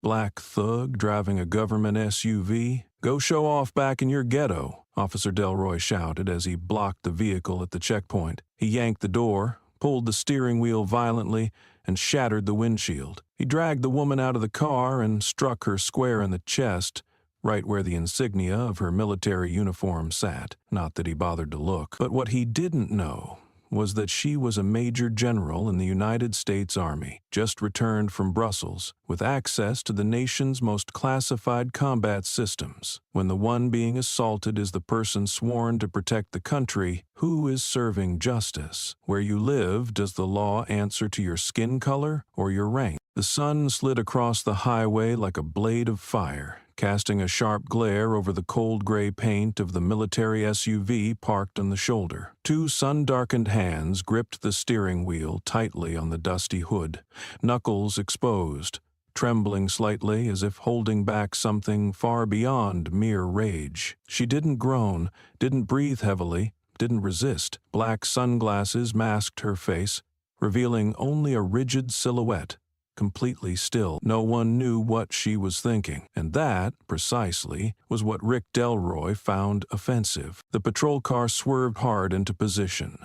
Black thug driving a government SUV? Go show off back in your ghetto, Officer Delroy shouted as he blocked the vehicle at the checkpoint. He yanked the door, pulled the steering wheel violently, and shattered the windshield. He dragged the woman out of the car and struck her square in the chest, right where the insignia of her military uniform sat. Not that he bothered to look. But what he didn't know was that she was a major general in the United States Army, just returned from Brussels, with access to the nation's most classified combat systems. When the one being assaulted is the person sworn to protect the country, who is serving justice? Where you live, does the law answer to your skin color or your rank? The sun slid across the highway like a blade of fire, casting a sharp glare over the cold gray paint of the military SUV parked on the shoulder. Two sun-darkened hands gripped the steering wheel tightly on the dusty hood, knuckles exposed, trembling slightly as if holding back something far beyond mere rage. She didn't groan, didn't breathe heavily, didn't resist. Black sunglasses masked her face, revealing only a rigid silhouette, completely still. No one knew what she was thinking, and that, precisely, was what Rick Delroy found offensive. The patrol car swerved hard into position,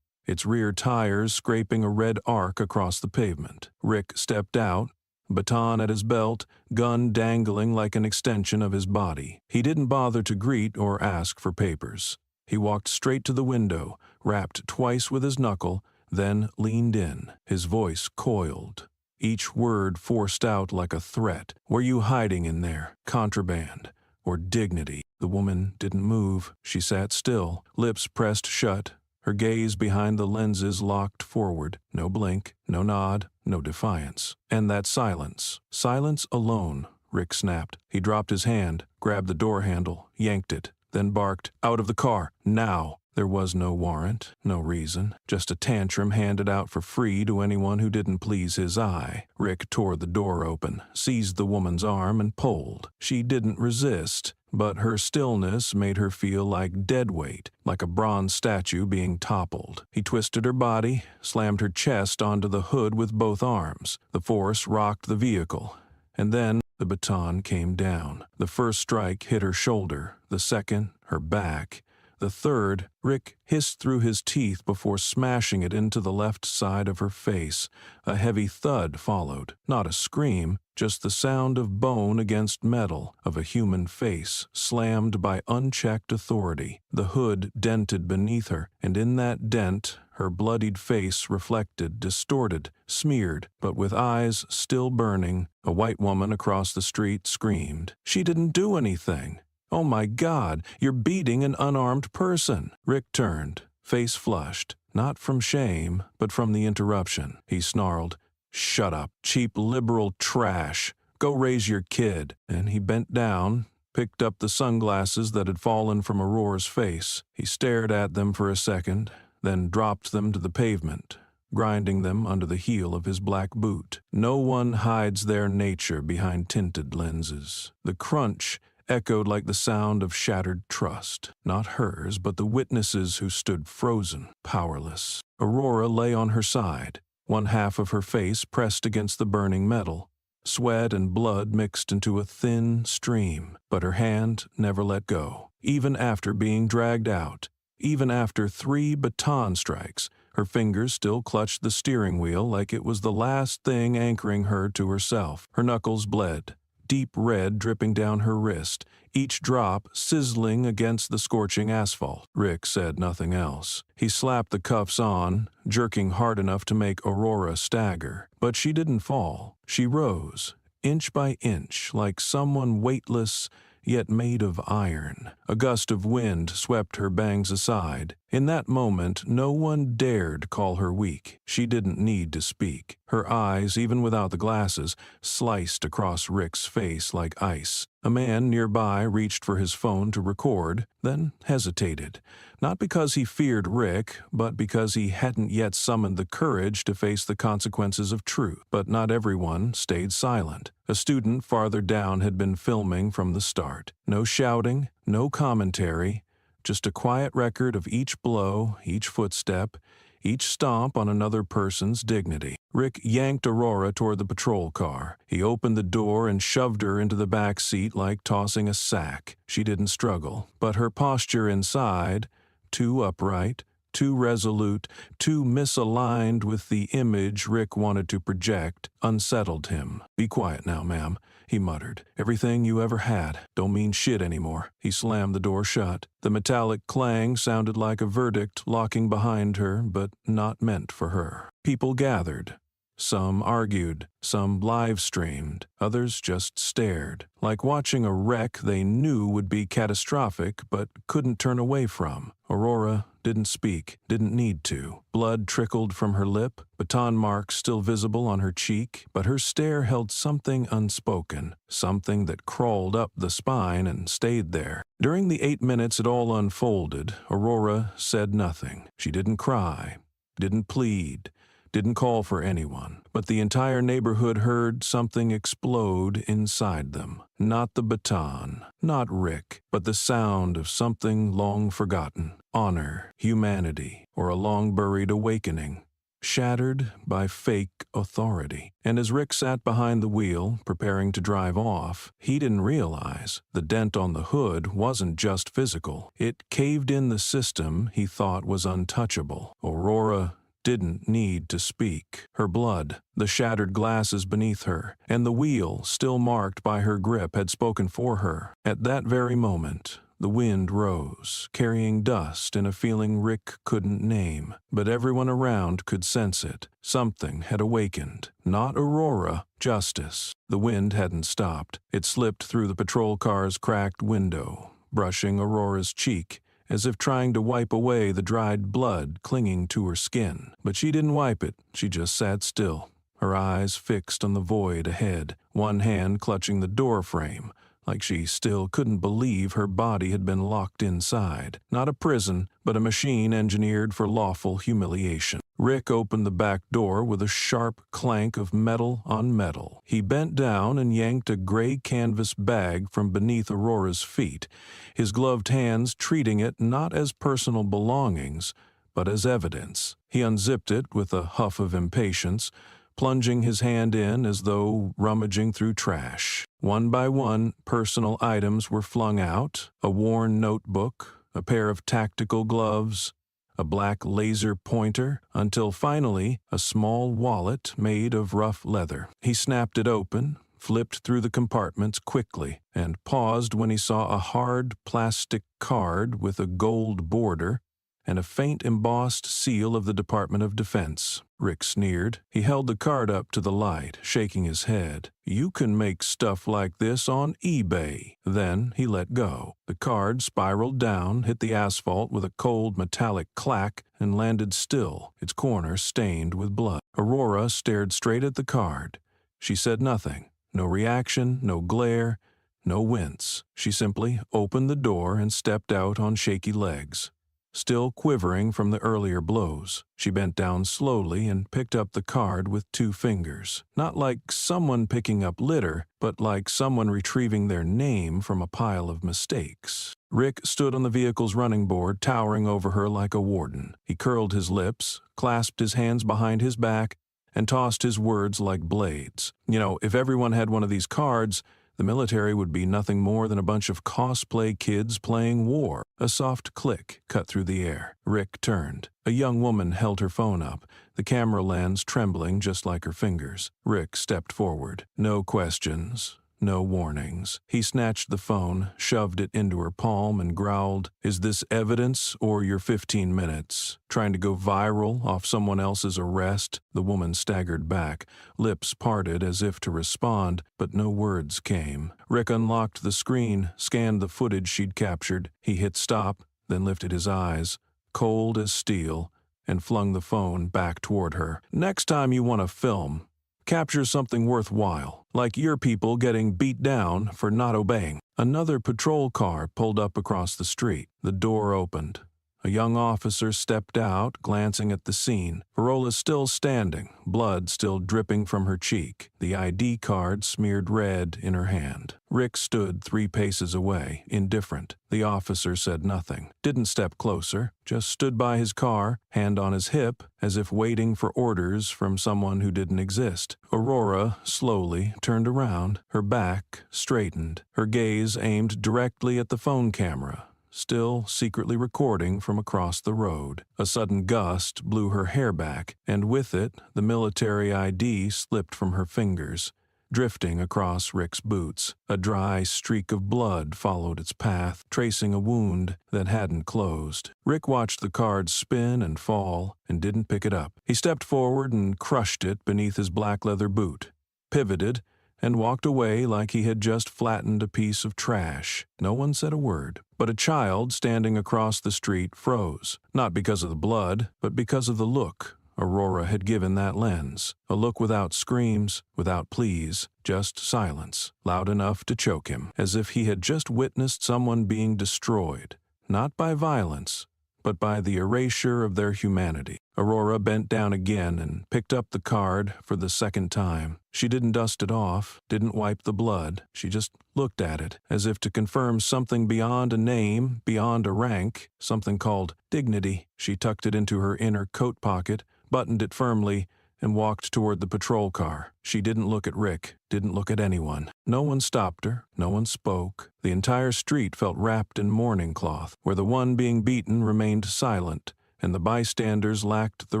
its rear tires scraping a red arc across the pavement. Rick stepped out, baton at his belt, gun dangling like an extension of his body. He didn't bother to greet or ask for papers. He walked straight to the window, rapped twice with his knuckle, then leaned in, his voice coiled, each word forced out like a threat. Were you hiding in there? Contraband? Or dignity? The woman didn't move. She sat still, lips pressed shut, her gaze behind the lenses locked forward. No blink, no nod, no defiance. And that silence. Silence alone, Rick snapped. He dropped his hand, grabbed the door handle, yanked it, then barked, "Out of the car, now!" There was no warrant, no reason, just a tantrum handed out for free to anyone who didn't please his eye. Rick tore the door open, seized the woman's arm, and pulled. She didn't resist, but her stillness made her feel like dead weight, like a bronze statue being toppled. He twisted her body, slammed her chest onto the hood with both arms. The force rocked the vehicle, and then the baton came down. The first strike hit her shoulder, the second, her back. The third, Rick hissed through his teeth before smashing it into the left side of her face. A heavy thud followed. Not a scream, just the sound of bone against metal, of a human face slammed by unchecked authority. The hood dented beneath her, and in that dent, her bloodied face reflected, distorted, smeared, but with eyes still burning. A white woman across the street screamed. She didn't do anything. "Oh my God, you're beating an unarmed person." Rick turned, face flushed, not from shame, but from the interruption. He snarled, "Shut up, cheap liberal trash. Go raise your kid." And he bent down, picked up the sunglasses that had fallen from Aurora's face. He stared at them for a second, then dropped them to the pavement, grinding them under the heel of his black boot. No one hides their nature behind tinted lenses. The crunch echoed like the sound of shattered trust, not hers, but the witnesses who stood frozen, powerless. Aurora lay on her side, one half of her face pressed against the burning metal. Sweat and blood mixed into a thin stream, but her hand never let go. Even after being dragged out, even after 3 baton strikes, her fingers still clutched the steering wheel like it was the last thing anchoring her to herself. Her knuckles bled, deep red dripping down her wrist, each drop sizzling against the scorching asphalt. Rick said nothing else. He slapped the cuffs on, jerking hard enough to make Aurora stagger. But she didn't fall. She rose, inch by inch, like someone weightless yet made of iron. A gust of wind swept her bangs aside. In that moment, no one dared call her weak. She didn't need to speak. Her eyes, even without the glasses, sliced across Rick's face like ice. A man nearby reached for his phone to record, then hesitated. Not because he feared Rick, but because he hadn't yet summoned the courage to face the consequences of truth. But not everyone stayed silent. A student farther down had been filming from the start. No shouting, no commentary, just a quiet record of each blow, each footstep, each stomp on another person's dignity. Rick yanked Aurora toward the patrol car. He opened the door and shoved her into the back seat like tossing a sack. She didn't struggle, but her posture inside, too upright, too resolute, too misaligned with the image Rick wanted to project, unsettled him. "Be quiet now, ma'am," he muttered. "Everything you ever had don't mean shit anymore." He slammed the door shut. The metallic clang sounded like a verdict locking behind her, but not meant for her. People gathered. Some argued, some live-streamed, others just stared, like watching a wreck they knew would be catastrophic but couldn't turn away from. Aurora didn't speak, didn't need to. Blood trickled from her lip, baton marks still visible on her cheek, but her stare held something unspoken, something that crawled up the spine and stayed there. During the 8 minutes it all unfolded, Aurora said nothing. She didn't cry, didn't plead, didn't call for anyone, but the entire neighborhood heard something explode inside them. Not the baton, not Rick, but the sound of something long forgotten. Honor, humanity, or a long-buried awakening. Shattered by fake authority. And as Rick sat behind the wheel, preparing to drive off, he didn't realize the dent on the hood wasn't just physical. It caved in the system he thought was untouchable. Aurora didn't need to speak. Her blood, the shattered glasses beneath her, and the wheel still marked by her grip had spoken for her. At that very moment, the wind rose, carrying dust and a feeling Rick couldn't name, but everyone around could sense it. Something had awakened. Not Aurora, justice. The wind hadn't stopped. It slipped through the patrol car's cracked window, brushing Aurora's cheek, as if trying to wipe away the dried blood clinging to her skin. But she didn't wipe it, she just sat still, her eyes fixed on the void ahead, one hand clutching the door frame, like she still couldn't believe her body had been locked inside. Not a prison, but a machine engineered for lawful humiliation. Rick opened the back door with a sharp clank of metal on metal. He bent down and yanked a gray canvas bag from beneath Aurora's feet, his gloved hands treating it not as personal belongings, but as evidence. He unzipped it with a huff of impatience, plunging his hand in as though rummaging through trash. One by one, personal items were flung out: a worn notebook, a pair of tactical gloves, a black laser pointer, until finally a small wallet made of rough leather. He snapped it open, flipped through the compartments quickly, and paused when he saw a hard plastic card with a gold border and a faint embossed seal of the Department of Defense. Rick sneered. He held the card up to the light, shaking his head. "You can make stuff like this on eBay." Then he let go. The card spiraled down, hit the asphalt with a cold metallic clack, and landed still, its corner stained with blood. Aurora stared straight at the card. She said nothing. No reaction, no glare, no wince. She simply opened the door and stepped out on shaky legs. Still quivering from the earlier blows, she bent down slowly and picked up the card with 2 fingers. Not like someone picking up litter, but like someone retrieving their name from a pile of mistakes. Rick stood on the vehicle's running board, towering over her like a warden. He curled his lips, clasped his hands behind his back, and tossed his words like blades. You know, if everyone had one of these cards, the military would be nothing more than a bunch of cosplay kids playing war. A soft click cut through the air. Rick turned. A young woman held her phone up, the camera lens trembling just like her fingers. Rick stepped forward. No questions, no warnings. He snatched the phone, shoved it into her palm, and growled, "Is this evidence or your 15 minutes? Trying to go viral off someone else's arrest?" The woman staggered back, lips parted as if to respond, but no words came. Rick unlocked the screen, scanned the footage she'd captured. He hit stop, then lifted his eyes, cold as steel, and flung the phone back toward her. "Next time you want to film, capture something worthwhile, like your people getting beat down for not obeying." Another patrol car pulled up across the street. The door opened. A young officer stepped out, glancing at the scene. Varola's still standing, blood still dripping from her cheek, the ID card smeared red in her hand. Rick stood 3 paces away, indifferent. The officer said nothing, didn't step closer, just stood by his car, hand on his hip, as if waiting for orders from someone who didn't exist. Aurora slowly turned around, her back straightened, her gaze aimed directly at the phone camera, still secretly recording from across the road. A sudden gust blew her hair back, and with it, the military ID slipped from her fingers, drifting across Rick's boots. A dry streak of blood followed its path, tracing a wound that hadn't closed. Rick watched the card spin and fall, and didn't pick it up. He stepped forward and crushed it beneath his black leather boot, pivoted, and walked away like he had just flattened a piece of trash. No one said a word, but a child standing across the street froze, not because of the blood, but because of the look Aurora had given that lens. A look without screams, without pleas, just silence, loud enough to choke him, as if he had just witnessed someone being destroyed, not by violence, but by the erasure of their humanity. Aurora bent down again and picked up the card for the second time. She didn't dust it off, didn't wipe the blood. She just looked at it, as if to confirm something beyond a name, beyond a rank, something called dignity. She tucked it into her inner coat pocket, buttoned it firmly, and walked toward the patrol car. She didn't look at Rick, didn't look at anyone. No one stopped her, no one spoke. The entire street felt wrapped in mourning cloth, where the one being beaten remained silent, and the bystanders lacked the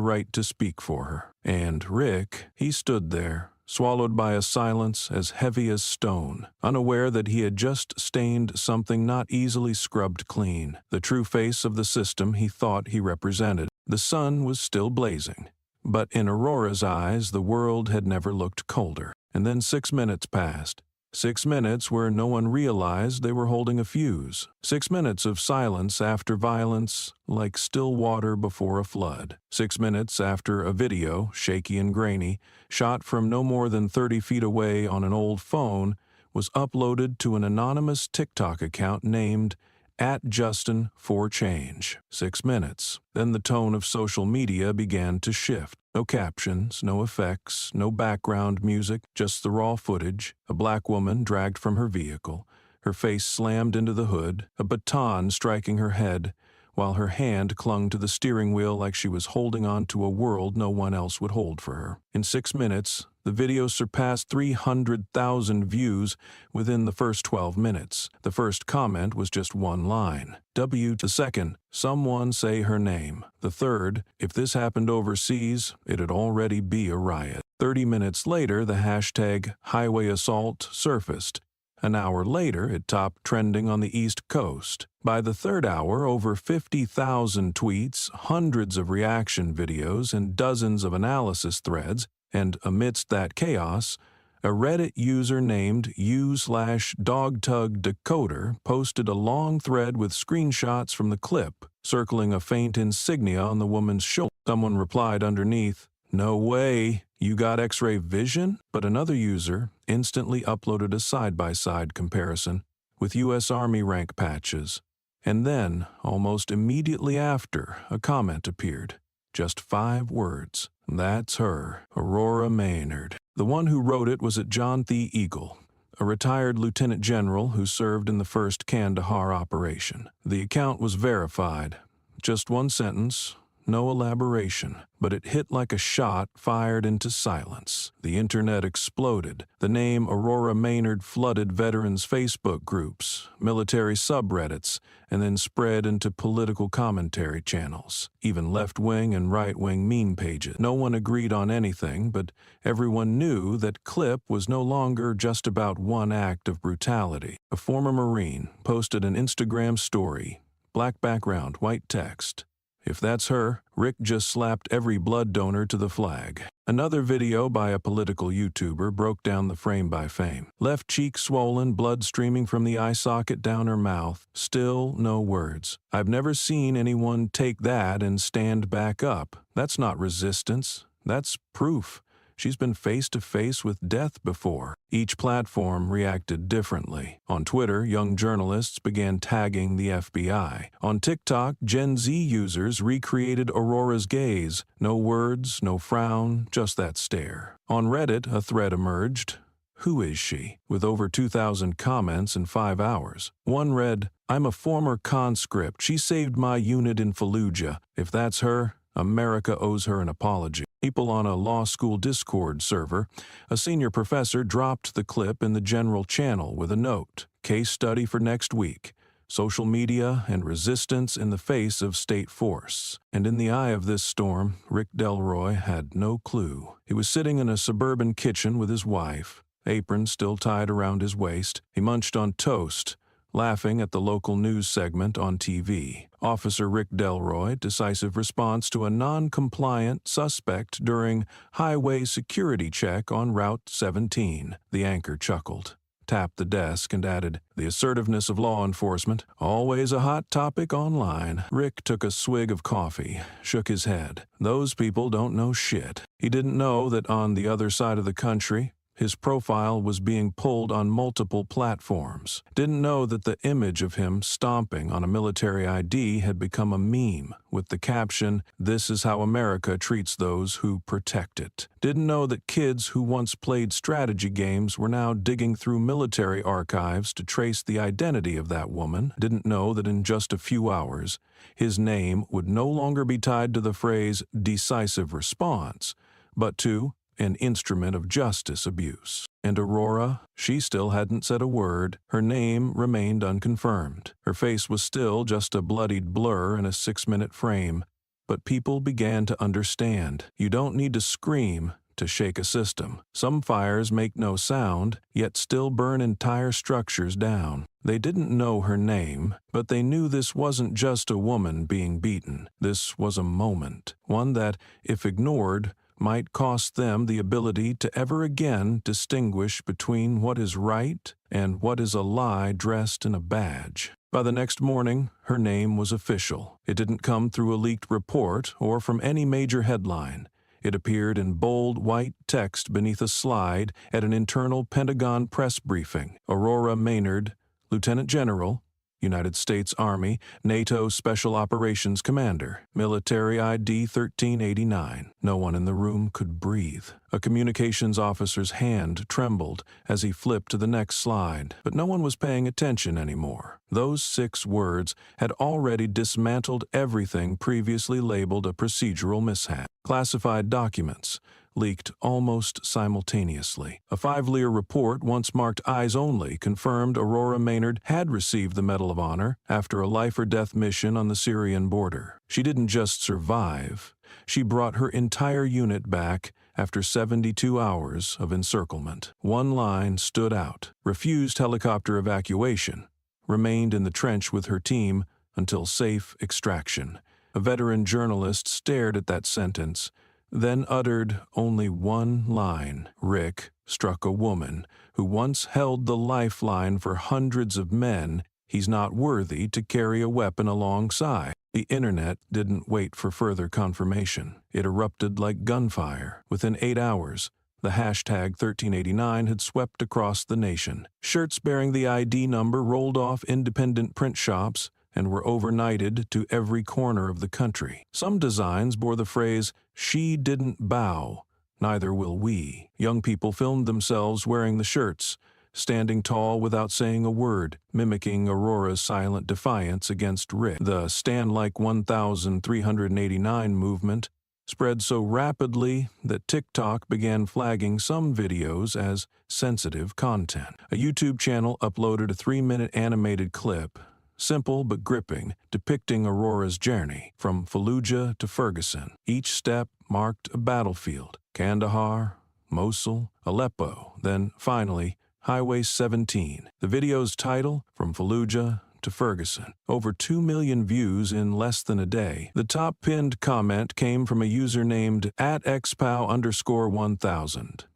right to speak for her. And Rick, he stood there, swallowed by a silence as heavy as stone, unaware that he had just stained something not easily scrubbed clean, the true face of the system he thought he represented. The sun was still blazing, but in Aurora's eyes the world had never looked colder. And then 6 minutes passed. 6 minutes where no one realized they were holding a fuse. 6 minutes of silence after violence, like still water before a flood. 6 minutes after a video, shaky and grainy, shot from no more than 30 feet away on an old phone, was uploaded to an anonymous TikTok account named @Justin4Change. 6 minutes. Then the tone of social media began to shift. No captions, no effects, no background music, just the raw footage. A black woman dragged from her vehicle, her face slammed into the hood, a baton striking her head, while her hand clung to the steering wheel like she was holding on to a world no one else would hold for her. In 6 minutes, the video surpassed 300,000 views within the first 12 minutes. The first comment was just one line. The second, someone say her name. The third, if this happened overseas, it'd already be a riot. 30 minutes later, the hashtag highway assault surfaced. An hour later, it topped trending on the East Coast. By the third hour, over 50,000 tweets, hundreds of reaction videos, and dozens of analysis threads. And amidst that chaos, a Reddit user named u/dogtugdecoder posted a long thread with screenshots from the clip, circling a faint insignia on the woman's shoulder. Someone replied underneath, "No way, you got X-ray vision?" But another user instantly uploaded a side-by-side comparison with U.S. Army rank patches. And then, almost immediately after, a comment appeared. Just 5 words. That's her, Aurora Maynard. The one who wrote it was John The Eagle, a retired lieutenant general who served in the first Kandahar operation. The account was verified. Just one sentence, no elaboration, but it hit like a shot fired into silence. The internet exploded. The name Aurora Maynard flooded veterans' Facebook groups, military subreddits, and then spread into political commentary channels, even left-wing and right-wing meme pages. No one agreed on anything, but everyone knew that clip was no longer just about one act of brutality. A former Marine posted an Instagram story, black background, white text. If that's her, Rick just slapped every blood donor to the flag. Another video by a political YouTuber broke down the frame by frame. Left cheek swollen, blood streaming from the eye socket down her mouth. Still no words. I've never seen anyone take that and stand back up. That's not resistance. That's proof. She's been face to face with death before. Each platform reacted differently. On Twitter, young journalists began tagging the FBI. On TikTok, Gen Z users recreated Aurora's gaze. No words, no frown, just that stare. On Reddit, a thread emerged. Who is she? With over 2,000 comments in 5 hours. One read, I'm a former conscript. She saved my unit in Fallujah. If that's her, America owes her an apology. People on a law school Discord server, a senior professor dropped the clip in the general channel with a note. Case study for next week. Social media and resistance in the face of state force. And in the eye of this storm, Rick Delroy had no clue. He was sitting in a suburban kitchen with his wife, apron still tied around his waist. He munched on toast, laughing at the local news segment on TV. Officer Rick Delroy, decisive response to a non-compliant suspect during highway security check on Route 17. The anchor chuckled, tapped the desk, and added, the assertiveness of law enforcement, always a hot topic online. Rick took a swig of coffee, shook his head. Those people don't know shit. He didn't know that on the other side of the country, his profile was being pulled on multiple platforms. Didn't know that the image of him stomping on a military ID had become a meme with the caption, "This is how America treats those who protect it." Didn't know that kids who once played strategy games were now digging through military archives to trace the identity of that woman. Didn't know that in just a few hours, his name would no longer be tied to the phrase decisive response, but to an instrument of justice abuse. And Aurora, she still hadn't said a word. Her name remained unconfirmed. Her face was still just a bloodied blur in a 6-minute frame. But people began to understand. You don't need to scream to shake a system. Some fires make no sound, yet still burn entire structures down. They didn't know her name, but they knew this wasn't just a woman being beaten. This was a moment, one that, if ignored, might cost them the ability to ever again distinguish between what is right and what is a lie dressed in a badge. By the next morning, her name was official. It didn't come through a leaked report or from any major headline. It appeared in bold white text beneath a slide at an internal Pentagon press briefing. Aurora Maynard, Lieutenant General, United States Army, NATO Special Operations Commander, Military ID 1389. No one in the room could breathe. A communications officer's hand trembled as he flipped to the next slide, but no one was paying attention anymore. Those 6 words had already dismantled everything previously labeled a procedural mishap. Classified documents leaked almost simultaneously. A 5-Lear report, once marked eyes only, confirmed Aurora Maynard had received the Medal of Honor after a life-or-death mission on the Syrian border. She didn't just survive, she brought her entire unit back after 72 hours of encirclement. One line stood out: refused helicopter evacuation, remained in the trench with her team until safe extraction. A veteran journalist stared at that sentence, then uttered only one line. Rick struck a woman who once held the lifeline for hundreds of men. He's not worthy to carry a weapon alongside. The internet didn't wait for further confirmation. It erupted like gunfire. Within 8 hours, the hashtag 1389 had swept across the nation. Shirts bearing the ID number rolled off independent print shops and were overnighted to every corner of the country. Some designs bore the phrase, "She didn't bow, neither will we." Young people filmed themselves wearing the shirts, standing tall without saying a word, mimicking Aurora's silent defiance against Rick. The Stand Like 1389 movement spread so rapidly that TikTok began flagging some videos as sensitive content. A YouTube channel uploaded a 3-minute animated clip, simple but gripping, depicting Aurora's journey from Fallujah to Ferguson. Each step marked a battlefield: Kandahar, Mosul, Aleppo, then finally Highway 17. The video's title, From Fallujah to Ferguson. Over 2 million views in less than a day. The top pinned comment came from a user named @xpow_1000,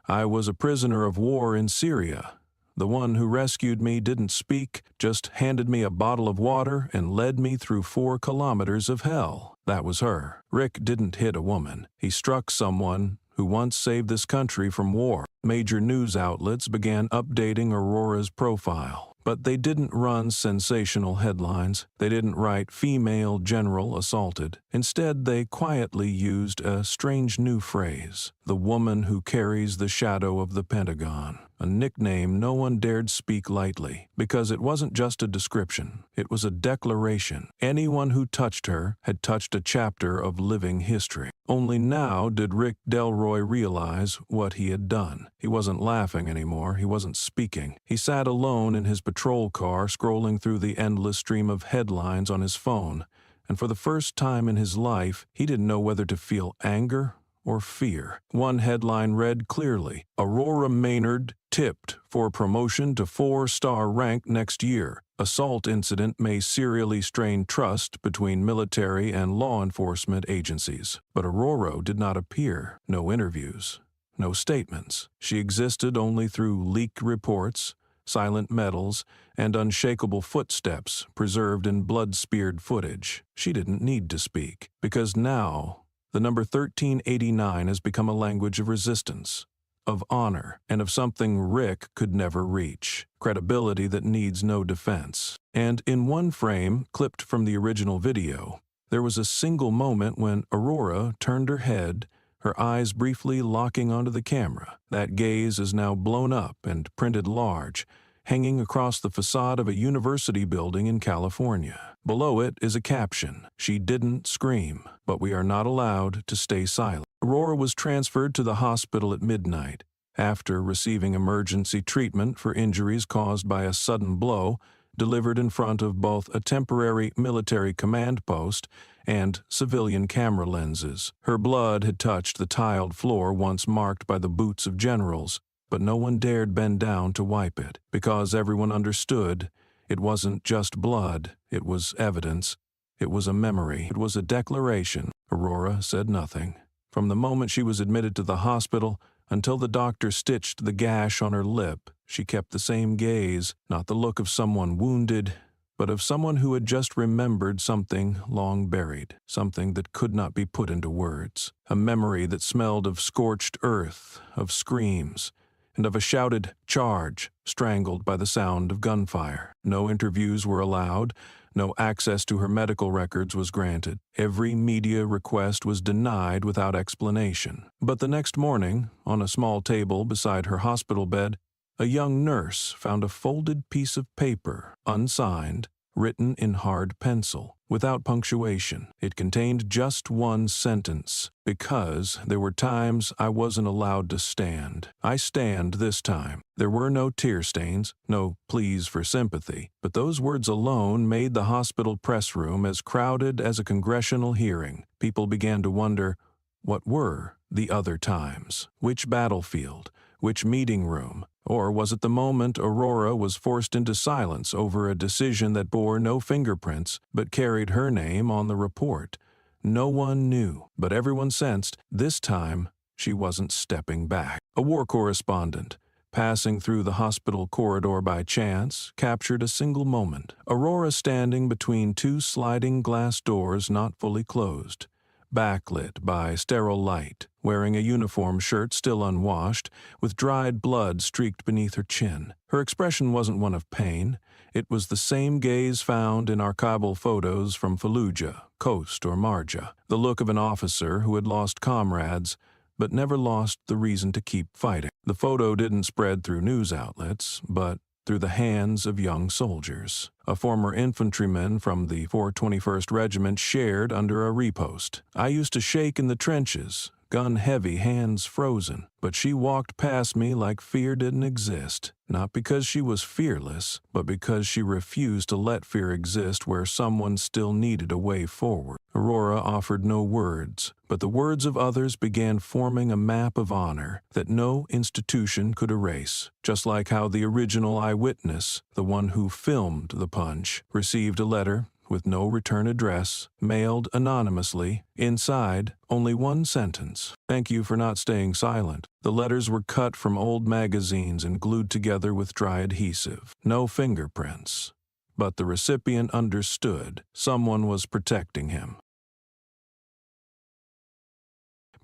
I was a prisoner of war in Syria. The one who rescued me didn't speak, just handed me a bottle of water and led me through 4 kilometers of hell. That was her. Rick didn't hit a woman. He struck someone who once saved this country from war. Major news outlets began updating Aurora's profile. But they didn't run sensational headlines. They didn't write "female general assaulted." Instead, they quietly used a strange new phrase, "the woman who carries the shadow of the Pentagon," a nickname no one dared speak lightly, because it wasn't just a description, it was a declaration. Anyone who touched her had touched a chapter of living history. Only now did Rick Delroy realize what he had done. He wasn't laughing anymore, he wasn't speaking. He sat alone in his patrol car, scrolling through the endless stream of headlines on his phone, and for the first time in his life, he didn't know whether to feel anger or fear. One headline read clearly, "Aurora Maynard tipped for promotion to 4-star rank next year. Assault incident may serially strain trust between military and law enforcement agencies." But Aurora did not appear. No interviews. No statements. She existed only through leaked reports, silent medals, and unshakable footsteps preserved in blood-speared footage. She didn't need to speak, because now the number 1389 has become a language of resistance, of honor, and of something Rick could never reach, credibility that needs no defense. And in one frame, clipped from the original video, there was a single moment when Aurora turned her head, her eyes briefly locking onto the camera. That gaze is now blown up and printed large, hanging across the facade of a university building in California. Below it is a caption, "She didn't scream, but we are not allowed to stay silent." Aurora was transferred to the hospital at midnight. After receiving emergency treatment for injuries caused by a sudden blow, delivered in front of both a temporary military command post and civilian camera lenses. Her blood had touched the tiled floor once marked by the boots of generals, but no one dared bend down to wipe it, because everyone understood it wasn't just blood, it was evidence, it was a memory, it was a declaration. Aurora said nothing. From the moment she was admitted to the hospital until the doctor stitched the gash on her lip, she kept the same gaze, not the look of someone wounded, but of someone who had just remembered something long buried, something that could not be put into words, a memory that smelled of scorched earth, of screams, and of a shouted charge strangled by the sound of gunfire. No interviews were allowed, no access to her medical records was granted. Every media request was denied without explanation. But the next morning, on a small table beside her hospital bed, a young nurse found a folded piece of paper, unsigned, written in hard pencil, without punctuation. It contained just one sentence, "Because there were times I wasn't allowed to stand. I stand this time." There were no tear stains, no pleas for sympathy, but those words alone made the hospital press room as crowded as a congressional hearing. People began to wonder, what were the other times? Which battlefield? Which meeting room? Or was it the moment Aurora was forced into silence over a decision that bore no fingerprints but carried her name on the report? No one knew, but everyone sensed this time she wasn't stepping back. A war correspondent, passing through the hospital corridor by chance, captured a single moment. Aurora standing between two sliding glass doors not fully closed, backlit by sterile light, wearing a uniform shirt still unwashed, with dried blood streaked beneath her chin. Her expression wasn't one of pain. It was the same gaze found in archival photos from Fallujah, Khost, or Marja, the look of an officer who had lost comrades, but never lost the reason to keep fighting. The photo didn't spread through news outlets, but through the hands of young soldiers. A former infantryman from the 421st Regiment shared under a repost. "I used to shake in the trenches, gun-heavy, hands frozen, but she walked past me like fear didn't exist. Not because she was fearless, but because she refused to let fear exist where someone still needed a way forward." Aurora offered no words, but the words of others began forming a map of honor that no institution could erase, just like how the original eyewitness, the one who filmed the punch, received a letter with no return address, mailed anonymously. Inside, only one sentence: "Thank you for not staying silent." The letters were cut from old magazines and glued together with dry adhesive. No fingerprints. But the recipient understood. Someone was protecting him.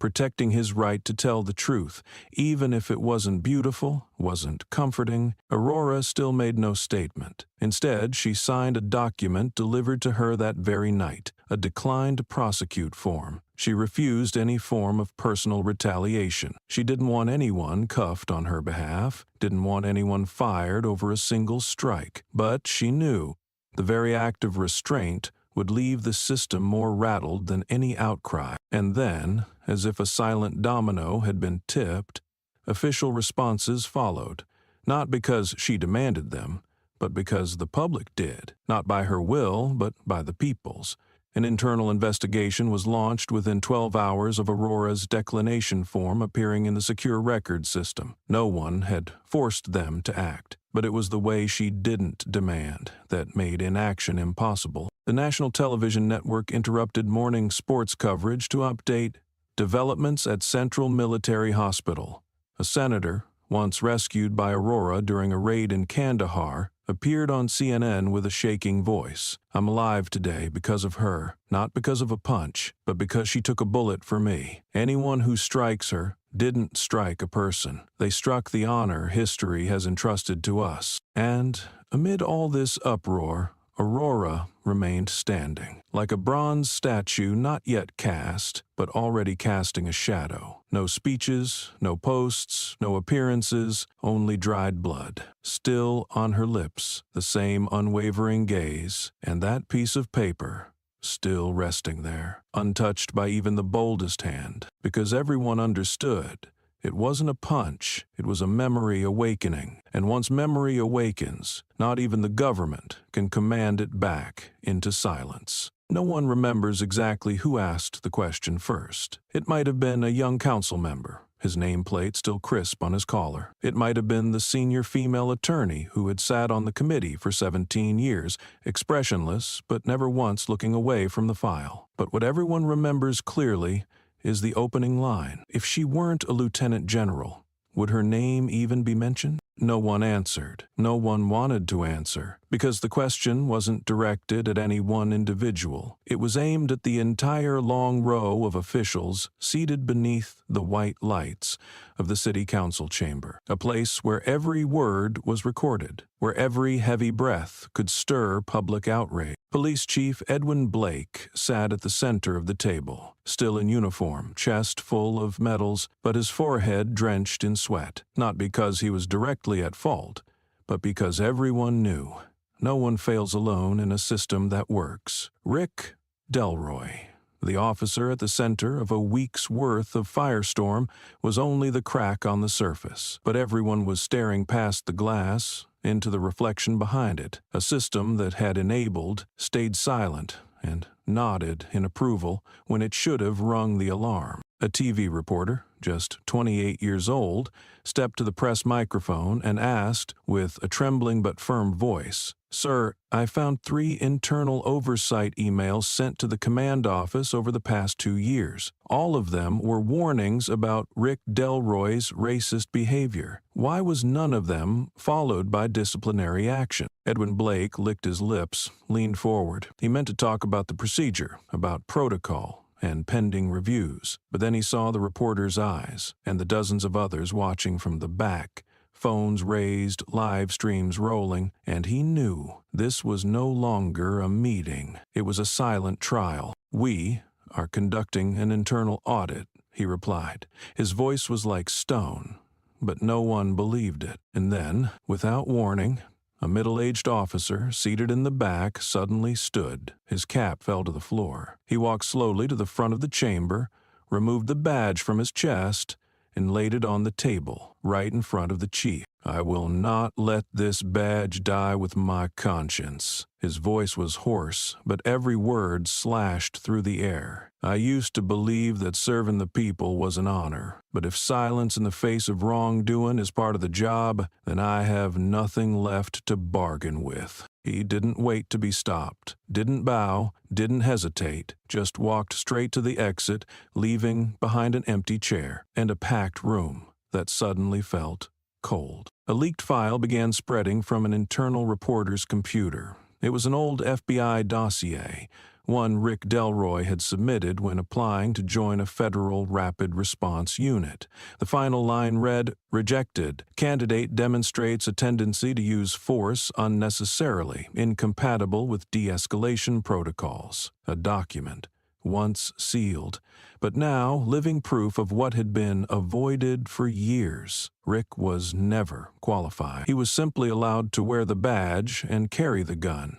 protecting his right to tell the truth. Even if it wasn't beautiful, wasn't comforting, Aurora still made no statement. Instead, she signed a document delivered to her that very night, a decline to prosecute form. She refused any form of personal retaliation. She didn't want anyone cuffed on her behalf, didn't want anyone fired over a single strike. But she knew the very act of restraint would leave the system more rattled than any outcry. And then, as if a silent domino had been tipped, official responses followed, not because she demanded them, but because the public did, not by her will, but by the people's. An internal investigation was launched within 12 hours of Aurora's declination form appearing in the secure record system. No one had forced them to act, but it was the way she didn't demand that made inaction impossible. The national television network interrupted morning sports coverage to update developments at Central Military Hospital. A senator, once rescued by Aurora during a raid in Kandahar, appeared on CNN with a shaking voice. "I'm alive today because of her, not because of a punch, but because she took a bullet for me. Anyone who strikes her didn't strike a person. They struck the honor history has entrusted to us." And amid all this uproar, Aurora remained standing, like a bronze statue not yet cast, but already casting a shadow. No speeches, no posts, no appearances, only dried blood. Still on her lips, the same unwavering gaze, and that piece of paper still resting there, untouched by even the boldest hand, because everyone understood. It wasn't a punch, it was a memory awakening. And once memory awakens, not even the government can command it back into silence. No one remembers exactly who asked the question first. It might have been a young council member, his nameplate still crisp on his collar. It might have been the senior female attorney who had sat on the committee for 17 years, expressionless but never once looking away from the file. But what everyone remembers clearly is the opening line. If she weren't a lieutenant general, would her name even be mentioned? No one answered. No one wanted to answer, because the question wasn't directed at any one individual. It was aimed at the entire long row of officials seated beneath the white lights of the city council chamber, a place where every word was recorded, where every heavy breath could stir public outrage. Police Chief Edwin Blake sat at the center of the table, still in uniform, chest full of medals, but his forehead drenched in sweat, not because he was directly at fault, but because everyone knew no one fails alone in a system that works. Rick Delroy, the officer at the center of a week's worth of firestorm, was only the crack on the surface, but everyone was staring past the glass into the reflection behind it. A system that had enabled stayed silent and nodded in approval when it should have rung the alarm. A TV reporter, just 28 years old, stepped to the press microphone and asked, with a trembling but firm voice, "Sir, I found 3 internal oversight emails sent to the command office over the past 2 years. All of them were warnings about Rick Delroy's racist behavior. Why was none of them followed by disciplinary action?" Edwin Blake licked his lips, leaned forward. He meant to talk about the procedure, about protocol and pending reviews, but then he saw the reporter's eyes and the dozens of others watching from the back, phones raised, live streams rolling, and he knew this was no longer a meeting. It was a silent trial. "We are conducting an internal audit," he replied. His voice was like stone, but no one believed it. And then, without warning, a middle-aged officer seated in the back suddenly stood. His cap fell to the floor. He walked slowly to the front of the chamber, removed the badge from his chest, and laid it on the table, right in front of the chief. "I will not let this badge die with my conscience." His voice was hoarse, but every word slashed through the air. "I used to believe that serving the people was an honor, but if silence in the face of wrongdoing is part of the job, then I have nothing left to bargain with." He didn't wait to be stopped, didn't bow, didn't hesitate, just walked straight to the exit, leaving behind an empty chair and a packed room that suddenly felt cold. A leaked file began spreading from an internal reporter's computer. It was an old FBI dossier, one Rick Delroy had submitted when applying to join a federal rapid response unit. The final line read, "Rejected. Candidate demonstrates a tendency to use force unnecessarily, incompatible with de-escalation protocols." A document, once sealed, but now living proof of what had been avoided for years. Rick was never qualified. He was simply allowed to wear the badge and carry the gun,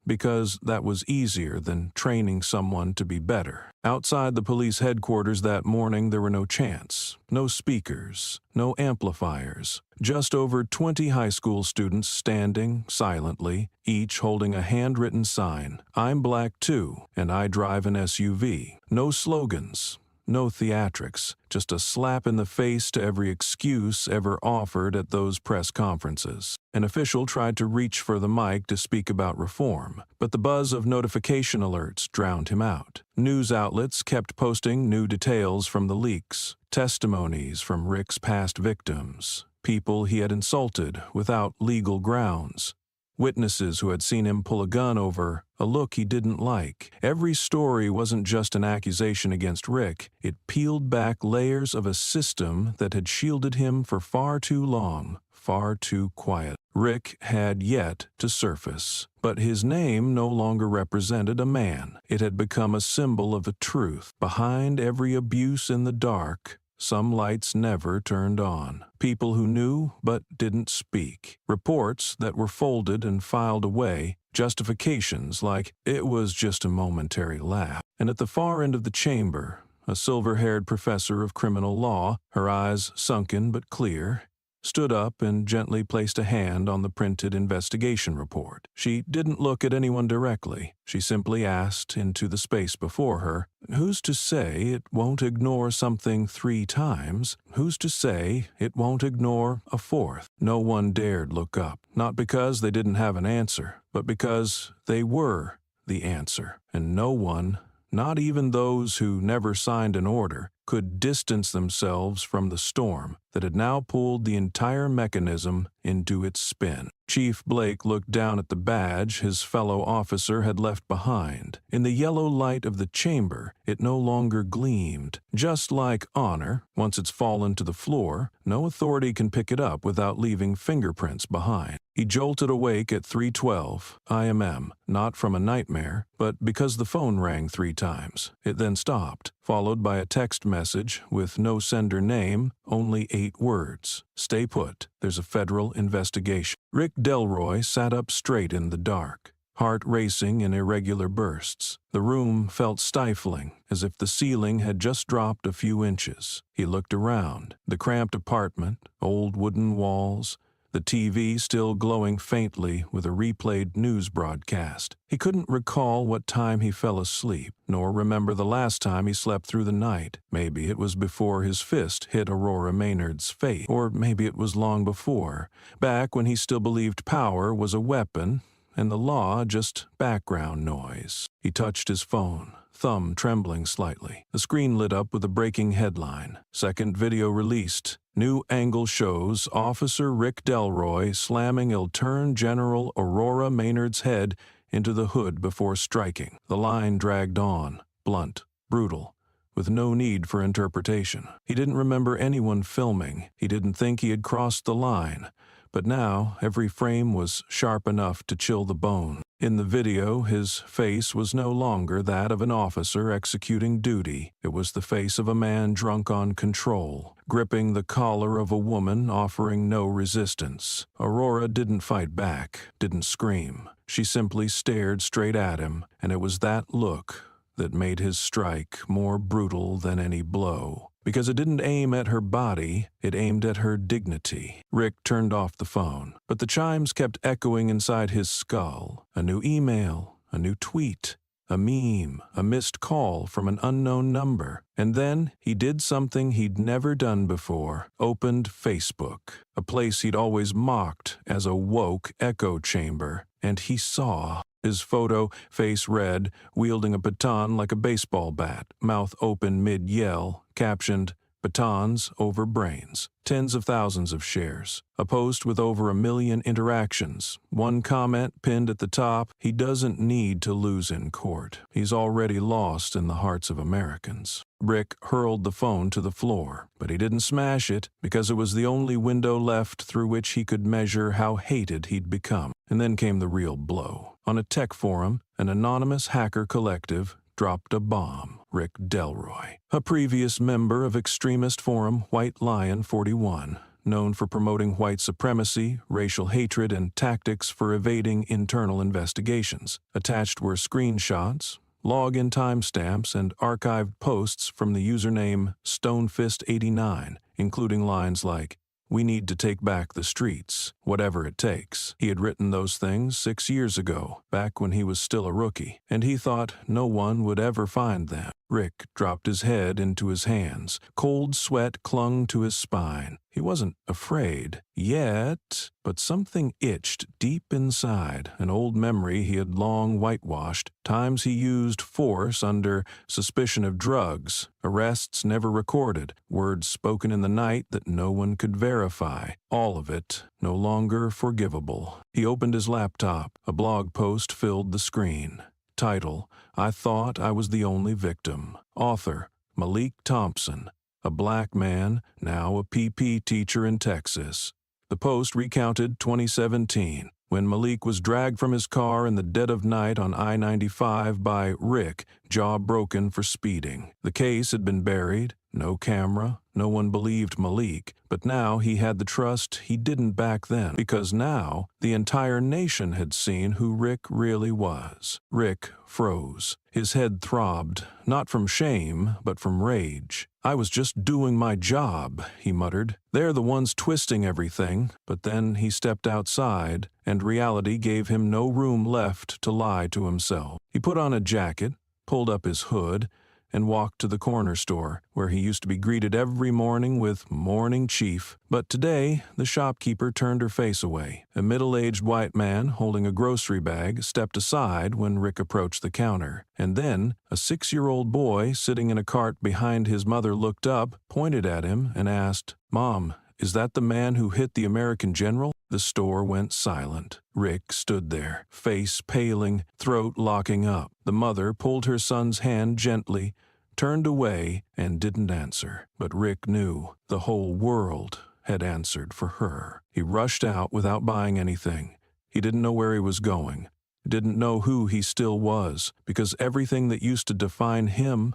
because that was easier than training someone to be better. Outside the police headquarters that morning, there were no chants, no speakers, no amplifiers, just over 20 high school students standing silently, each holding a handwritten sign, "I'm black too, and I drive an SUV." No slogans, no theatrics, just a slap in the face to every excuse ever offered at those press conferences. An official tried to reach for the mic to speak about reform, but the buzz of notification alerts drowned him out. News outlets kept posting new details from the leaks, testimonies from Rick's past victims, people he had insulted without legal grounds, witnesses who had seen him pull a gun over a look he didn't like. Every story wasn't just an accusation against Rick. It peeled back layers of a system that had shielded him for far too long, far too quiet. Rick had yet to surface, but his name no longer represented a man. It had become a symbol of a truth. Behind every abuse in the dark, some lights never turned on. People who knew but didn't speak. Reports that were folded and filed away. Justifications like, "It was just a momentary lapse." And at the far end of the chamber, a silver-haired professor of criminal law, her eyes sunken but clear, stood up and gently placed a hand on the printed investigation report. She didn't look at anyone directly. She simply asked into the space before her, "Who's to say it won't ignore something 3 times? Who's to say it won't ignore a 4th? No one dared look up, not because they didn't have an answer, but because they were the answer. And no one, not even those who never signed an order, could distance themselves from the storm that had now pulled the entire mechanism into its spin. Chief Blake looked down at the badge his fellow officer had left behind. In the yellow light of the chamber, it no longer gleamed. Just like honor, once it's fallen to the floor, no authority can pick it up without leaving fingerprints behind. He jolted awake at 3:12 IMM, not from a nightmare, but because the phone rang 3 times. It then stopped, followed by a text message with no sender name, only 8 words. "Stay put. There's a federal investigation." Rick Delroy sat up straight in the dark, heart racing in irregular bursts. The room felt stifling, as if the ceiling had just dropped a few inches. He looked around. The cramped apartment, old wooden walls, the TV still glowing faintly with a replayed news broadcast. He couldn't recall what time he fell asleep, nor remember the last time he slept through the night. Maybe it was before his fist hit Aurora Maynard's face, or maybe it was long before, back when he still believed power was a weapon and the law just background noise. He touched his phone, thumb trembling slightly. The screen lit up with a breaking headline. Second video released. New angle shows Officer Rick Delroy slamming Iltern General Aurora Maynard's head into the hood before striking. The line dragged on, blunt, brutal, with no need for interpretation. He didn't remember anyone filming. He didn't think he had crossed the line. But now every frame was sharp enough to chill the bone. In the video, his face was no longer that of an officer executing duty. It was the face of a man drunk on control, gripping the collar of a woman offering no resistance. Aurora didn't fight back, didn't scream. She simply stared straight at him, and it was that look that made his strike more brutal than any blow. Because it didn't aim at her body, it aimed at her dignity. Rick turned off the phone, but the chimes kept echoing inside his skull. A new email, a new tweet, a meme, a missed call from an unknown number. And then he did something he'd never done before. Opened Facebook, a place he'd always mocked as a woke echo chamber. And he saw his photo, face red, wielding a baton like a baseball bat, mouth open mid-yell, captioned, Batons over brains. Tens of thousands of shares. A post with over 1 million interactions. One comment pinned at the top, "He doesn't need to lose in court. He's already lost in the hearts of Americans." Rick hurled the phone to the floor, but he didn't smash it because it was the only window left through which he could measure how hated he'd become. And then came the real blow. On a tech forum, an anonymous hacker collective dropped a bomb. Rick Delroy, a previous member of extremist forum White Lion 41, known for promoting white supremacy, racial hatred, and tactics for evading internal investigations. Attached were screenshots, login timestamps, and archived posts from the username Stonefist89, including lines like, "We need to take back the streets, whatever it takes." He had written those things 6 years ago, back when he was still a rookie, and he thought no one would ever find them. Rick dropped his head into his hands. Cold sweat clung to his spine. He wasn't afraid yet, but something itched deep inside, an old memory he had long whitewashed, times he used force under suspicion of drugs, arrests never recorded, words spoken in the night that no one could verify, all of it no longer forgivable. He opened his laptop. A blog post filled the screen. Title, "I Thought I Was the Only Victim." Author, Malik Thompson, a black man, now a PP teacher in Texas. The post recounted 2017, when Malik was dragged from his car in the dead of night on I-95 by Rick, jaw broken for speeding. The case had been buried, no camera, no one believed Malik, but now he had the trust he didn't back then, because now the entire nation had seen who Rick really was. Rick froze. His head throbbed, not from shame, but from rage. "I was just doing my job," he muttered. "They're the ones twisting everything." But then he stepped outside, and reality gave him no room left to lie to himself. He put on a jacket, pulled up his hood, and walked to the corner store, where he used to be greeted every morning with "Morning, Chief." But today, the shopkeeper turned her face away. A middle-aged white man holding a grocery bag stepped aside when Rick approached the counter. And then, a 6-year-old boy sitting in a cart behind his mother looked up, pointed at him, and asked, "Mom, is that the man who hit the American general?" The store went silent. Rick stood there, face paling, throat locking up. The mother pulled her son's hand gently, turned away, and didn't answer. But Rick knew the whole world had answered for her. He rushed out without buying anything. He didn't know where he was going. Didn't know who he still was, because everything that used to define him,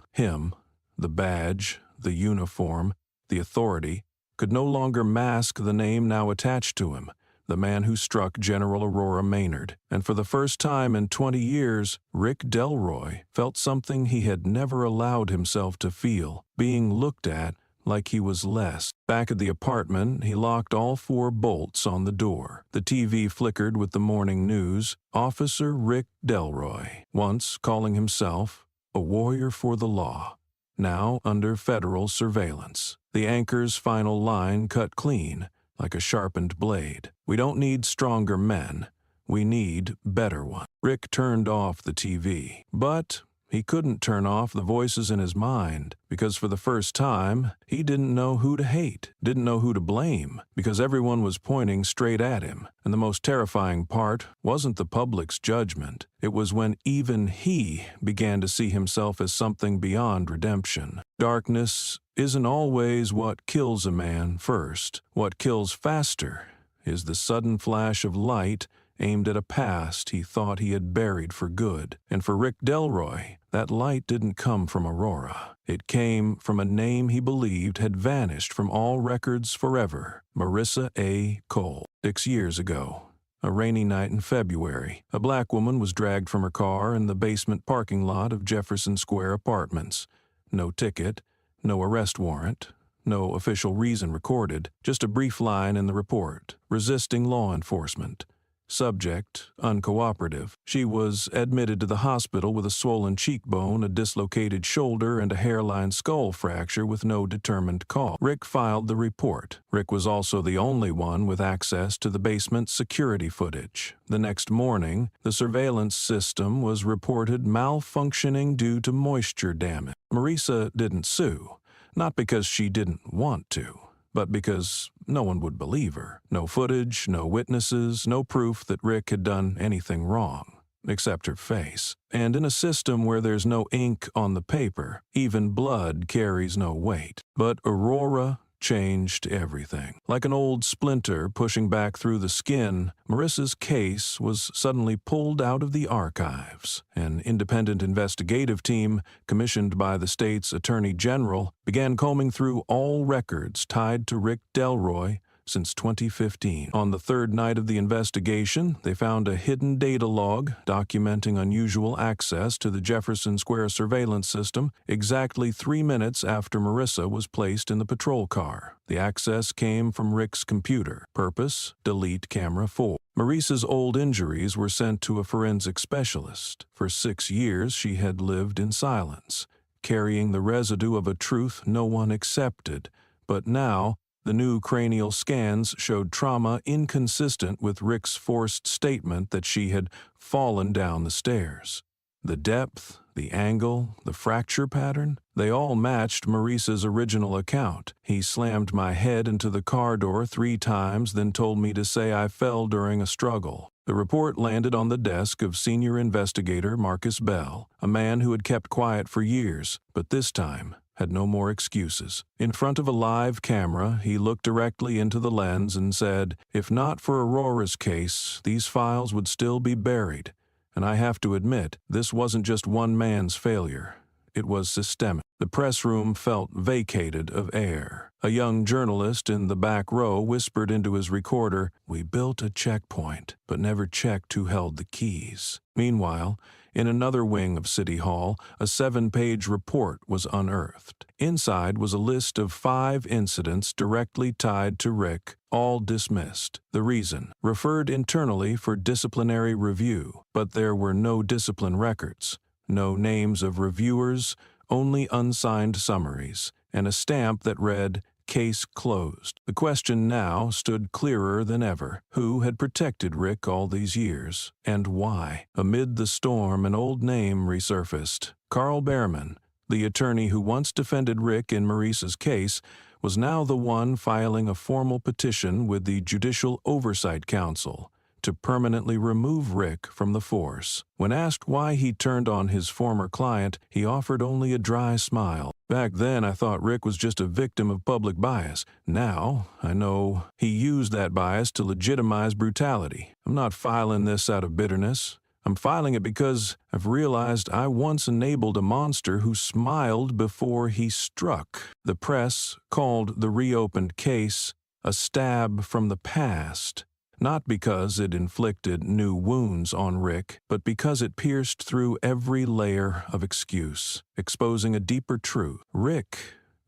the badge, the uniform, the authority, could no longer mask the name now attached to him. The man who struck General Aurora Maynard. And for the first time in 20 years, Rick Delroy felt something he had never allowed himself to feel, being looked at like he was less. Back at the apartment, he locked all 4 bolts on the door. The TV flickered with the morning news. Officer Rick Delroy, once calling himself a warrior for the law, now under federal surveillance. The anchor's final line cut clean, like a sharpened blade. "We don't need stronger men. We need better ones." Rick turned off the TV. But he couldn't turn off the voices in his mind, because for the first time, he didn't know who to hate, didn't know who to blame, because everyone was pointing straight at him. And the most terrifying part wasn't the public's judgment. It was when even he began to see himself as something beyond redemption. Darkness isn't always what kills a man first. What kills faster is the sudden flash of light aimed at a past he thought he had buried for good. And for Rick Delroy, that light didn't come from Aurora. It came from a name he believed had vanished from all records forever: Marissa A. Cole. 6 years ago, a rainy night in February, a black woman was dragged from her car in the basement parking lot of Jefferson Square Apartments. No ticket, no arrest warrant, no official reason recorded, just a brief line in the report: resisting law enforcement. Subject, uncooperative. She was admitted to the hospital with a swollen cheekbone, a dislocated shoulder, and a hairline skull fracture with no determined cause. Rick filed the report. Rick was also the only one with access to the basement security footage. The next morning, the surveillance system was reported malfunctioning due to moisture damage. Marissa didn't sue. Not because she didn't want to, but because no one would believe her. No footage, no witnesses, no proof that Rick had done anything wrong, except her face. And in a system where there's no ink on the paper, even blood carries no weight. But Aurora changed everything. Like an old splinter pushing back through the skin, Marissa's case was suddenly pulled out of the archives. An independent investigative team, commissioned by the state's attorney general, began combing through all records tied to Rick Delroy since 2015. On the third night of the investigation, they found a hidden data log documenting unusual access to the Jefferson Square surveillance system exactly 3 minutes after Marissa was placed in the patrol car. The access came from Rick's computer. Purpose: delete camera 4. Marissa's old injuries were sent to a forensic specialist. For 6 years, she had lived in silence, carrying the residue of a truth no one accepted. But now, the new cranial scans showed trauma inconsistent with Rick's forced statement that she had fallen down the stairs. The depth, the angle, the fracture pattern, they all matched Marissa's original account. He slammed my head into the car door 3 times, then told me to say I fell during a struggle. The report landed on the desk of senior investigator Marcus Bell, a man who had kept quiet for years, but this time had no more excuses. In front of a live camera, he looked directly into the lens and said, "If not for Aurora's case, these files would still be buried. And I have to admit, this wasn't just one man's failure. It was systemic." The press room felt vacated of air. A young journalist in the back row whispered into his recorder, "We built a checkpoint, but never checked who held the keys." Meanwhile, in another wing of City Hall, a 7-page report was unearthed. Inside was a list of 5 incidents directly tied to Rick, all dismissed. The reason: referred internally for disciplinary review, but there were no discipline records, no names of reviewers, only unsigned summaries, and a stamp that read, "Case closed." The question now stood clearer than ever. Who had protected Rick all these years, and why? Amid the storm, an old name resurfaced. Carl Behrman, the attorney who once defended Rick in Marissa's case, was now the one filing a formal petition with the Judicial Oversight Council to permanently remove Rick from the force. When asked why he turned on his former client, he offered only a dry smile. "Back then, I thought Rick was just a victim of public bias. Now, I know he used that bias to legitimize brutality. I'm not filing this out of bitterness. I'm filing it because I've realized I once enabled a monster who smiled before he struck." The press called the reopened case a stab from the past, not because it inflicted new wounds on Rick, but because it pierced through every layer of excuse, exposing a deeper truth. Rick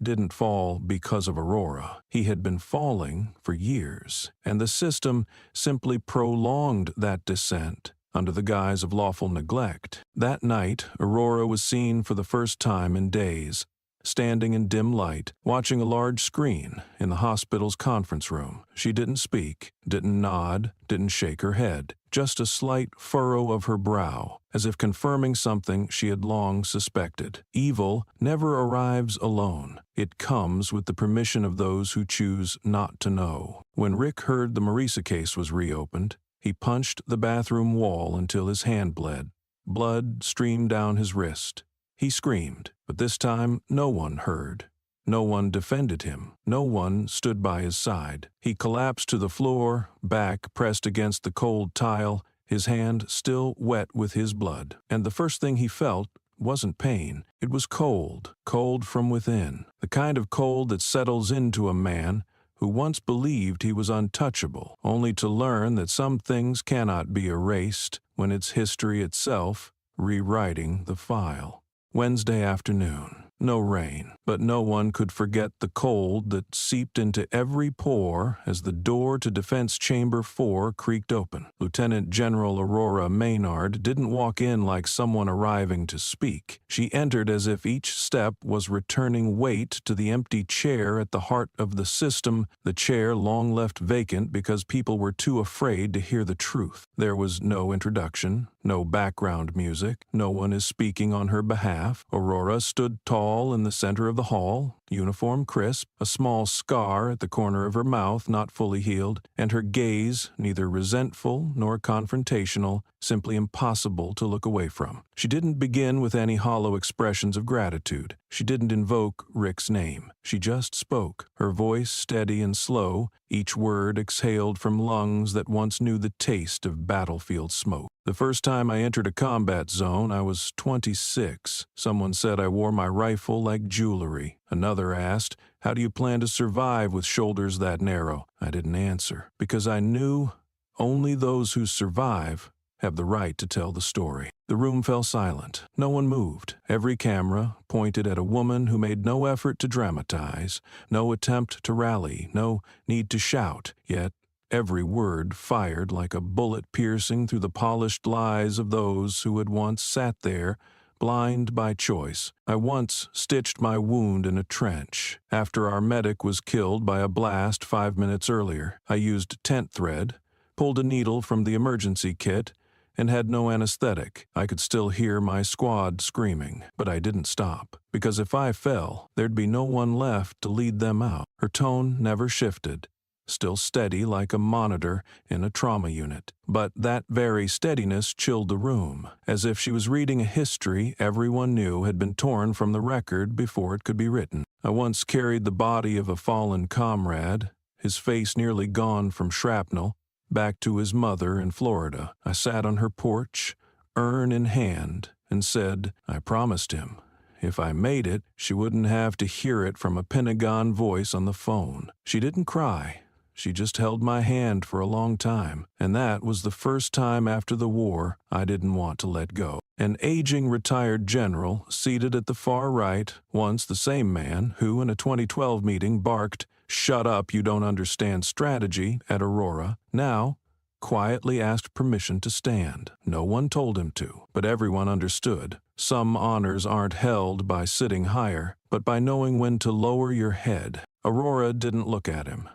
didn't fall because of Aurora. He had been falling for years, and the system simply prolonged that descent under the guise of lawful neglect. That night, Aurora was seen for the first time in days, standing in dim light, watching a large screen in the hospital's conference room. She didn't speak, didn't nod, didn't shake her head, just a slight furrow of her brow, as if confirming something she had long suspected. Evil never arrives alone. It comes with the permission of those who choose not to know. When Rick heard the Marissa case was reopened, he punched the bathroom wall until his hand bled. Blood streamed down his wrist. He screamed, but this time no one heard. No one defended him. No one stood by his side. He collapsed to the floor, back pressed against the cold tile, his hand still wet with his blood. And the first thing he felt wasn't pain. It was cold, cold from within. The kind of cold that settles into a man who once believed he was untouchable, only to learn that some things cannot be erased when it's history itself rewriting the file. Wednesday afternoon. No rain, but no one could forget the cold that seeped into every pore as the door to Defense Chamber 4 creaked open. Lieutenant General Aurora Maynard didn't walk in like someone arriving to speak. She entered as if each step was returning weight to the empty chair at the heart of the system, the chair long left vacant because people were too afraid to hear the truth. There was no introduction, no background music, no one is speaking on her behalf. Aurora stood tall in the center of the hall, uniform crisp, a small scar at the corner of her mouth not fully healed, and her gaze neither resentful nor confrontational, simply impossible to look away from. She didn't begin with any hollow expressions of gratitude. She didn't invoke Rick's name. She just spoke, her voice steady and slow, each word exhaled from lungs that once knew the taste of battlefield smoke. The first time I entered a combat zone, I was 26. Someone said I wore my rifle like jewelry. Another asked, "How do you plan to survive with shoulders that narrow?" I didn't answer, because I knew only those who survive have the right to tell the story. The room fell silent. No one moved. Every camera pointed at a woman who made no effort to dramatize, no attempt to rally, no need to shout, yet every word fired like a bullet piercing through the polished lies of those who had once sat there, blind by choice. I once stitched my wound in a trench. After our medic was killed by a blast 5 minutes earlier, I used tent thread, pulled a needle from the emergency kit, and had no anesthetic. I could still hear my squad screaming, but I didn't stop, because if I fell, there'd be no one left to lead them out. Her tone never shifted, still steady like a monitor in a trauma unit. But that very steadiness chilled the room, as if she was reading a history everyone knew had been torn from the record before it could be written. I once carried the body of a fallen comrade, his face nearly gone from shrapnel, back to his mother in Florida. I sat on her porch, urn in hand, and said I promised him if I made it, she wouldn't have to hear it from a Pentagon voice on the phone. She didn't cry. She just held my hand for a long time, and that was the first time after the war I didn't want to let go. An aging retired general, seated at the far right, once the same man who in a 2012 meeting barked, "Shut up, you don't understand strategy," at Aurora, now quietly asked permission to stand. No one told him to, but everyone understood. Some honors aren't held by sitting higher, but by knowing when to lower your head. Aurora didn't look at him,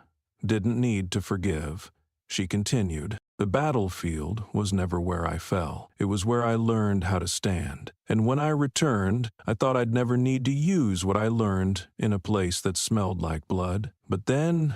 didn't need to forgive. She continued, "The battlefield was never where I fell. It was where I learned how to stand. And when I returned, I thought I'd never need to use what I learned in a place that smelled like blood. But then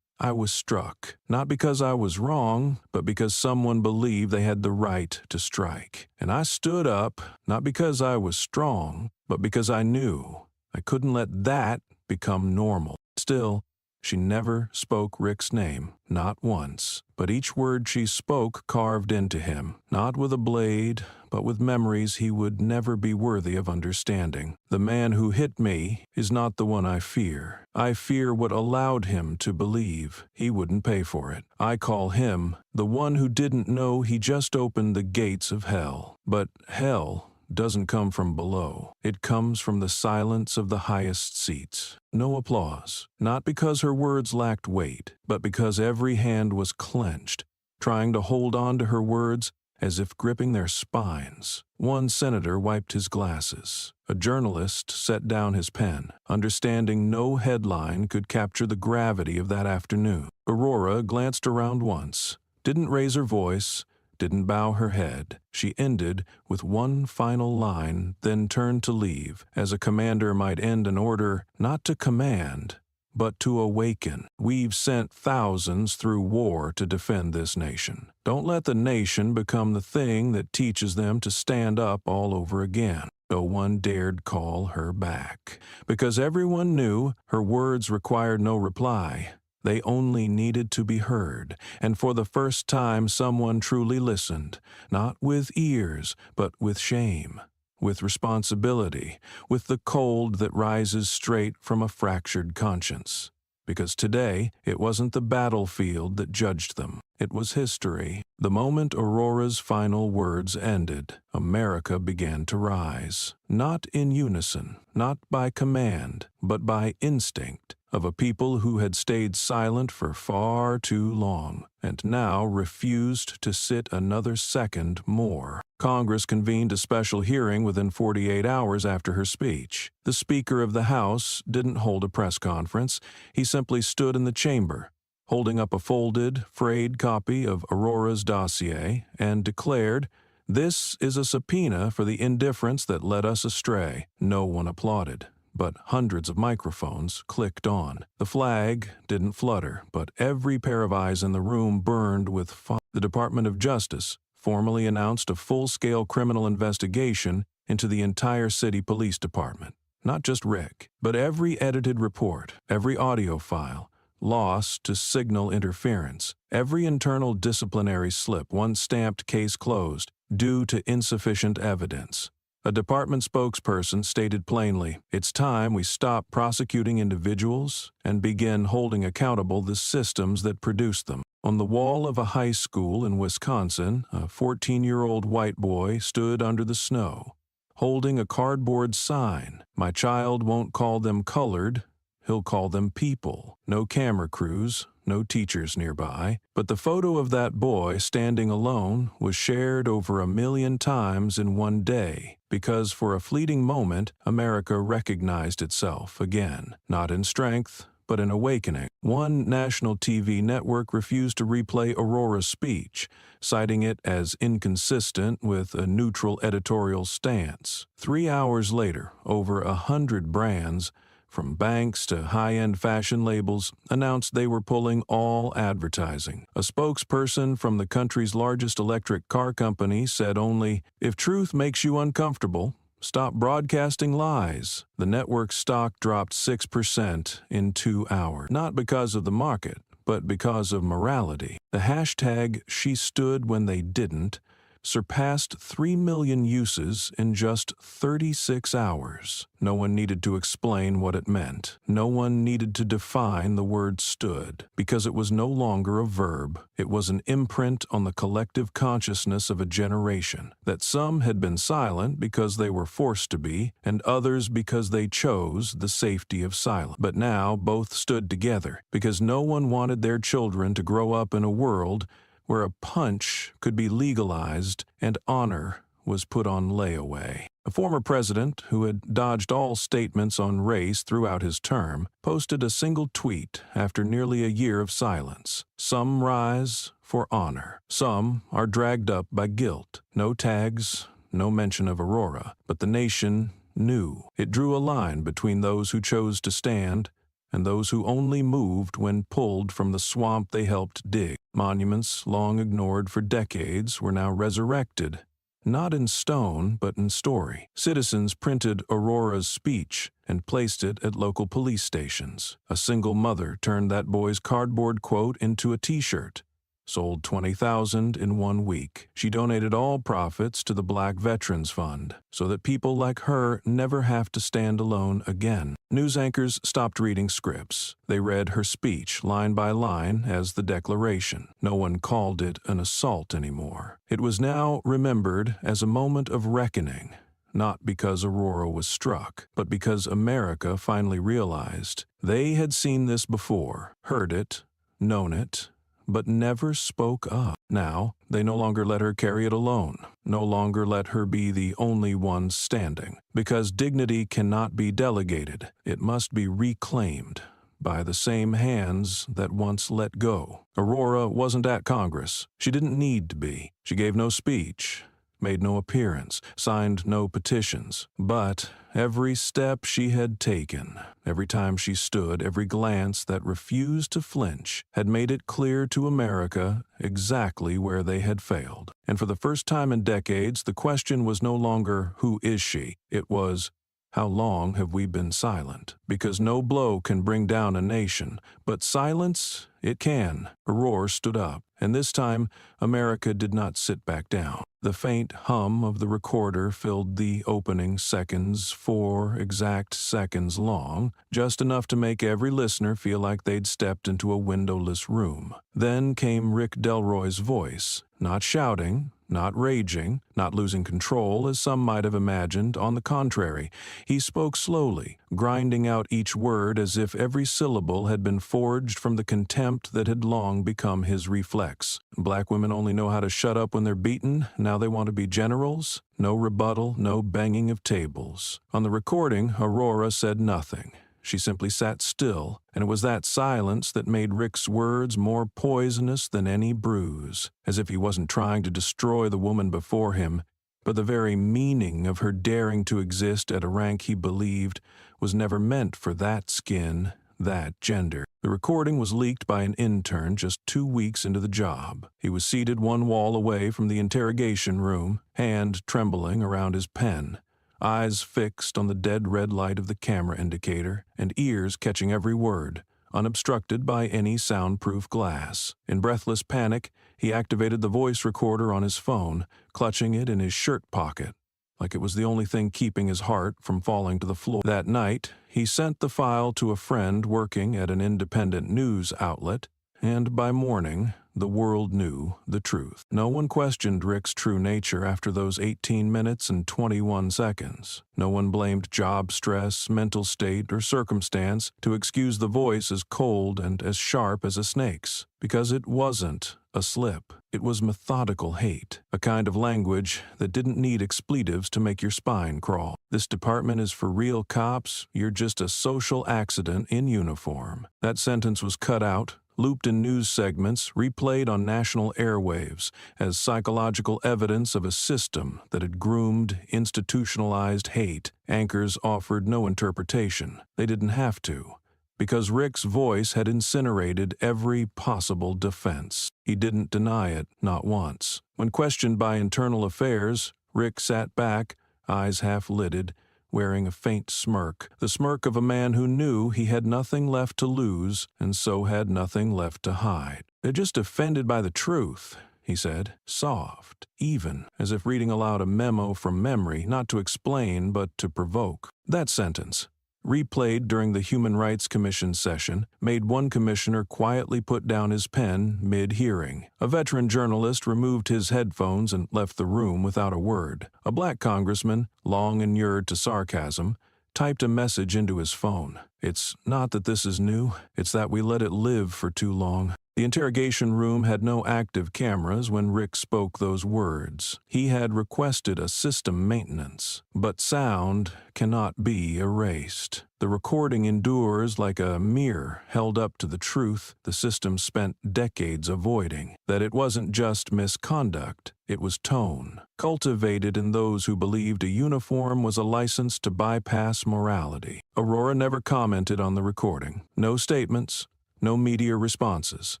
I was struck, not because I was wrong, but because someone believed they had the right to strike. And I stood up, not because I was strong, but because I knew I couldn't let that become normal." Still, she never spoke Rick's name, not once, but each word she spoke carved into him, not with a blade, but with memories he would never be worthy of understanding. The man who hit me is not the one I fear. I fear what allowed him to believe he wouldn't pay for it. I call him the one who didn't know he just opened the gates of hell. But hell doesn't come from below. It comes from the silence of the highest seats. No applause, not because her words lacked weight, but because every hand was clenched, trying to hold on to her words as if gripping their spines. One senator wiped his glasses. A journalist set down his pen, understanding no headline could capture the gravity of that afternoon. Aurora glanced around once, didn't raise her voice, didn't bow her head. She ended with one final line, then turned to leave, as a commander might end an order not to command, but to awaken. We've sent thousands through war to defend this nation. Don't let the nation become the thing that teaches them to stand up all over again. No one dared call her back, because everyone knew her words required no reply. They only needed to be heard, and for the first time someone truly listened, not with ears, but with shame, with responsibility, with the cold that rises straight from a fractured conscience. Because today, it wasn't the battlefield that judged them. It was history. The moment Aurora's final words ended, America began to rise. Not in unison, not by command, but by instinct, of a people who had stayed silent for far too long, and now refused to sit another second more. Congress convened a special hearing within 48 hours after her speech. The Speaker of the House didn't hold a press conference. He simply stood in the chamber, holding up a folded, frayed copy of Aurora's dossier, and declared, "This is a subpoena for the indifference that led us astray." No one applauded. but hundreds of microphones clicked on. The flag didn't flutter, but every pair of eyes in the room burned with fire. The Department of Justice formally announced a full-scale criminal investigation into the entire city police department. Not just Rick, but every edited report, every audio file, lost to signal interference, every internal disciplinary slip once stamped case closed due to insufficient evidence. A department spokesperson stated plainly, "It's time we stop prosecuting individuals and begin holding accountable the systems that produced them." On the wall of a high school in Wisconsin, a 14-year-old white boy stood under the snow, holding a cardboard sign. "My child won't call them colored, he'll call them people." No camera crews, no teachers nearby, but the photo of that boy standing alone was shared over 1 million times in one day, because for a fleeting moment, America recognized itself again, not in strength, but in awakening. One national TV network refused to replay Aurora's speech, citing it as inconsistent with a neutral editorial stance. 3 hours later, over 100 brands, from banks to high-end fashion labels, announced they were pulling all advertising. A spokesperson from the country's largest electric car company said only, "If truth makes you uncomfortable, stop broadcasting lies." The network's stock dropped 6% in 2 hours. Not because of the market, but because of morality. The hashtag "She Stood When They Didn't" surpassed 3 million uses in just 36 hours. No one needed to explain what it meant. No one needed to define the word stood, because it was no longer a verb. It was an imprint on the collective consciousness of a generation, that some had been silent because they were forced to be, and others because they chose the safety of silence. But now both stood together, because no one wanted their children to grow up in a world where a punch could be legalized and honor was put on layaway. A former president, who had dodged all statements on race throughout his term, posted a single tweet after nearly a year of silence. "Some rise for honor. Some are dragged up by guilt." No tags, no mention of Aurora, but the nation knew. It drew a line between those who chose to stand and those who only moved when pulled from the swamp they helped dig. Monuments, long ignored for decades, were now resurrected, not in stone, but in story. Citizens printed Aurora's speech and placed it at local police stations. A single mother turned that boy's cardboard quote into a T-shirt, sold 20,000 in 1 week. She donated all profits to the Black Veterans Fund, so that people like her never have to stand alone again. News anchors stopped reading scripts. They read her speech line by line as the declaration. No one called it an assault anymore. It was now remembered as a moment of reckoning, not because Aurora was struck, but because America finally realized they had seen this before, heard it, known it, but never spoke up. Now, they no longer let her carry it alone, no longer let her be the only one standing. Because dignity cannot be delegated, it must be reclaimed by the same hands that once let go. Aurora wasn't at Congress. She didn't need to be. She gave no speech, made no appearance, signed no petitions. But every step she had taken, every time she stood, every glance that refused to flinch, had made it clear to America exactly where they had failed. And for the first time in decades, the question was no longer, who is she? It was, how long have we been silent? Because no blow can bring down a nation, but silence, it can. Aurora stood up, and this time, America did not sit back down. The faint hum of the recorder filled the opening seconds, 4 exact seconds long, just enough to make every listener feel like they'd stepped into a windowless room. Then came Rick Delroy's voice, not shouting, not raging, not losing control as some might have imagined. On the contrary, he spoke slowly, grinding out each word as if every syllable had been forged from the contempt that had long become his reflex. Black women only know how to shut up when they're beaten. Now they want to be generals. No rebuttal, no banging of tables. On the recording, Aurora said nothing. She simply sat still, and it was that silence that made Rick's words more poisonous than any bruise, as if he wasn't trying to destroy the woman before him, but the very meaning of her daring to exist at a rank he believed was never meant for that skin, that gender. The recording was leaked by an intern just 2 weeks into the job. He was seated one wall away from the interrogation room, hand trembling around his pen, eyes fixed on the dead red light of the camera indicator, and ears catching every word, unobstructed by any soundproof glass. In breathless panic, he activated the voice recorder on his phone, clutching it in his shirt pocket, like it was the only thing keeping his heart from falling to the floor. That night, he sent the file to a friend working at an independent news outlet, and by morning, the world knew the truth. No one questioned Rick's true nature after those 18 minutes and 21 seconds. No one blamed job stress, mental state, or circumstance to excuse the voice as cold and as sharp as a snake's, because it wasn't a slip. It was methodical hate, a kind of language that didn't need expletives to make your spine crawl. This department is for real cops, you're just a social accident in uniform. That sentence was cut out, looped in news segments, replayed on national airwaves as psychological evidence of a system that had groomed, institutionalized hate. Anchors offered no interpretation. They didn't have to, because Rick's voice had incinerated every possible defense. He didn't deny it, not once. When questioned by Internal Affairs, Rick sat back, eyes half-lidded, wearing a faint smirk, the smirk of a man who knew he had nothing left to lose and so had nothing left to hide. "They're just offended by the truth," he said, soft, even, as if reading aloud a memo from memory, not to explain but to provoke. That sentence, replayed during the Human Rights Commission session, made one commissioner quietly put down his pen mid-hearing. A veteran journalist removed his headphones and left the room without a word. A black congressman, long inured to sarcasm, typed a message into his phone. "It's not that this is new, it's that we let it live for too long." The interrogation room had no active cameras when Rick spoke those words. He had requested a system maintenance, but sound cannot be erased. The recording endures like a mirror held up to the truth the system spent decades avoiding. That it wasn't just misconduct, it was tone, cultivated in those who believed a uniform was a license to bypass morality. Aurora never commented on the recording. No statements. No media responses,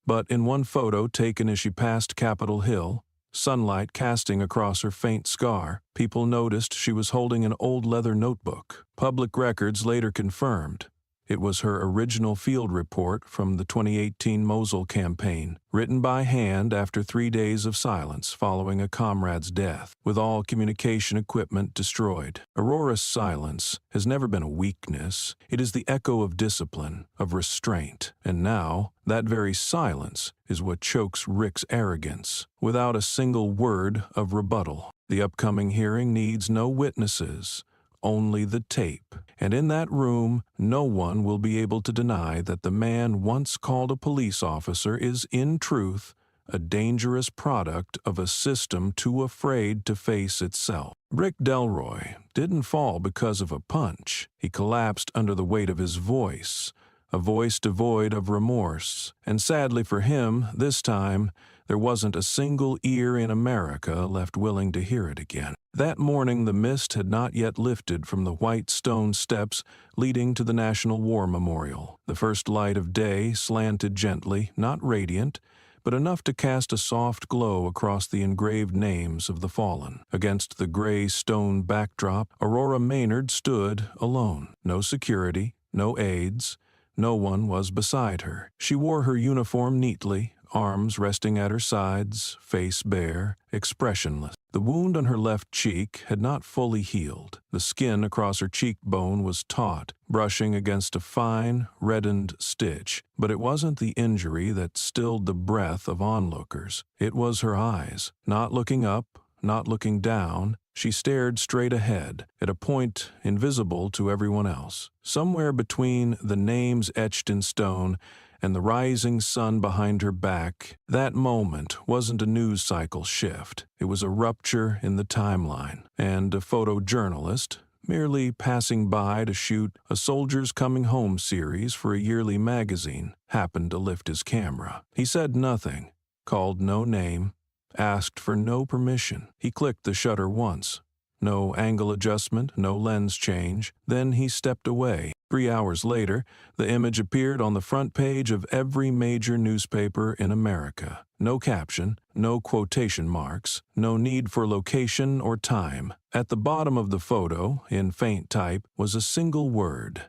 but in one photo taken as she passed Capitol Hill, sunlight casting across her faint scar, people noticed she was holding an old leather notebook. Public records later confirmed it was her original field report from the 2018 Mosul campaign, written by hand after 3 days of silence following a comrade's death, with all communication equipment destroyed. Aurora's silence has never been a weakness. It is the echo of discipline, of restraint. And now, that very silence is what chokes Rick's arrogance, without a single word of rebuttal. The upcoming hearing needs no witnesses, only the tape. And in that room, no one will be able to deny that the man once called a police officer is, in truth, a dangerous product of a system too afraid to face itself. Rick Delroy didn't fall because of a punch. He collapsed under the weight of his voice, a voice devoid of remorse. And sadly for him, this time, there wasn't a single ear in America left willing to hear it again. That morning, the mist had not yet lifted from the white stone steps leading to the National War Memorial. The first light of day slanted gently, not radiant, but enough to cast a soft glow across the engraved names of the fallen. Against the gray stone backdrop, Aurora Maynard stood alone. No security, no aides. No one was beside her. She wore her uniform neatly, arms resting at her sides, face bare, expressionless. The wound on her left cheek had not fully healed. The skin across her cheekbone was taut, brushing against a fine, reddened stitch. But it wasn't the injury that stilled the breath of onlookers. It was her eyes. Not looking up, not looking down, she stared straight ahead, at a point invisible to everyone else. Somewhere between the names etched in stone and the rising sun behind her back, that moment wasn't a news cycle shift. It was a rupture in the timeline. And a photojournalist, merely passing by to shoot a Soldiers Coming Home series for a yearly magazine, happened to lift his camera. He said nothing, called no name, asked for no permission. He clicked the shutter once. No angle adjustment, no lens change. Then he stepped away. 3 hours later, the image appeared on the front page of every major newspaper in America. No caption, no quotation marks, no need for location or time. At the bottom of the photo, in faint type, was a single word.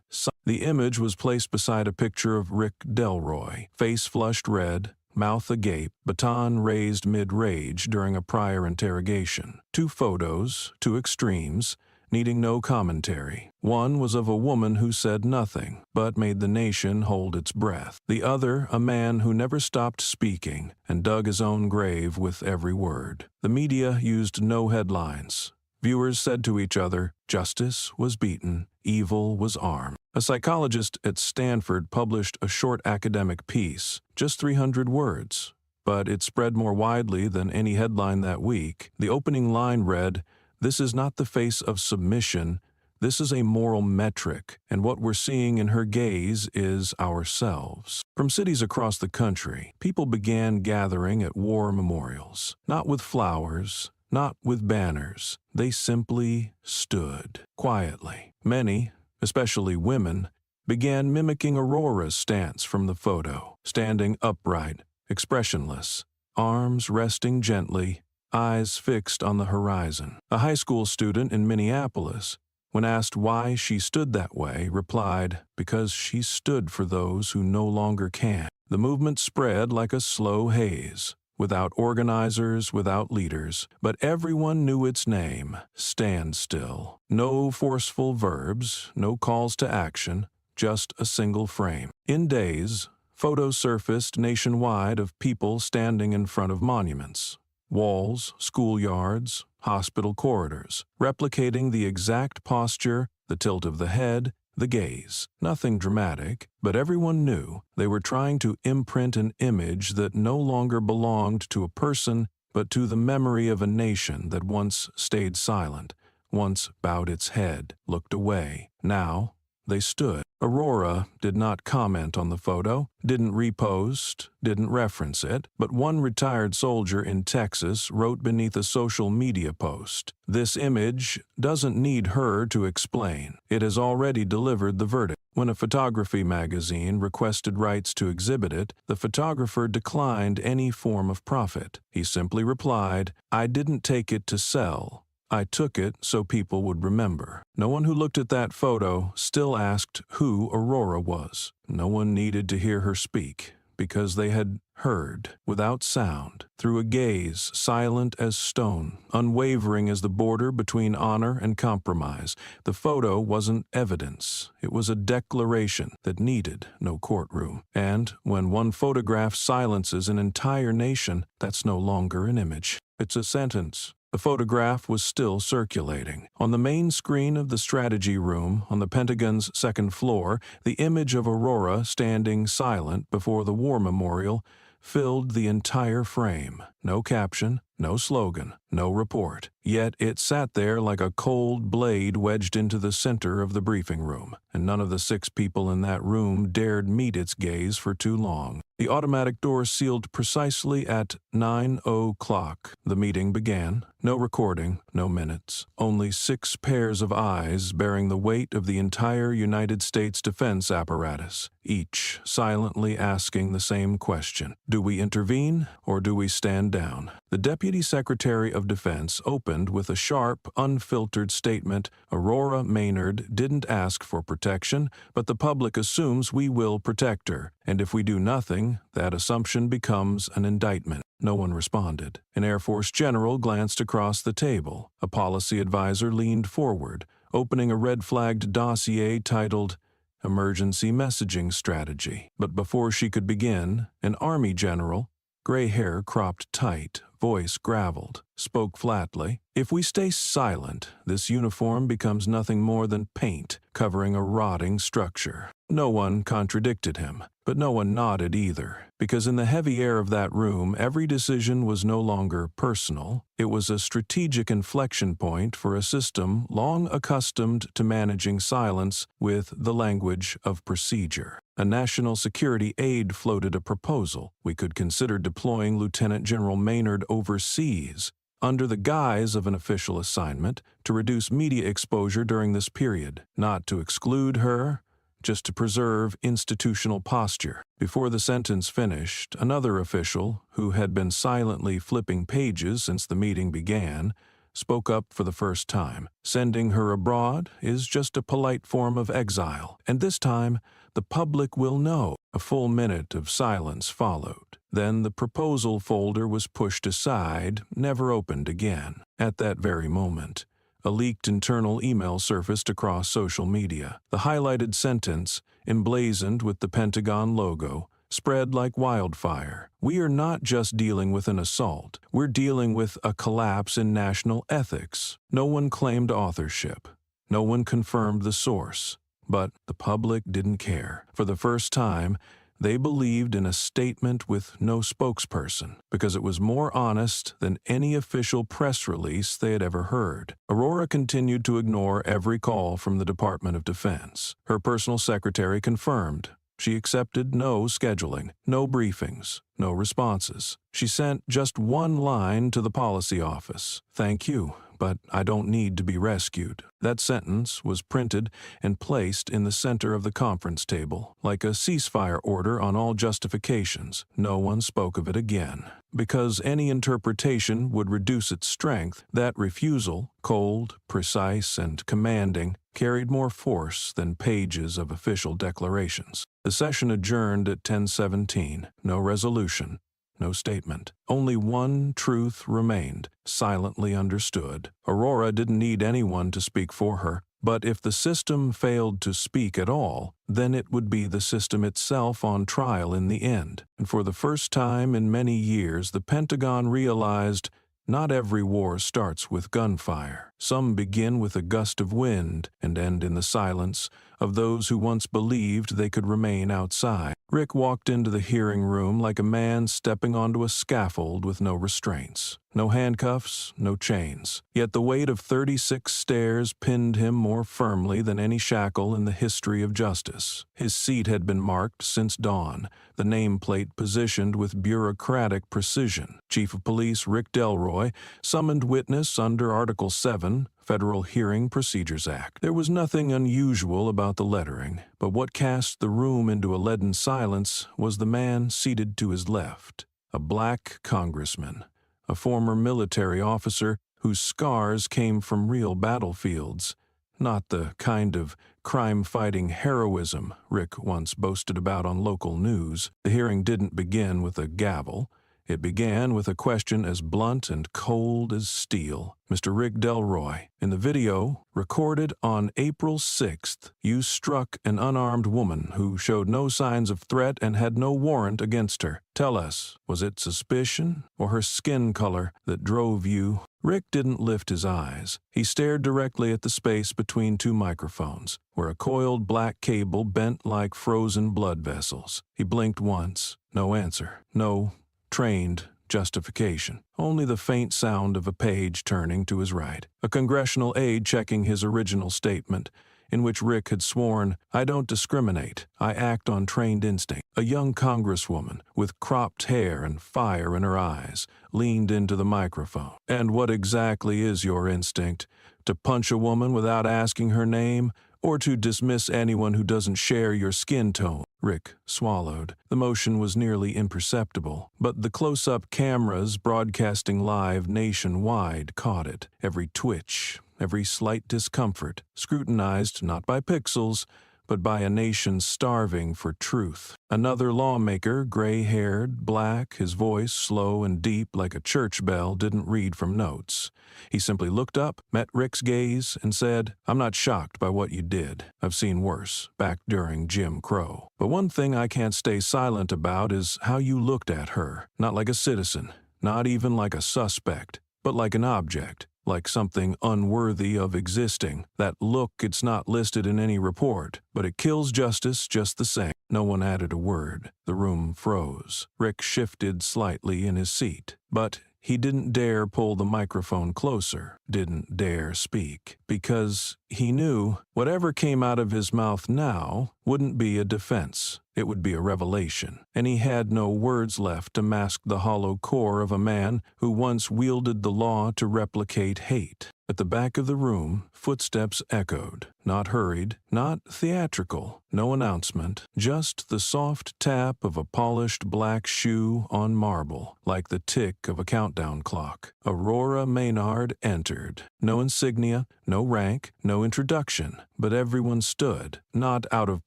The image was placed beside a picture of Rick Delroy, face flushed red, mouth agape, baton raised mid-rage during a prior interrogation. 2 photos, 2 extremes, needing no commentary. One was of a woman who said nothing, but made the nation hold its breath. The other, a man who never stopped speaking and dug his own grave with every word. The media used no headlines. Viewers said to each other, justice was beaten, evil was armed. A psychologist at Stanford published a short academic piece, just 300 words, but it spread more widely than any headline that week. The opening line read, "This is not the face of submission, this is a moral metric, and what we're seeing in her gaze is ourselves." From cities across the country, people began gathering at war memorials, not with flowers, not with banners. They simply stood quietly. Many, especially women, began mimicking Aurora's stance from the photo, standing upright, expressionless, arms resting gently, eyes fixed on the horizon. A high school student in Minneapolis, when asked why she stood that way, replied, "Because she stood for those who no longer can." The movement spread like a slow haze, without organizers, without leaders, but everyone knew its name: stand still. No forceful verbs, no calls to action, just a single frame. In days, photos surfaced nationwide of people standing in front of monuments, walls, schoolyards, hospital corridors, replicating the exact posture, the tilt of the head, the gaze. Nothing dramatic, but everyone knew they were trying to imprint an image that no longer belonged to a person, but to the memory of a nation that once stayed silent, once bowed its head, looked away. Now, they stood. Aurora did not comment on the photo, didn't repost, didn't reference it, but one retired soldier in Texas wrote beneath a social media post, "This image doesn't need her to explain. It has already delivered the verdict." When a photography magazine requested rights to exhibit it, the photographer declined any form of profit. He simply replied, "I didn't take it to sell. I took it so people would remember." No one who looked at that photo still asked who Aurora was. No one needed to hear her speak, because they had heard, without sound, through a gaze silent as stone, unwavering as the border between honor and compromise. The photo wasn't evidence. It was a declaration that needed no courtroom. And when one photograph silences an entire nation, that's no longer an image. It's a sentence. The photograph was still circulating. On the main screen of the strategy room on the Pentagon's second floor, the image of Aurora standing silent before the war memorial filled the entire frame. No caption, no slogan, no report. Yet it sat there like a cold blade wedged into the center of the briefing room, and none of the 6 people in that room dared meet its gaze for too long. The automatic door sealed precisely at 9:00. The meeting began. No recording, no minutes. Only 6 pairs of eyes bearing the weight of the entire United States defense apparatus, each silently asking the same question: do we intervene or do we stand down? The Deputy Secretary of Defense opened with a sharp, unfiltered statement: "Aurora Maynard didn't ask for protection, but the public assumes we will protect her, and if we do nothing, that assumption becomes an indictment." No one responded. An Air Force general glanced across the table. A policy advisor leaned forward, opening a red-flagged dossier titled Emergency Messaging Strategy. But before she could begin, an Army general, gray hair cropped tight, voice graveled, spoke flatly. If we stay silent, this uniform becomes nothing more than paint covering a rotting structure. No one contradicted him, but no one nodded either, because in the heavy air of that room, every decision was no longer personal. It was a strategic inflection point for a system long accustomed to managing silence with the language of procedure. A national security aide floated a proposal. We could consider deploying Lieutenant General Maynard overseas, under the guise of an official assignment, to reduce media exposure during this period, not to exclude her, just to preserve institutional posture. Before the sentence finished, another official, who had been silently flipping pages since the meeting began, spoke up for the first time. Sending her abroad is just a polite form of exile, and this time the public will know. A full minute of silence followed. Then the proposal folder was pushed aside, never opened again. At that very moment, a leaked internal email surfaced across social media. The highlighted sentence, emblazoned with the Pentagon logo, spread like wildfire. We are not just dealing with an assault. We're dealing with a collapse in national ethics. No one claimed authorship. No one confirmed the source. But the public didn't care. For the first time, they believed in a statement with no spokesperson, because it was more honest than any official press release they had ever heard. Aurora continued to ignore every call from the Department of Defense. Her personal secretary confirmed. She accepted no scheduling, no briefings, no responses. She sent just one line to the policy office. "Thank you, but I don't need to be rescued." That sentence was printed and placed in the center of the conference table, like a ceasefire order on all justifications. No one spoke of it again. Because any interpretation would reduce its strength, that refusal, cold, precise, and commanding, carried more force than pages of official declarations. The session adjourned at 10:17. No resolution. No statement. Only one truth remained, silently understood. Aurora didn't need anyone to speak for her, but if the system failed to speak at all, then it would be the system itself on trial in the end. And for the first time in many years, the Pentagon realized not every war starts with gunfire. Some begin with a gust of wind and end in the silence of those who once believed they could remain outside. Rick walked into the hearing room like a man stepping onto a scaffold with no restraints. No handcuffs, no chains. Yet the weight of 36 stairs pinned him more firmly than any shackle in the history of justice. His seat had been marked since dawn, the nameplate positioned with bureaucratic precision. Chief of Police Rick Delroy summoned witness under Article 7, Federal Hearing Procedures Act. There was nothing unusual about the lettering, but what cast the room into a leaden silence was the man seated to his left, a black congressman, a former military officer whose scars came from real battlefields, not the kind of crime-fighting heroism Rick once boasted about on local news. The hearing didn't begin with a gavel. It began with a question as blunt and cold as steel. "Mr. Rick Delroy, in the video, recorded on April 6th, you struck an unarmed woman who showed no signs of threat and had no warrant against her. Tell us, was it suspicion or her skin color that drove you?" Rick didn't lift his eyes. He stared directly at the space between two microphones, where a coiled black cable bent like frozen blood vessels. He blinked once. No answer. No trained justification. Only the faint sound of a page turning to his right. A congressional aide checking his original statement, in which Rick had sworn, "I don't discriminate, I act on trained instinct." A young congresswoman, with cropped hair and fire in her eyes, leaned into the microphone. "And what exactly is your instinct? To punch a woman without asking her name, or to dismiss anyone who doesn't share your skin tone?" Rick swallowed. The motion was nearly imperceptible, but the close-up cameras broadcasting live nationwide caught it. Every twitch, every slight discomfort, scrutinized not by pixels, but by a nation starving for truth. Another lawmaker, gray-haired, black, his voice slow and deep like a church bell, didn't read from notes. He simply looked up, met Rick's gaze, and said, "I'm not shocked by what you did. I've seen worse, back during Jim Crow. But one thing I can't stay silent about is how you looked at her. Not like a citizen, not even like a suspect, but like an object, like something unworthy of existing. That look, it's not listed in any report, but it kills justice just the same. No one added a word. The room froze. Rick shifted slightly in his seat, but he didn't dare pull the microphone closer, didn't dare speak, because he knew whatever came out of his mouth now wouldn't be a defense. It would be a revelation, and he had no words left to mask the hollow core of a man who once wielded the law to replicate hate. At the back of the room, footsteps echoed, not hurried, not theatrical, no announcement, just the soft tap of a polished black shoe on marble, like the tick of a countdown clock. Aurora Maynard entered. No insignia, no rank, no introduction, but everyone stood, not out of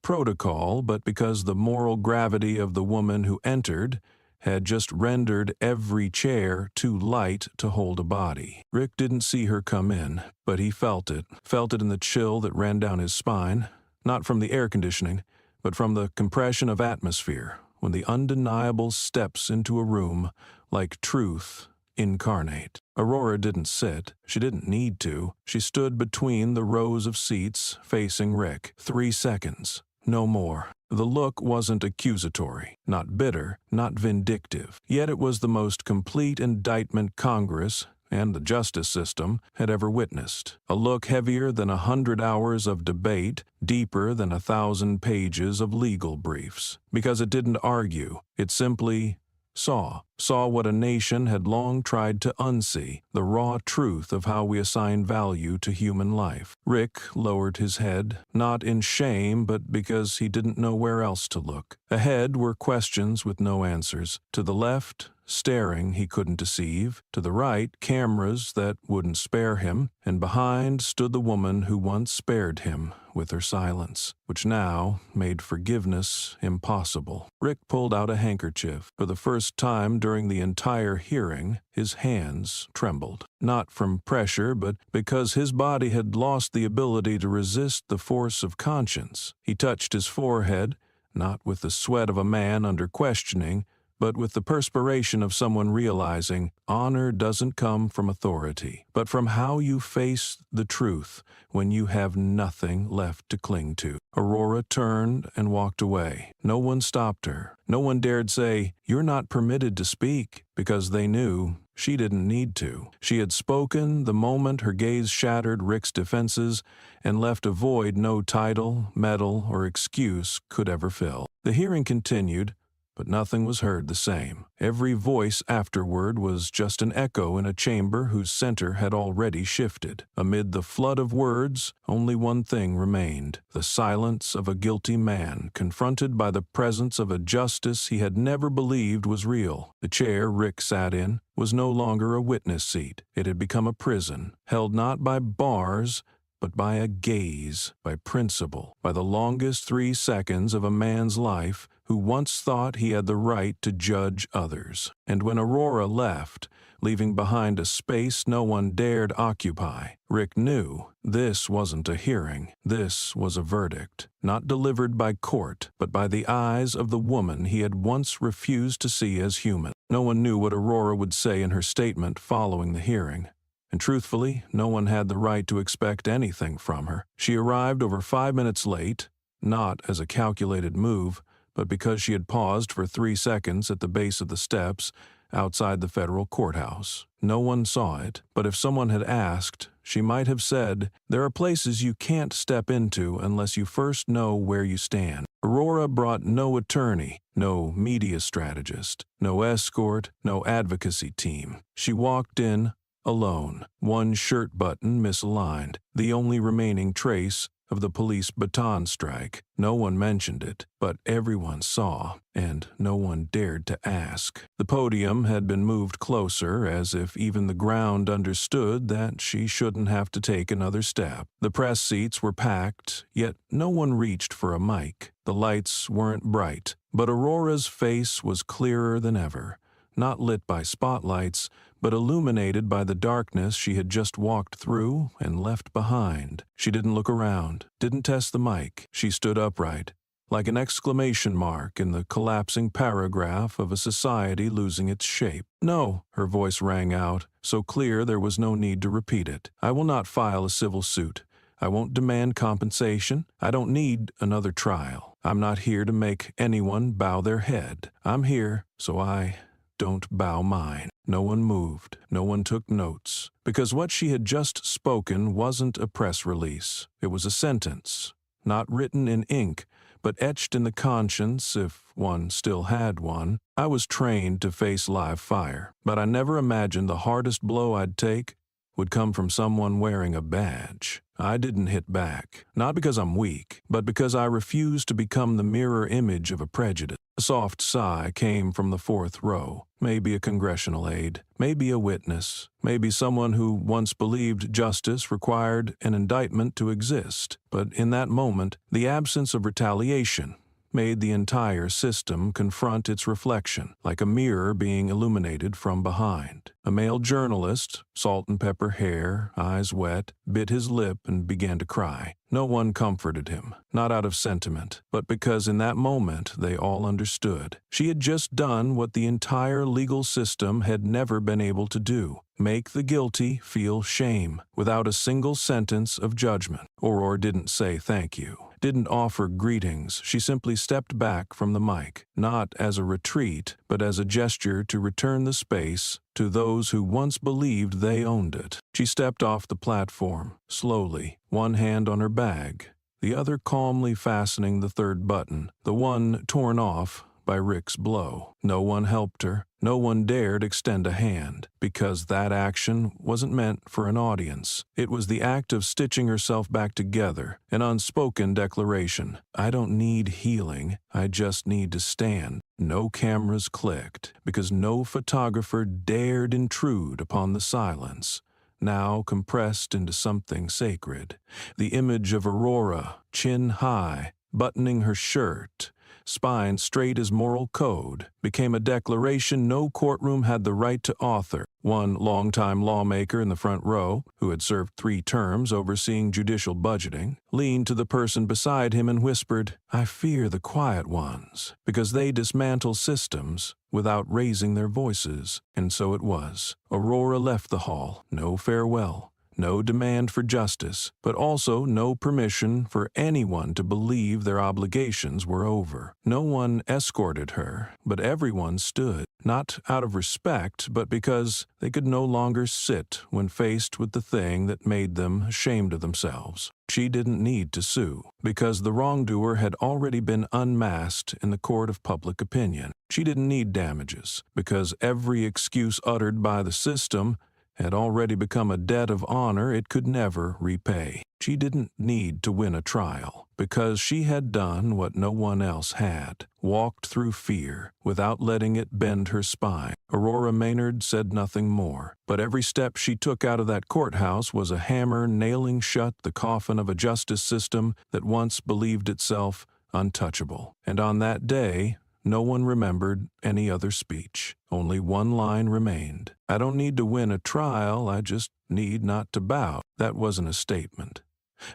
protocol, but because the moral gravity of the woman who entered had just rendered every chair too light to hold a body. Rick didn't see her come in, but he felt it in the chill that ran down his spine, not from the air conditioning, but from the compression of atmosphere, when the undeniable steps into a room like truth incarnate. Aurora didn't sit. She didn't need to. She stood between the rows of seats, facing Rick. 3 seconds. No more. The look wasn't accusatory, not bitter, not vindictive, yet it was the most complete indictment Congress and the justice system had ever witnessed. A look heavier than 100 hours of debate, deeper than 1,000 pages of legal briefs. Because it didn't argue, it simply saw what a nation had long tried to unsee, the raw truth of how we assign value to human life. Rick lowered his head, not in shame, but because he didn't know where else to look. Ahead were questions with no answers. To the left, staring he couldn't deceive. To the right, cameras that wouldn't spare him. And behind stood the woman who once spared him with her silence, which now made forgiveness impossible. Rick pulled out a handkerchief. For the first time during the entire hearing, his hands trembled. Not from pressure, but because his body had lost the ability to resist the force of conscience. He touched his forehead, not with the sweat of a man under questioning, but with the perspiration of someone realizing honor doesn't come from authority, but from how you face the truth when you have nothing left to cling to. Aurora turned and walked away. No one stopped her. No one dared say, "You're not permitted to speak," because they knew she didn't need to. She had spoken the moment her gaze shattered Rick's defenses and left a void no title, medal, or excuse could ever fill. The hearing continued, but nothing was heard the same. Every voice afterward was just an echo in a chamber whose center had already shifted. Amid the flood of words, only one thing remained: the silence of a guilty man confronted by the presence of a justice he had never believed was real. The chair Rick sat in was no longer a witness seat. It had become a prison, held not by bars, but by a gaze, by principle, by the longest 3 seconds of a man's life who once thought he had the right to judge others. And when Aurora left, leaving behind a space no one dared occupy, Rick knew this wasn't a hearing. This was a verdict, not delivered by court, but by the eyes of the woman he had once refused to see as human. No one knew what Aurora would say in her statement following the hearing. And truthfully, no one had the right to expect anything from her. She arrived over 5 minutes late, not as a calculated move, but because she had paused for 3 seconds at the base of the steps outside the federal courthouse. No one saw it, but if someone had asked, she might have said, "There are places you can't step into unless you first know where you stand." Aurora brought no attorney, no media strategist, no escort, no advocacy team. She walked in alone, one shirt button misaligned, the only remaining trace of the police baton strike. No one mentioned it, but everyone saw, and no one dared to ask. The podium had been moved closer, as if even the ground understood that she shouldn't have to take another step. The press seats were packed, yet no one reached for a mic. The lights weren't bright, but Aurora's face was clearer than ever, not lit by spotlights, but illuminated by the darkness she had just walked through and left behind. She didn't look around, didn't test the mic. She stood upright, like an exclamation mark in the collapsing paragraph of a society losing its shape. "No," her voice rang out, so clear there was no need to repeat it. "I will not file a civil suit. I won't demand compensation. I don't need another trial. I'm not here to make anyone bow their head. I'm here so I don't bow mine." No one moved. No one took notes. Because what she had just spoken wasn't a press release. It was a sentence, not written in ink, but etched in the conscience, if one still had one. "I was trained to face live fire, but I never imagined the hardest blow I'd take would come from someone wearing a badge. I didn't hit back, not because I'm weak, but because I refused to become the mirror image of a prejudice." A soft sigh came from the fourth row. Maybe a congressional aide, maybe a witness, maybe someone who once believed justice required an indictment to exist. But in that moment, the absence of retaliation made the entire system confront its reflection, like a mirror being illuminated from behind. A male journalist, salt and pepper hair, eyes wet, bit his lip and began to cry. No one comforted him, not out of sentiment, but because in that moment they all understood. She had just done what the entire legal system had never been able to do: make the guilty feel shame, without a single sentence of judgment. Aurora didn't say thank you, didn't offer greetings. She simply stepped back from the mic, not as a retreat, but as a gesture to return the space to those who once believed they owned it. She stepped off the platform, slowly, one hand on her bag, the other calmly fastening the third button, the one torn off by Rick's blow. No one helped her. No one dared extend a hand, because that action wasn't meant for an audience. It was the act of stitching herself back together, an unspoken declaration. "I don't need healing, I just need to stand." No cameras clicked, because no photographer dared intrude upon the silence, now compressed into something sacred. The image of Aurora, chin high, buttoning her shirt, spine straight as moral code, became a declaration no courtroom had the right to author. One longtime lawmaker in the front row, who had served 3 terms overseeing judicial budgeting, leaned to the person beside him and whispered, "I fear the quiet ones, because they dismantle systems without raising their voices." And so it was. Aurora left the hall, no farewell. No demand for justice, but also no permission for anyone to believe their obligations were over. No one escorted her, but everyone stood, not out of respect, but because they could no longer sit when faced with the thing that made them ashamed of themselves. She didn't need to sue, because the wrongdoer had already been unmasked in the court of public opinion. She didn't need damages, because every excuse uttered by the system had already become a debt of honor it could never repay. She didn't need to win a trial, because she had done what no one else had, walked through fear without letting it bend her spine. Aurora Maynard said nothing more, but every step she took out of that courthouse was a hammer nailing shut the coffin of a justice system that once believed itself untouchable. And on that day, no one remembered any other speech. Only one line remained. "I don't need to win a trial, I just need not to bow." That wasn't a statement.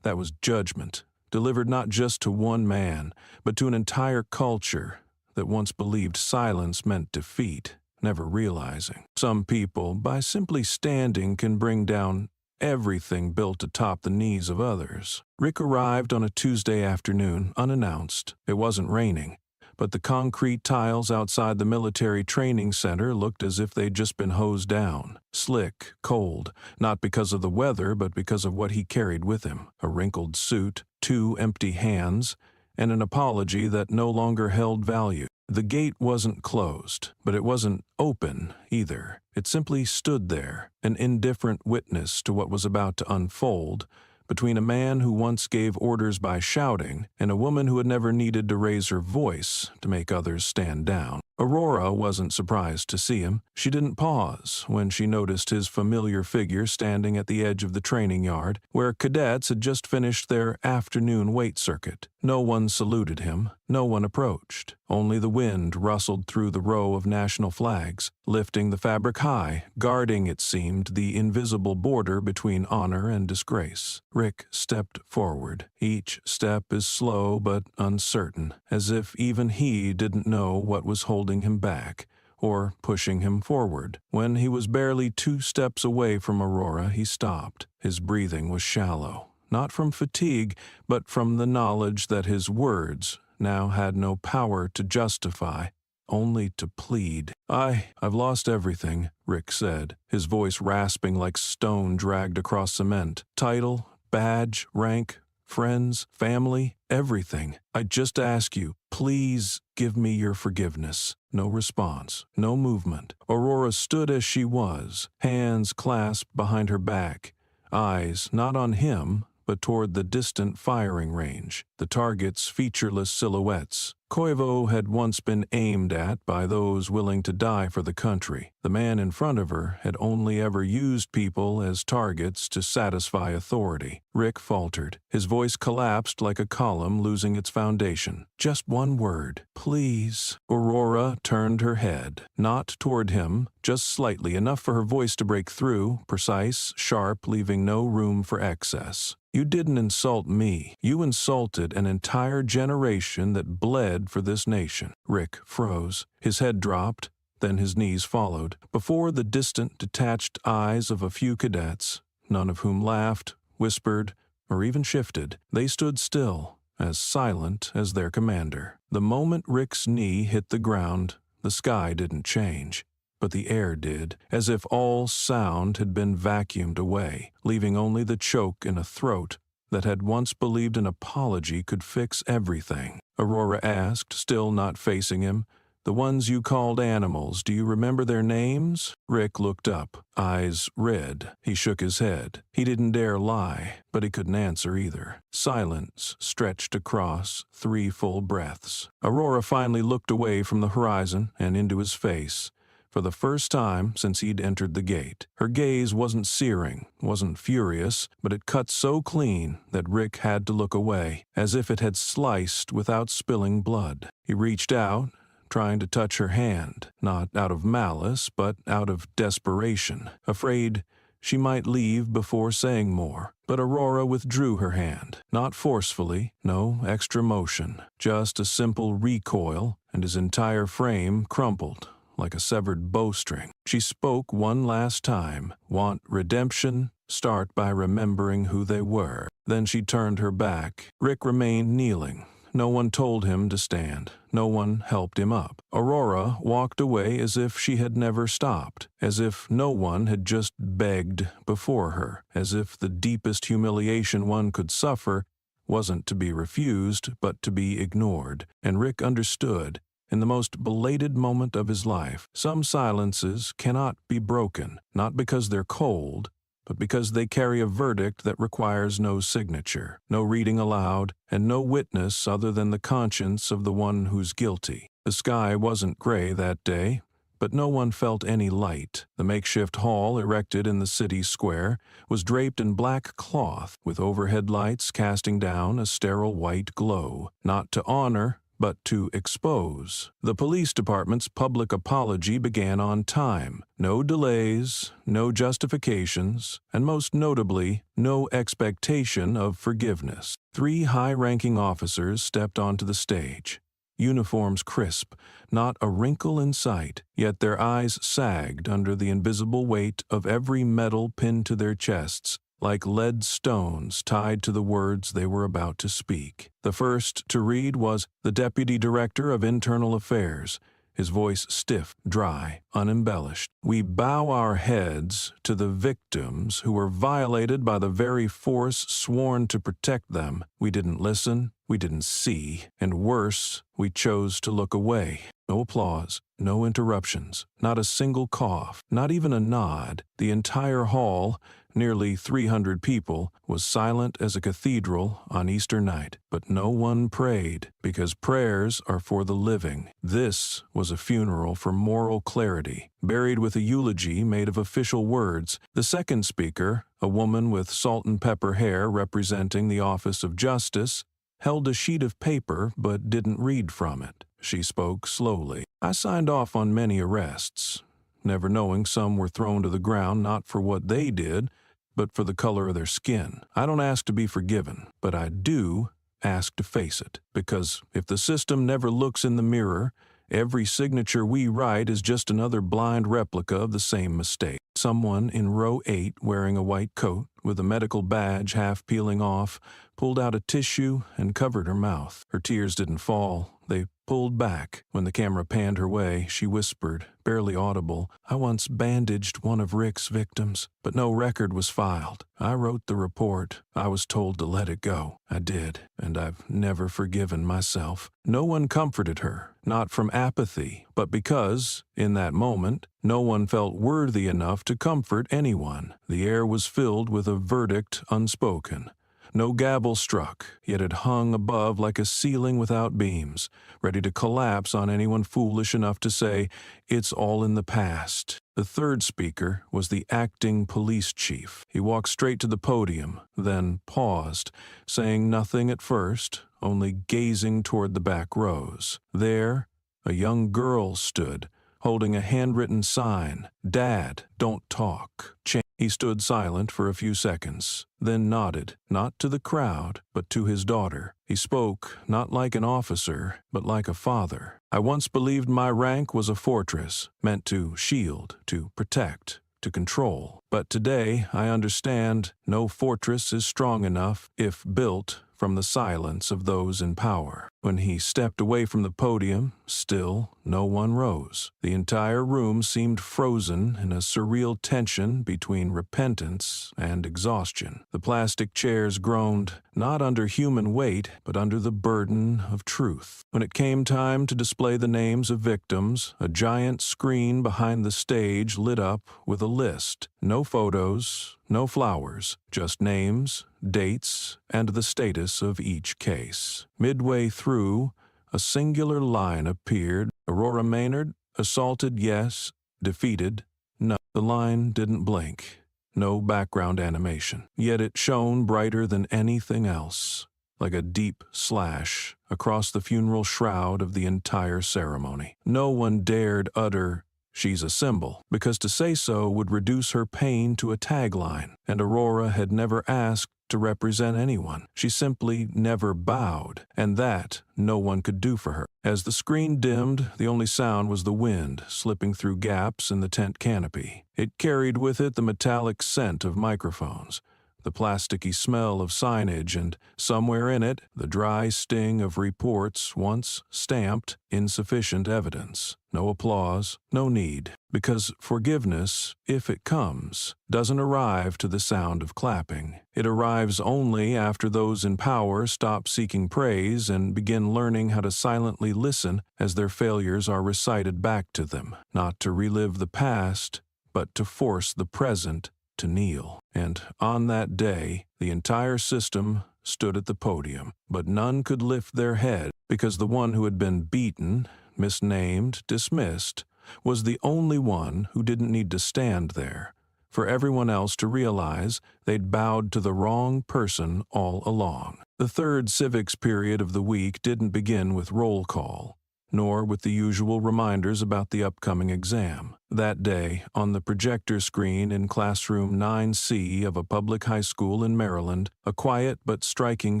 That was judgment, delivered not just to one man, but to an entire culture that once believed silence meant defeat, never realizing. Some people, by simply standing, can bring down everything built atop the knees of others. Rick arrived on a Tuesday afternoon, unannounced. It wasn't raining, but the concrete tiles outside the military training center looked as if they'd just been hosed down. Slick, cold, not because of the weather, but because of what he carried with him: a wrinkled suit, 2 empty hands, and an apology that no longer held value. The gate wasn't closed, but it wasn't open either. It simply stood there, an indifferent witness to what was about to unfold, between a man who once gave orders by shouting and a woman who had never needed to raise her voice to make others stand down. Aurora wasn't surprised to see him. She didn't pause when she noticed his familiar figure standing at the edge of the training yard, where cadets had just finished their afternoon weight circuit. No one saluted him, no one approached. Only the wind rustled through the row of national flags, lifting the fabric high, guarding, it seemed, the invisible border between honor and disgrace. Rick stepped forward. Each step is slow but uncertain, as if even he didn't know what was holding him back or pushing him forward. When he was barely 2 steps away from Aurora, he stopped. His breathing was shallow, not from fatigue, but from the knowledge that his words now had no power to justify, only to plead. I've lost everything," Rick said, his voice rasping like stone dragged across cement. "Title, badge, rank, friends, family, everything. I just ask you, please give me your forgiveness." No response, no movement. Aurora stood as she was, hands clasped behind her back, eyes not on him, but toward the distant firing range, the target's featureless silhouettes. Koivu had once been aimed at by those willing to die for the country. The man in front of her had only ever used people as targets to satisfy authority. Rick faltered. His voice collapsed like a column losing its foundation. "Just one word, please." Aurora turned her head, not toward him, just slightly, enough for her voice to break through, precise, sharp, leaving no room for excess. "You didn't insult me. You insulted an entire generation that bled for this nation." Rick froze. His head dropped, then his knees followed. Before the distant, detached eyes of a few cadets, none of whom laughed, whispered, or even shifted, they stood still, as silent as their commander. The moment Rick's knee hit the ground, the sky didn't change, but the air did, as if all sound had been vacuumed away, leaving only the choke in a throat that had once believed an apology could fix everything. Aurora asked, still not facing him, "The ones you called animals, do you remember their names?" Rick looked up, eyes red. He shook his head. He didn't dare lie, but he couldn't answer either. Silence stretched across 3 full breaths. Aurora finally looked away from the horizon and into his face. For the first time since he'd entered the gate. Her gaze wasn't searing, wasn't furious, but it cut so clean that Rick had to look away, as if it had sliced without spilling blood. He reached out, trying to touch her hand, not out of malice, but out of desperation, afraid she might leave before saying more. But Aurora withdrew her hand, not forcefully, no extra motion, just a simple recoil, and his entire frame crumpled like a severed bowstring. She spoke one last time. "Want redemption? Start by remembering who they were." Then she turned her back. Rick remained kneeling. No one told him to stand. No one helped him up. Aurora walked away as if she had never stopped, as if no one had just begged before her, as if the deepest humiliation one could suffer wasn't to be refused, but to be ignored. And Rick understood. In the most belated moment of his life, some silences cannot be broken, not because they're cold, but because they carry a verdict that requires no signature, no reading aloud, and no witness other than the conscience of the one who's guilty. The sky wasn't gray that day, but no one felt any light. The makeshift hall erected in the city square was draped in black cloth, with overhead lights casting down a sterile white glow, not to honor, but to expose. The police department's public apology began on time. No delays, no justifications, and most notably, no expectation of forgiveness. 3 high-ranking officers stepped onto the stage. Uniforms crisp, not a wrinkle in sight, yet their eyes sagged under the invisible weight of every medal pinned to their chests, like lead stones tied to the words they were about to speak. The first to read was the Deputy Director of Internal Affairs, his voice stiff, dry, unembellished. "We bow our heads to the victims who were violated by the very force sworn to protect them. We didn't listen, we didn't see, and worse, we chose to look away." No applause, no interruptions, not a single cough, not even a nod. The entire hall, nearly 300 people, was silent as a cathedral on Easter night. But no one prayed, because prayers are for the living. This was a funeral for moral clarity, buried with a eulogy made of official words. The second speaker, a woman with salt and pepper hair representing the Office of Justice, held a sheet of paper but didn't read from it. She spoke slowly. I signed off on many arrests, never knowing some were thrown to the ground not for what they did, but for the color of their skin. I don't ask to be forgiven, but I do ask to face it, because if the system never looks in the mirror, every signature we write is just another blind replica of the same mistake. Someone in row 8, wearing a white coat, with a medical badge half peeling off, pulled out a tissue and covered her mouth. Her tears didn't fall. They pulled back. When the camera panned her way, she whispered, barely audible, "I once bandaged one of Rick's victims, but no record was filed. I wrote the report. I was told to let it go. I did, and I've never forgiven myself." No one comforted her, not from apathy, but because, in that moment, no one felt worthy enough to comfort anyone. The air was filled with a verdict unspoken. No gavel struck, yet it hung above like a ceiling without beams, ready to collapse on anyone foolish enough to say, "It's all in the past." The third speaker was the acting police chief. He walked straight to the podium, then paused, saying nothing at first, only gazing toward the back rows. There, a young girl stood, holding a handwritten sign, "Dad, don't talk." He stood silent for a few seconds, then nodded, not to the crowd, but to his daughter. He spoke, not like an officer, but like a father. "I once believed my rank was a fortress, meant to shield, to protect, to control. But today I understand no fortress is strong enough if built from the silence of those in power." When he stepped away from the podium, still no one rose. The entire room seemed frozen in a surreal tension between repentance and exhaustion. The plastic chairs groaned, not under human weight, but under the burden of truth. When it came time to display the names of victims, a giant screen behind the stage lit up with a list. No photos, no flowers, just names, dates, and the status of each case. Midway through, a singular line appeared. Aurora Maynard, assaulted, yes. Defeated, no. The line didn't blink. No background animation. Yet it shone brighter than anything else, like a deep slash across the funeral shroud of the entire ceremony. No one dared utter, "She's a symbol," because to say so would reduce her pain to a tagline, and Aurora had never asked to represent anyone. She simply never bowed, and that no one could do for her. As the screen dimmed, the only sound was the wind slipping through gaps in the tent canopy. It carried with it the metallic scent of microphones, the plasticky smell of signage, and somewhere in it, the dry sting of reports once stamped insufficient evidence. No applause, no need, because forgiveness, if it comes, doesn't arrive to the sound of clapping. It arrives only after those in power stop seeking praise and begin learning how to silently listen as their failures are recited back to them, not to relive the past, but to force the present to kneel. And on that day, the entire system stood at the podium, but none could lift their head because the one who had been beaten, misnamed, dismissed, was the only one who didn't need to stand there, for everyone else to realize they'd bowed to the wrong person all along. The third civics period of the week didn't begin with roll call, nor with the usual reminders about the upcoming exam. That day, on the projector screen in classroom 9C of a public high school in Maryland, a quiet but striking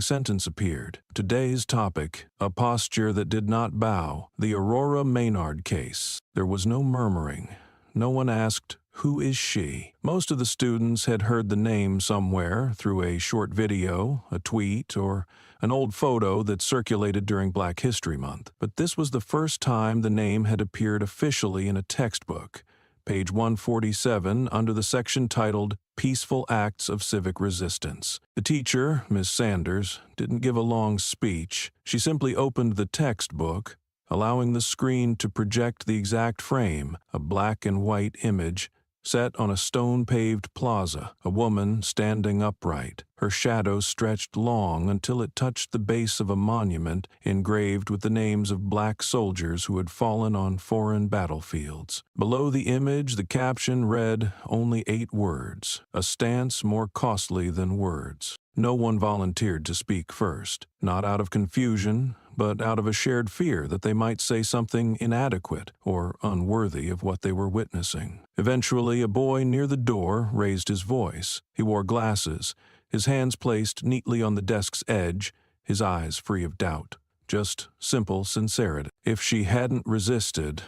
sentence appeared. Today's topic, a posture that did not bow, the Aurora Maynard case. There was no murmuring. No one asked, "Who is she?" Most of the students had heard the name somewhere through a short video, a tweet, or an old photo that circulated during Black History Month. But this was the first time the name had appeared officially in a textbook, page 147, under the section titled Peaceful Acts of Civic Resistance. The teacher, Miss Sanders, didn't give a long speech. She simply opened the textbook, allowing the screen to project the exact frame, a black and white image set on a stone-paved plaza, a woman standing upright. Her shadow stretched long until it touched the base of a monument engraved with the names of black soldiers who had fallen on foreign battlefields. Below the image, the caption read only 8 words, "A stance more costly than words." No one volunteered to speak first, not out of confusion, but out of a shared fear that they might say something inadequate or unworthy of what they were witnessing. Eventually, a boy near the door raised his voice. He wore glasses, his hands placed neatly on the desk's edge, his eyes free of doubt. Just simple sincerity. If she hadn't resisted,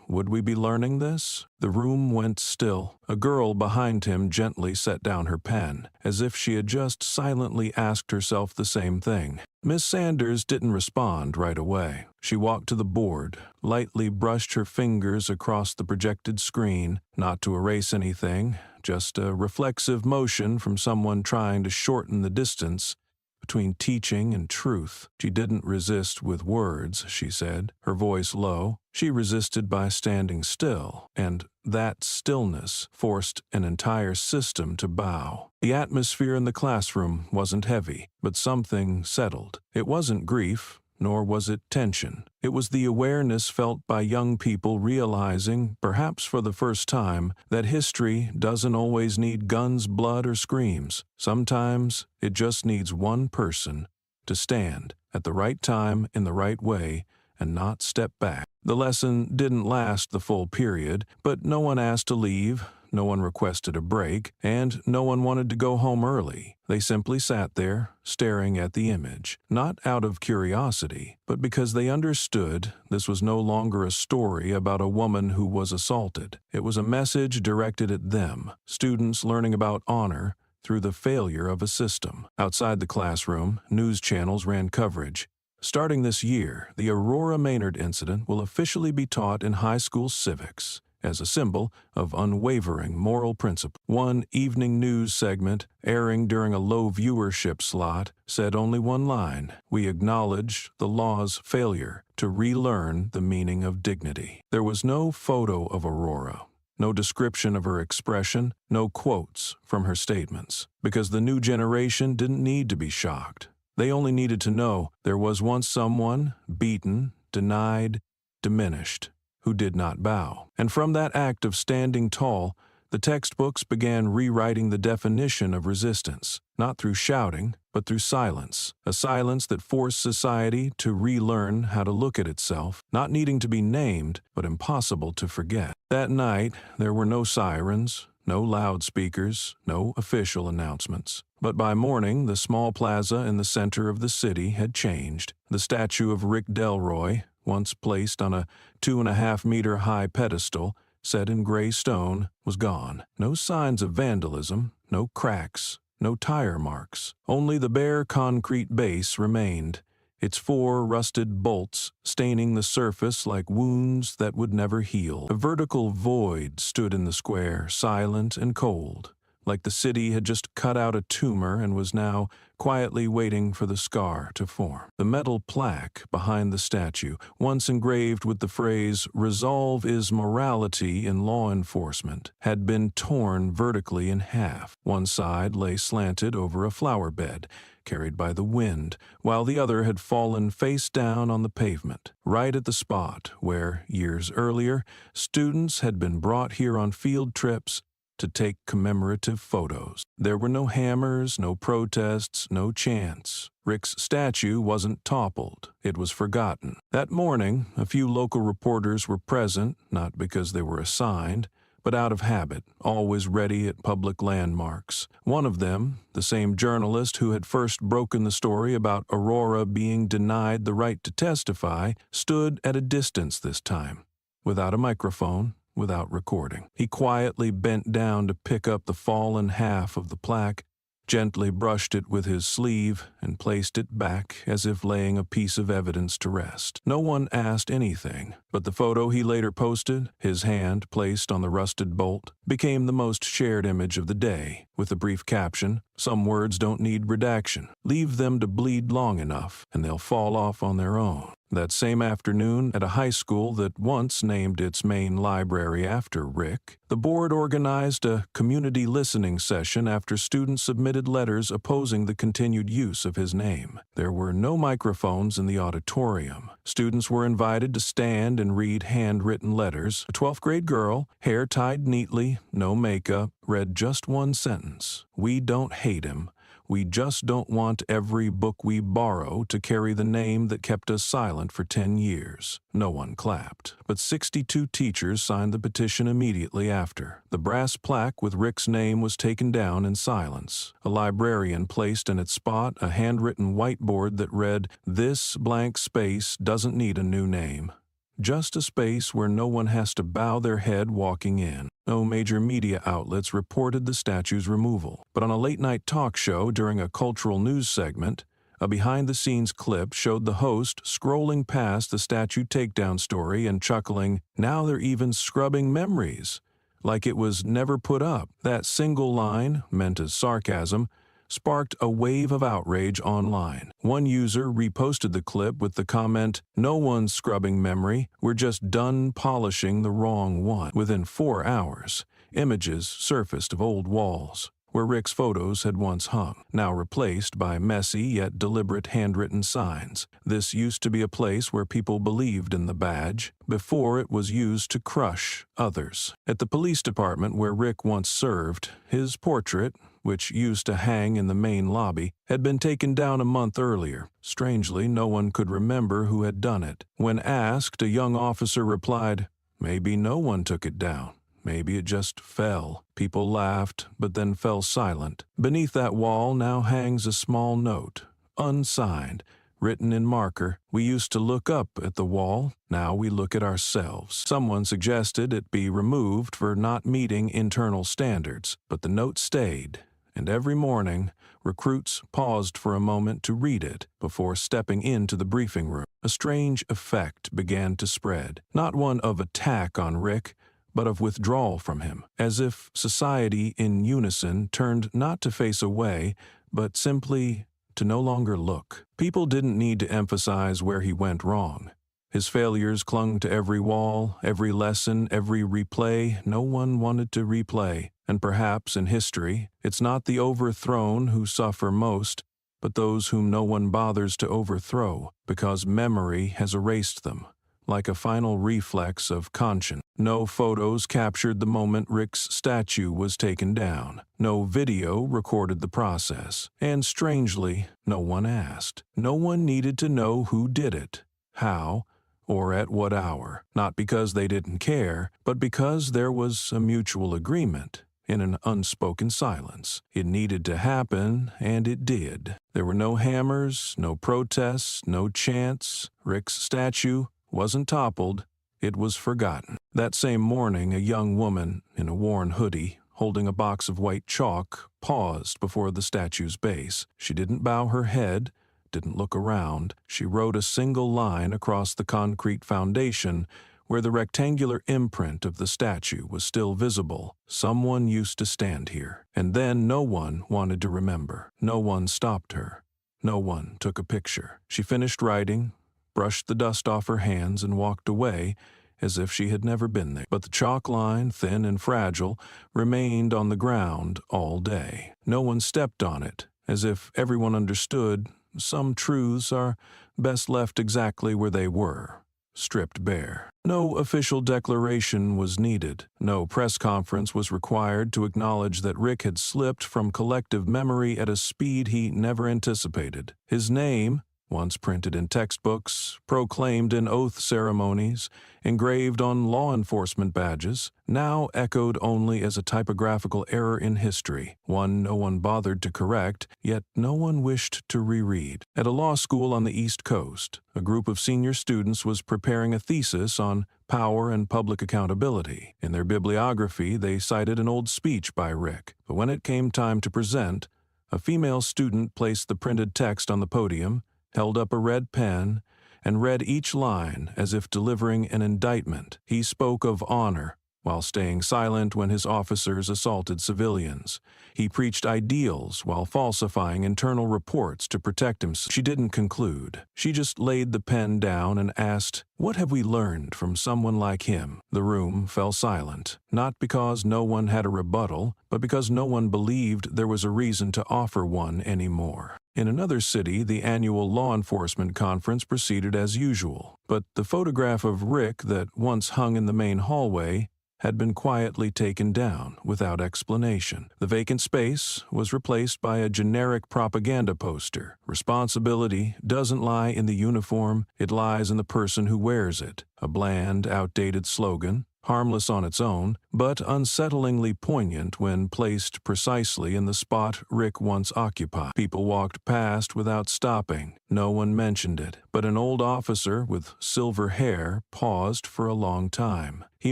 would we be learning this? The room went still. A girl behind him gently set down her pen, as if she had just silently asked herself the same thing. Miss Sanders didn't respond right away. She walked to the board, lightly brushed her fingers across the projected screen, not to erase anything, just a reflexive motion from someone trying to shorten the distance between teaching and truth. She didn't resist with words, she said, her voice low. She resisted by standing still, and that stillness forced an entire system to bow. The atmosphere in the classroom wasn't heavy, but something settled. It wasn't grief, nor was it tension. It was the awareness felt by young people realizing, perhaps for the first time, that history doesn't always need guns, blood, or screams. Sometimes it just needs one person to stand at the right time in the right way and not step back. The lesson didn't last the full period, but no one asked to leave, no one requested a break, and no one wanted to go home early. They simply sat there, staring at the image, not out of curiosity, but because they understood this was no longer a story about a woman who was assaulted. It was a message directed at them, students learning about honor through the failure of a system. Outside the classroom, news channels ran coverage. Starting this year, the Aurora Maynard incident will officially be taught in high school civics as a symbol of unwavering moral principle. One evening news segment, airing during a low viewership slot, said only one line: "We acknowledge the law's failure to relearn the meaning of dignity." There was no photo of Aurora, no description of her expression, no quotes from her statements, because the new generation didn't need to be shocked. They only needed to know there was once someone beaten, denied, diminished, who did not bow. And from that act of standing tall, the textbooks began rewriting the definition of resistance, not through shouting, but through silence, a silence that forced society to relearn how to look at itself, not needing to be named, but impossible to forget. That night, there were no sirens, no loudspeakers, no official announcements. But by morning, the small plaza in the center of the city had changed. The statue of Rick Delroy, once placed on a 2.5-meter-high pedestal, set in gray stone, was gone. No signs of vandalism, no cracks, no tire marks. Only the bare concrete base remained, its 4 rusted bolts staining the surface like wounds that would never heal. A vertical void stood in the square, silent and cold, like the city had just cut out a tumor and was now quietly waiting for the scar to form. The metal plaque behind the statue, once engraved with the phrase, "Resolve is morality in law enforcement," had been torn vertically in half. One side lay slanted over a flower bed, carried by the wind, while the other had fallen face down on the pavement, right at the spot where, years earlier, students had been brought here on field trips to take commemorative photos. There were no hammers, no protests, no chants. Rick's statue wasn't toppled. It was forgotten. That morning, a few local reporters were present, not because they were assigned, but out of habit, always ready at public landmarks. One of them, the same journalist who had first broken the story about Aurora being denied the right to testify, stood at a distance this time, without a microphone, without recording. He quietly bent down to pick up the fallen half of the plaque, gently brushed it with his sleeve, and placed it back as if laying a piece of evidence to rest. No one asked anything, but the photo he later posted, his hand placed on the rusted bolt, became the most shared image of the day, with a brief caption, "Some words don't need redaction. Leave them to bleed long enough, and they'll fall off on their own." That same afternoon, at a high school that once named its main library after Rick, the board organized a community listening session after students submitted letters opposing the continued use of his name. There were no microphones in the auditorium. Students were invited to stand and read handwritten letters. A 12th grade girl, hair tied neatly, no makeup, read just one sentence: "We don't hate him. "We just don't want every book we borrow to carry the name that kept us silent for 10 years." No one clapped, but 62 teachers signed the petition immediately after. The brass plaque with Rick's name was taken down in silence. A librarian placed in its spot a handwritten whiteboard that read, "This blank space doesn't need a new name." Just a space where no one has to bow their head walking in. No major media outlets reported the statue's removal, but on a late-night talk show during a cultural news segment, a behind-the-scenes clip showed the host scrolling past the statue takedown story and chuckling, "Now they're even scrubbing memories," like it was never put up. That single line, meant as sarcasm, sparked a wave of outrage online. One user reposted the clip with the comment, "No one's scrubbing memory, we're just done polishing the wrong one." Within 4 hours, images surfaced of old walls, where Rick's photos had once hung, now replaced by messy yet deliberate handwritten signs. This used to be a place where people believed in the badge, before it was used to crush others. At the police department where Rick once served, his portrait, which used to hang in the main lobby, had been taken down a month earlier. Strangely, no one could remember who had done it. When asked, a young officer replied, "Maybe no one took it down. Maybe it just fell." People laughed, but then fell silent. Beneath that wall now hangs a small note, unsigned, written in marker. "We used to look up at the wall, now we look at ourselves." Someone suggested it be removed for not meeting internal standards, but the note stayed, and every morning, recruits paused for a moment to read it before stepping into the briefing room. A strange effect began to spread, not one of attack on Rick, but of withdrawal from him, as if society in unison turned not to face away, but simply to no longer look. People didn't need to emphasize where he went wrong. His failures clung to every wall, every lesson, every replay no one wanted to replay. And perhaps in history, it's not the overthrown who suffer most, but those whom no one bothers to overthrow, because memory has erased them, like a final reflex of conscience. No photos captured the moment Rick's statue was taken down. No video recorded the process. And strangely, no one asked. No one needed to know who did it, how, or at what hour. Not because they didn't care, but because there was a mutual agreement. In an unspoken silence. It needed to happen, and it did. There were no hammers, no protests, no chants. Rick's statue wasn't toppled, it was forgotten. That same morning, a young woman in a worn hoodie, holding a box of white chalk, paused before the statue's base. She didn't bow her head, didn't look around. She wrote a single line across the concrete foundation where the rectangular imprint of the statue was still visible. Someone used to stand here. And then no one wanted to remember. No one stopped her. No one took a picture. She finished writing, brushed the dust off her hands, and walked away as if she had never been there. But the chalk line, thin and fragile, remained on the ground all day. No one stepped on it, as if everyone understood some truths are best left exactly where they were, stripped bare. No official declaration was needed. No press conference was required to acknowledge that Rick had slipped from collective memory at a speed he never anticipated. His name, once printed in textbooks, proclaimed in oath ceremonies, engraved on law enforcement badges, now echoed only as a typographical error in history, one no one bothered to correct, yet no one wished to reread. At a law school on the East Coast, a group of senior students was preparing a thesis on power and public accountability. In their bibliography, they cited an old speech by Rick, but when it came time to present, a female student placed the printed text on the podium, held up a red pen, and read each line as if delivering an indictment. He spoke of honor, while staying silent when his officers assaulted civilians. He preached ideals while falsifying internal reports to protect himself. She didn't conclude. She just laid the pen down and asked, "What have we learned from someone like him?" The room fell silent, not because no one had a rebuttal, but because no one believed there was a reason to offer one anymore. In another city, the annual law enforcement conference proceeded as usual, but the photograph of Rick that once hung in the main hallway had been quietly taken down without explanation. The vacant space was replaced by a generic propaganda poster. Responsibility doesn't lie in the uniform, it lies in the person who wears it. A bland, outdated slogan, harmless on its own, but unsettlingly poignant when placed precisely in the spot Rick once occupied. People walked past without stopping. No one mentioned it, but an old officer with silver hair paused for a long time. He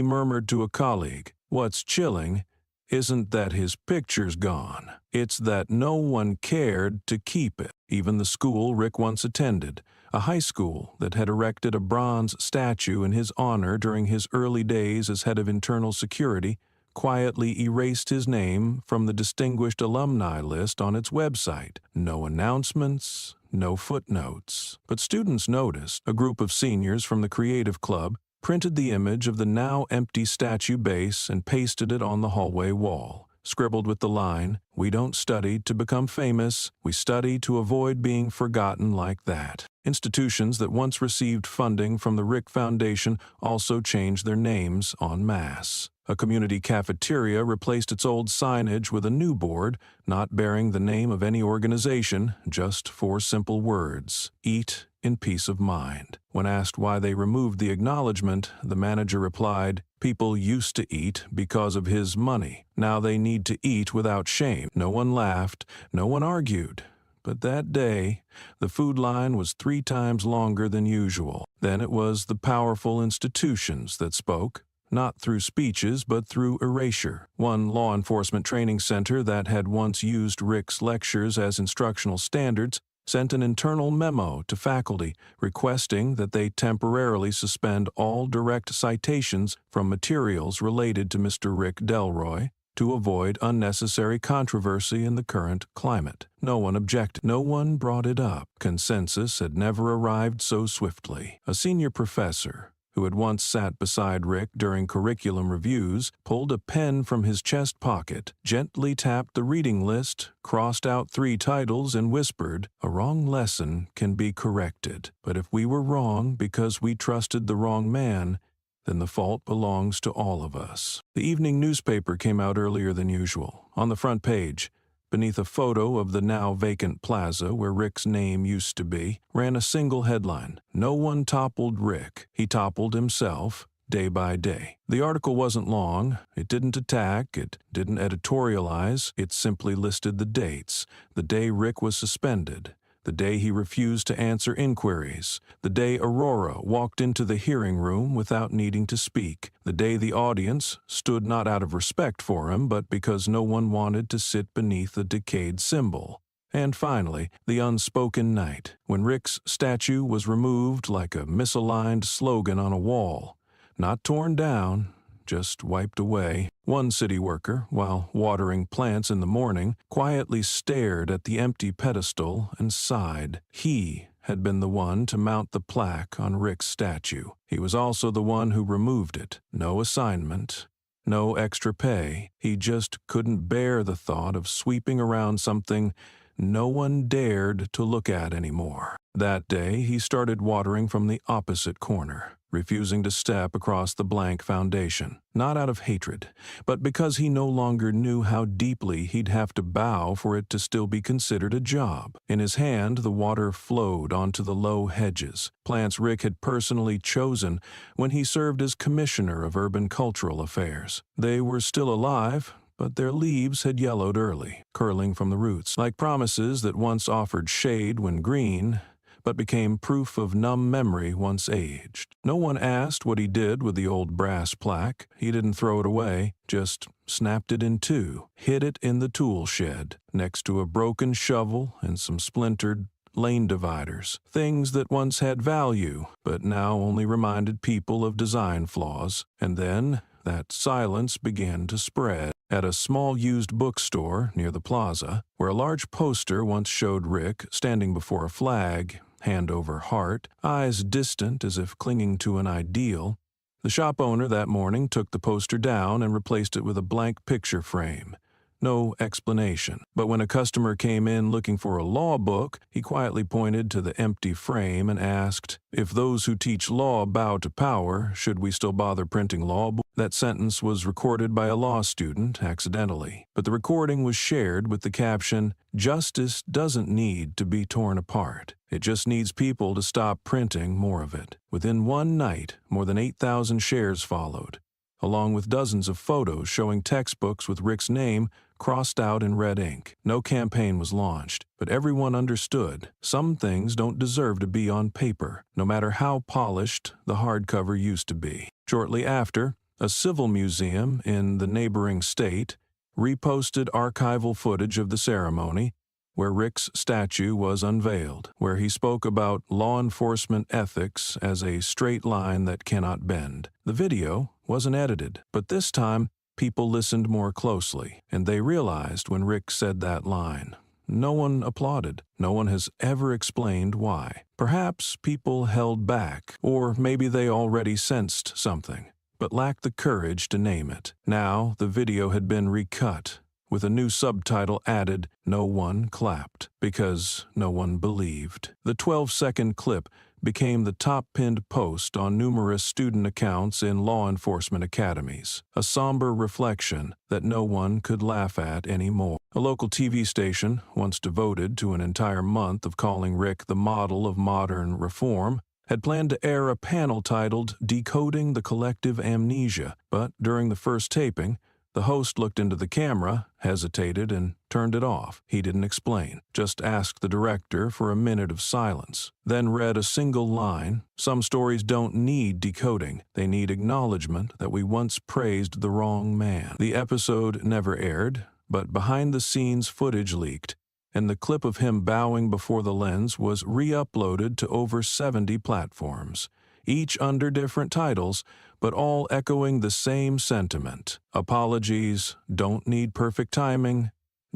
murmured to a colleague, "What's chilling isn't that his picture's gone. It's that no one cared to keep it." Even the school Rick once attended, a high school that had erected a bronze statue in his honor during his early days as head of internal security, quietly erased his name from the distinguished alumni list on its website. No announcements, no footnotes. But students noticed. A group of seniors from the Creative Club printed the image of the now empty statue base and pasted it on the hallway wall, scribbled with the line, "We don't study to become famous, we study to avoid being forgotten like that." Institutions that once received funding from the Rick Foundation also changed their names en masse. A community cafeteria replaced its old signage with a new board, not bearing the name of any organization, just 4 simple words: "Eat in peace of mind." When asked why they removed the acknowledgement, the manager replied, "People used to eat because of his money. Now they need to eat without shame." No one laughed, no one argued. But that day, the food line was 3 times longer than usual. Then it was the powerful institutions that spoke, not through speeches but through erasure. One law enforcement training center that had once used Rick's lectures as instructional standards sent an internal memo to faculty requesting that they temporarily suspend all direct citations from materials related to Mr. Rick Delroy to avoid unnecessary controversy in the current climate. No one objected. No one brought it up. Consensus had never arrived so swiftly. A senior professor, who had once sat beside Rick during curriculum reviews, pulled a pen from his chest pocket, gently tapped the reading list, crossed out 3 titles, and whispered, "A wrong lesson can be corrected. But if we were wrong because we trusted the wrong man, then the fault belongs to all of us." The evening newspaper came out earlier than usual. On the front page, beneath a photo of the now vacant plaza where Rick's name used to be, ran a single headline: "No one toppled Rick. He toppled himself, day by day." The article wasn't long. It didn't attack, it didn't editorialize, it simply listed the dates: the day Rick was suspended, the day he refused to answer inquiries, the day Aurora walked into the hearing room without needing to speak, the day the audience stood not out of respect for him but because no one wanted to sit beneath a decayed symbol, and finally, the unspoken night, when Rick's statue was removed like a misaligned slogan on a wall, not torn down, just wiped away. One city worker, while watering plants in the morning, quietly stared at the empty pedestal and sighed. He had been the one to mount the plaque on Rick's statue. He was also the one who removed it. No assignment, no extra pay. He just couldn't bear the thought of sweeping around something no one dared to look at anymore. That day, he started watering from the opposite corner, refusing to step across the blank foundation, not out of hatred, but because he no longer knew how deeply he'd have to bow for it to still be considered a job. In his hand, the water flowed onto the low hedges, plants Rick had personally chosen when he served as Commissioner of Urban Cultural Affairs. They were still alive, but their leaves had yellowed early, curling from the roots, like promises that once offered shade when green, but became proof of numb memory once aged. No one asked what he did with the old brass plaque. He didn't throw it away, just snapped it in 2, hid it in the tool shed, next to a broken shovel and some splintered lane dividers, things that once had value, but now only reminded people of design flaws. And then that silence began to spread. At a small used bookstore near the plaza, where a large poster once showed Rick standing before a flag, hand over heart, eyes distant as if clinging to an ideal, the shop owner that morning took the poster down and replaced it with a blank picture frame, no explanation. But when a customer came in looking for a law book, he quietly pointed to the empty frame and asked, "If those who teach law bow to power, should we still bother printing law books?" That sentence was recorded by a law student accidentally, but the recording was shared with the caption, "Justice doesn't need to be torn apart. It just needs people to stop printing more of it." Within one night, more than 8,000 shares followed, along with dozens of photos showing textbooks with Rick's name crossed out in red ink. No campaign was launched, but everyone understood some things don't deserve to be on paper, no matter how polished the hardcover used to be. Shortly after, a civil museum in the neighboring state reposted archival footage of the ceremony where Rick's statue was unveiled, where he spoke about law enforcement ethics as a straight line that cannot bend. The video wasn't edited, but this time people listened more closely, and they realized when Rick said that line. No one applauded. No one has ever explained why. Perhaps people held back, or maybe they already sensed something, but lacked the courage to name it. Now the video had been recut, with a new subtitle added, "No one clapped," because no one believed. The 12-second clip became the top-pinned post on numerous student accounts in law enforcement academies, a somber reflection that no one could laugh at anymore. A local TV station, once devoted to an entire month of calling Rick the model of modern reform, had planned to air a panel titled "Decoding the Collective Amnesia," but during the first taping, the host looked into the camera, hesitated, and turned it off. He didn't explain, just asked the director for a minute of silence, then read a single line. "Some stories don't need decoding. They need acknowledgement that we once praised the wrong man." The episode never aired, but behind-the-scenes footage leaked, and the clip of him bowing before the lens was re-uploaded to over 70 platforms, each under different titles, but all echoing the same sentiment. Apologies don't need perfect timing,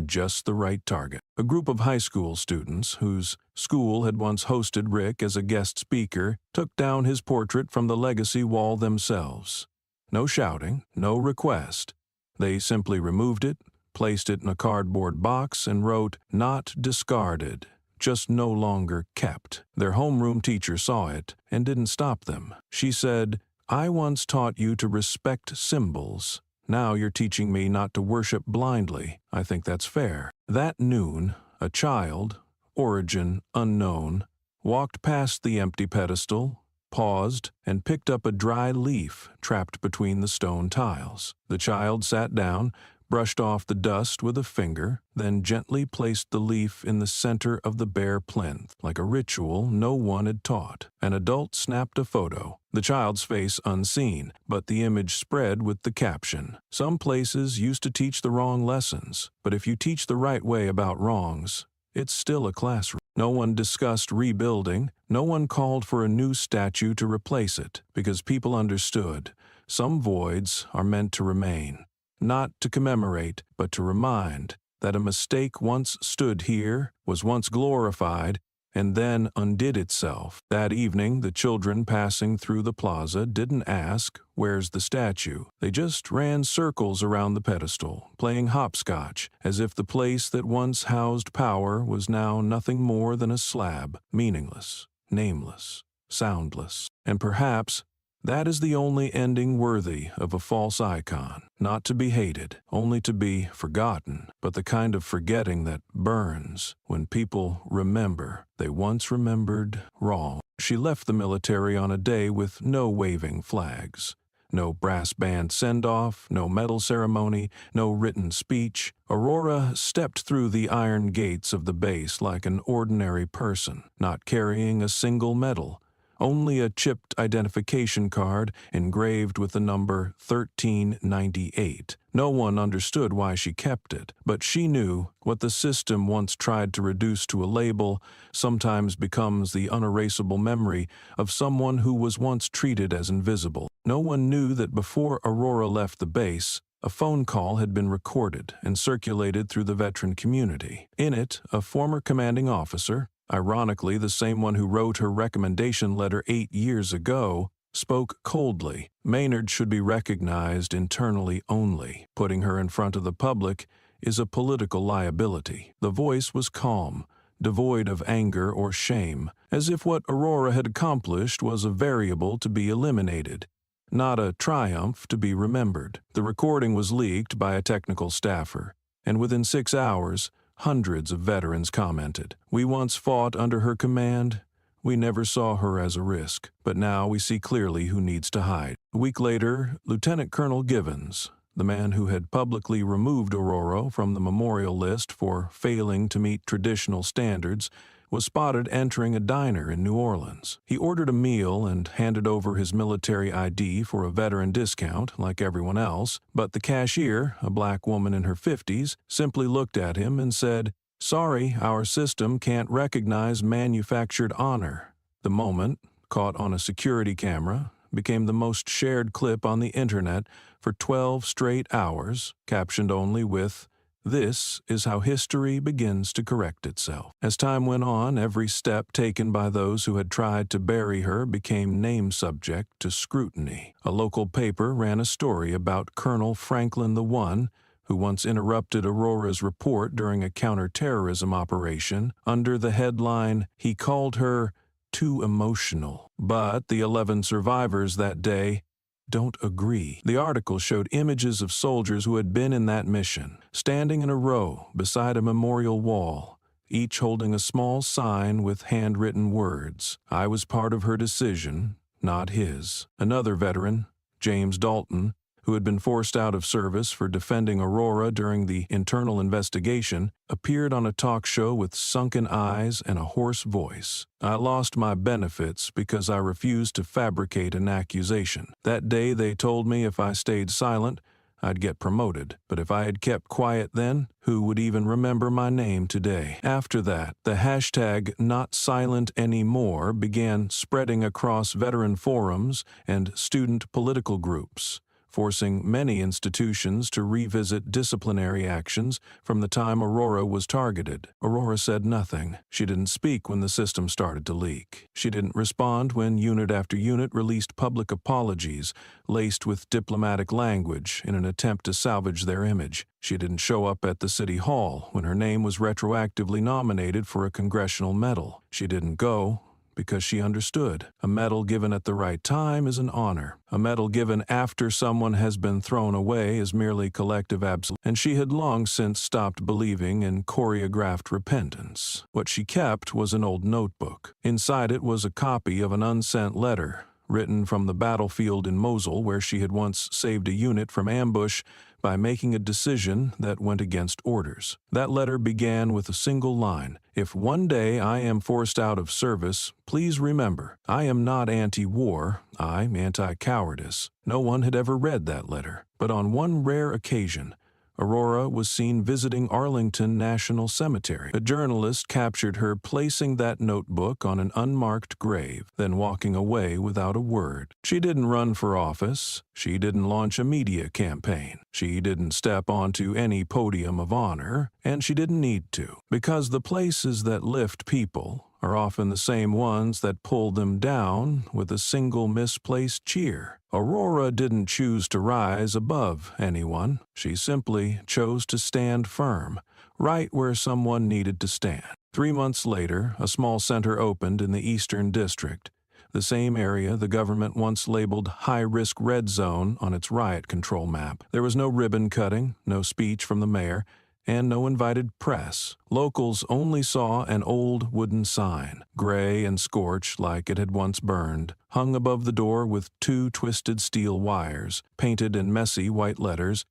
just the right target. A group of high school students, whose school had once hosted Rick as a guest speaker, took down his portrait from the legacy wall themselves. No shouting, no request. They simply removed it, placed it in a cardboard box, and wrote, "Not discarded, just no longer kept." Their homeroom teacher saw it and didn't stop them. She said, "I once taught you to respect symbols. Now you're teaching me not to worship blindly. I think that's fair." That noon, a child, origin unknown, walked past the empty pedestal, paused, and picked up a dry leaf trapped between the stone tiles. The child sat down, brushed off the dust with a finger, then gently placed the leaf in the center of the bare plinth, like a ritual no one had taught. An adult snapped a photo, the child's face unseen, but the image spread with the caption, "Some places used to teach the wrong lessons, but if you teach the right way about wrongs, it's still a classroom." No one discussed rebuilding, no one called for a new statue to replace it, because people understood some voids are meant to remain. Not to commemorate, but to remind that a mistake once stood here, was once glorified, and then undid itself. That evening, the children passing through the plaza didn't ask, "Where's the statue?" They just ran circles around the pedestal, playing hopscotch, as if the place that once housed power was now nothing more than a slab, meaningless, nameless, soundless. And perhaps that is the only ending worthy of a false icon, not to be hated, only to be forgotten, but the kind of forgetting that burns when people remember they once remembered wrong. She left the military on a day with no waving flags, no brass band send-off, no medal ceremony, no written speech. Aurora stepped through the iron gates of the base like an ordinary person, not carrying a single medal, only a chipped identification card engraved with the number 1398. No one understood why she kept it, but she knew what the system once tried to reduce to a label sometimes becomes the unerasable memory of someone who was once treated as invisible. No one knew that before Aurora left the base, a phone call had been recorded and circulated through the veteran community. In it, a former commanding officer, ironically the same one who wrote her recommendation letter 8 years ago, spoke coldly. Maynard should be recognized internally only. Putting her in front of the public is a political liability. The voice was calm, devoid of anger or shame, as if what Aurora had accomplished was a variable to be eliminated, not a triumph to be remembered. The recording was leaked by a technical staffer, and within 6 hours, hundreds of veterans commented, "We once fought under her command. We never saw her as a risk, but now we see clearly who needs to hide." A week later, Lieutenant Colonel Givens, the man who had publicly removed Aurora from the memorial list for failing to meet traditional standards, was spotted entering a diner in New Orleans. He ordered a meal and handed over his military ID for a veteran discount like everyone else, but the cashier, a black woman in her 50s, simply looked at him and said, "Sorry, our system can't recognize manufactured honor." The moment, caught on a security camera, became the most shared clip on the internet for 12 straight hours, captioned only with, "This is how history begins to correct itself." As time went on, every step taken by those who had tried to bury her became name subject to scrutiny. A local paper ran a story about Colonel Franklin I, who once interrupted Aurora's report during a counterterrorism operation under the headline, "He called her too emotional." But the 11 survivors that day don't agree. The article showed images of soldiers who had been in that mission, standing in a row beside a memorial wall, each holding a small sign with handwritten words, "I was part of her decision, not his." Another veteran, James Dalton, who had been forced out of service for defending Aurora during the internal investigation, appeared on a talk show with sunken eyes and a hoarse voice. "I lost my benefits because I refused to fabricate an accusation. That day they told me if I stayed silent, I'd get promoted. But if I had kept quiet then, who would even remember my name today?" After that, the hashtag #NotSilentAnymore began spreading across veteran forums and student political groups, forcing many institutions to revisit disciplinary actions from the time Aurora was targeted. Aurora said nothing. She didn't speak when the system started to leak. She didn't respond when unit after unit released public apologies laced with diplomatic language in an attempt to salvage their image. She didn't show up at the city hall when her name was retroactively nominated for a congressional medal. She didn't go because she understood. A medal given at the right time is an honor. A medal given after someone has been thrown away is merely collective absolution. And she had long since stopped believing in choreographed repentance. What she kept was an old notebook. Inside it was a copy of an unsent letter, written from the battlefield in Mosul, where she had once saved a unit from ambush by making a decision that went against orders. That letter began with a single line, "If one day I am forced out of service, please remember, I am not anti-war, I'm anti-cowardice." No one had ever read that letter, but on one rare occasion, Aurora was seen visiting Arlington National Cemetery. A journalist captured her placing that notebook on an unmarked grave, then walking away without a word. She didn't run for office. She didn't launch a media campaign. She didn't step onto any podium of honor, and she didn't need to, because the places that lift people are often the same ones that pull them down with a single misplaced cheer. Aurora didn't choose to rise above anyone. She simply chose to stand firm, right where someone needed to stand. 3 months later, a small center opened in the Eastern District, the same area the government once labeled high-risk red zone on its riot control map. There was no ribbon cutting, no speech from the mayor, and no invited press. Locals only saw an old wooden sign, gray and scorched like it had once burned, hung above the door with 2 twisted steel wires, painted in messy white letters,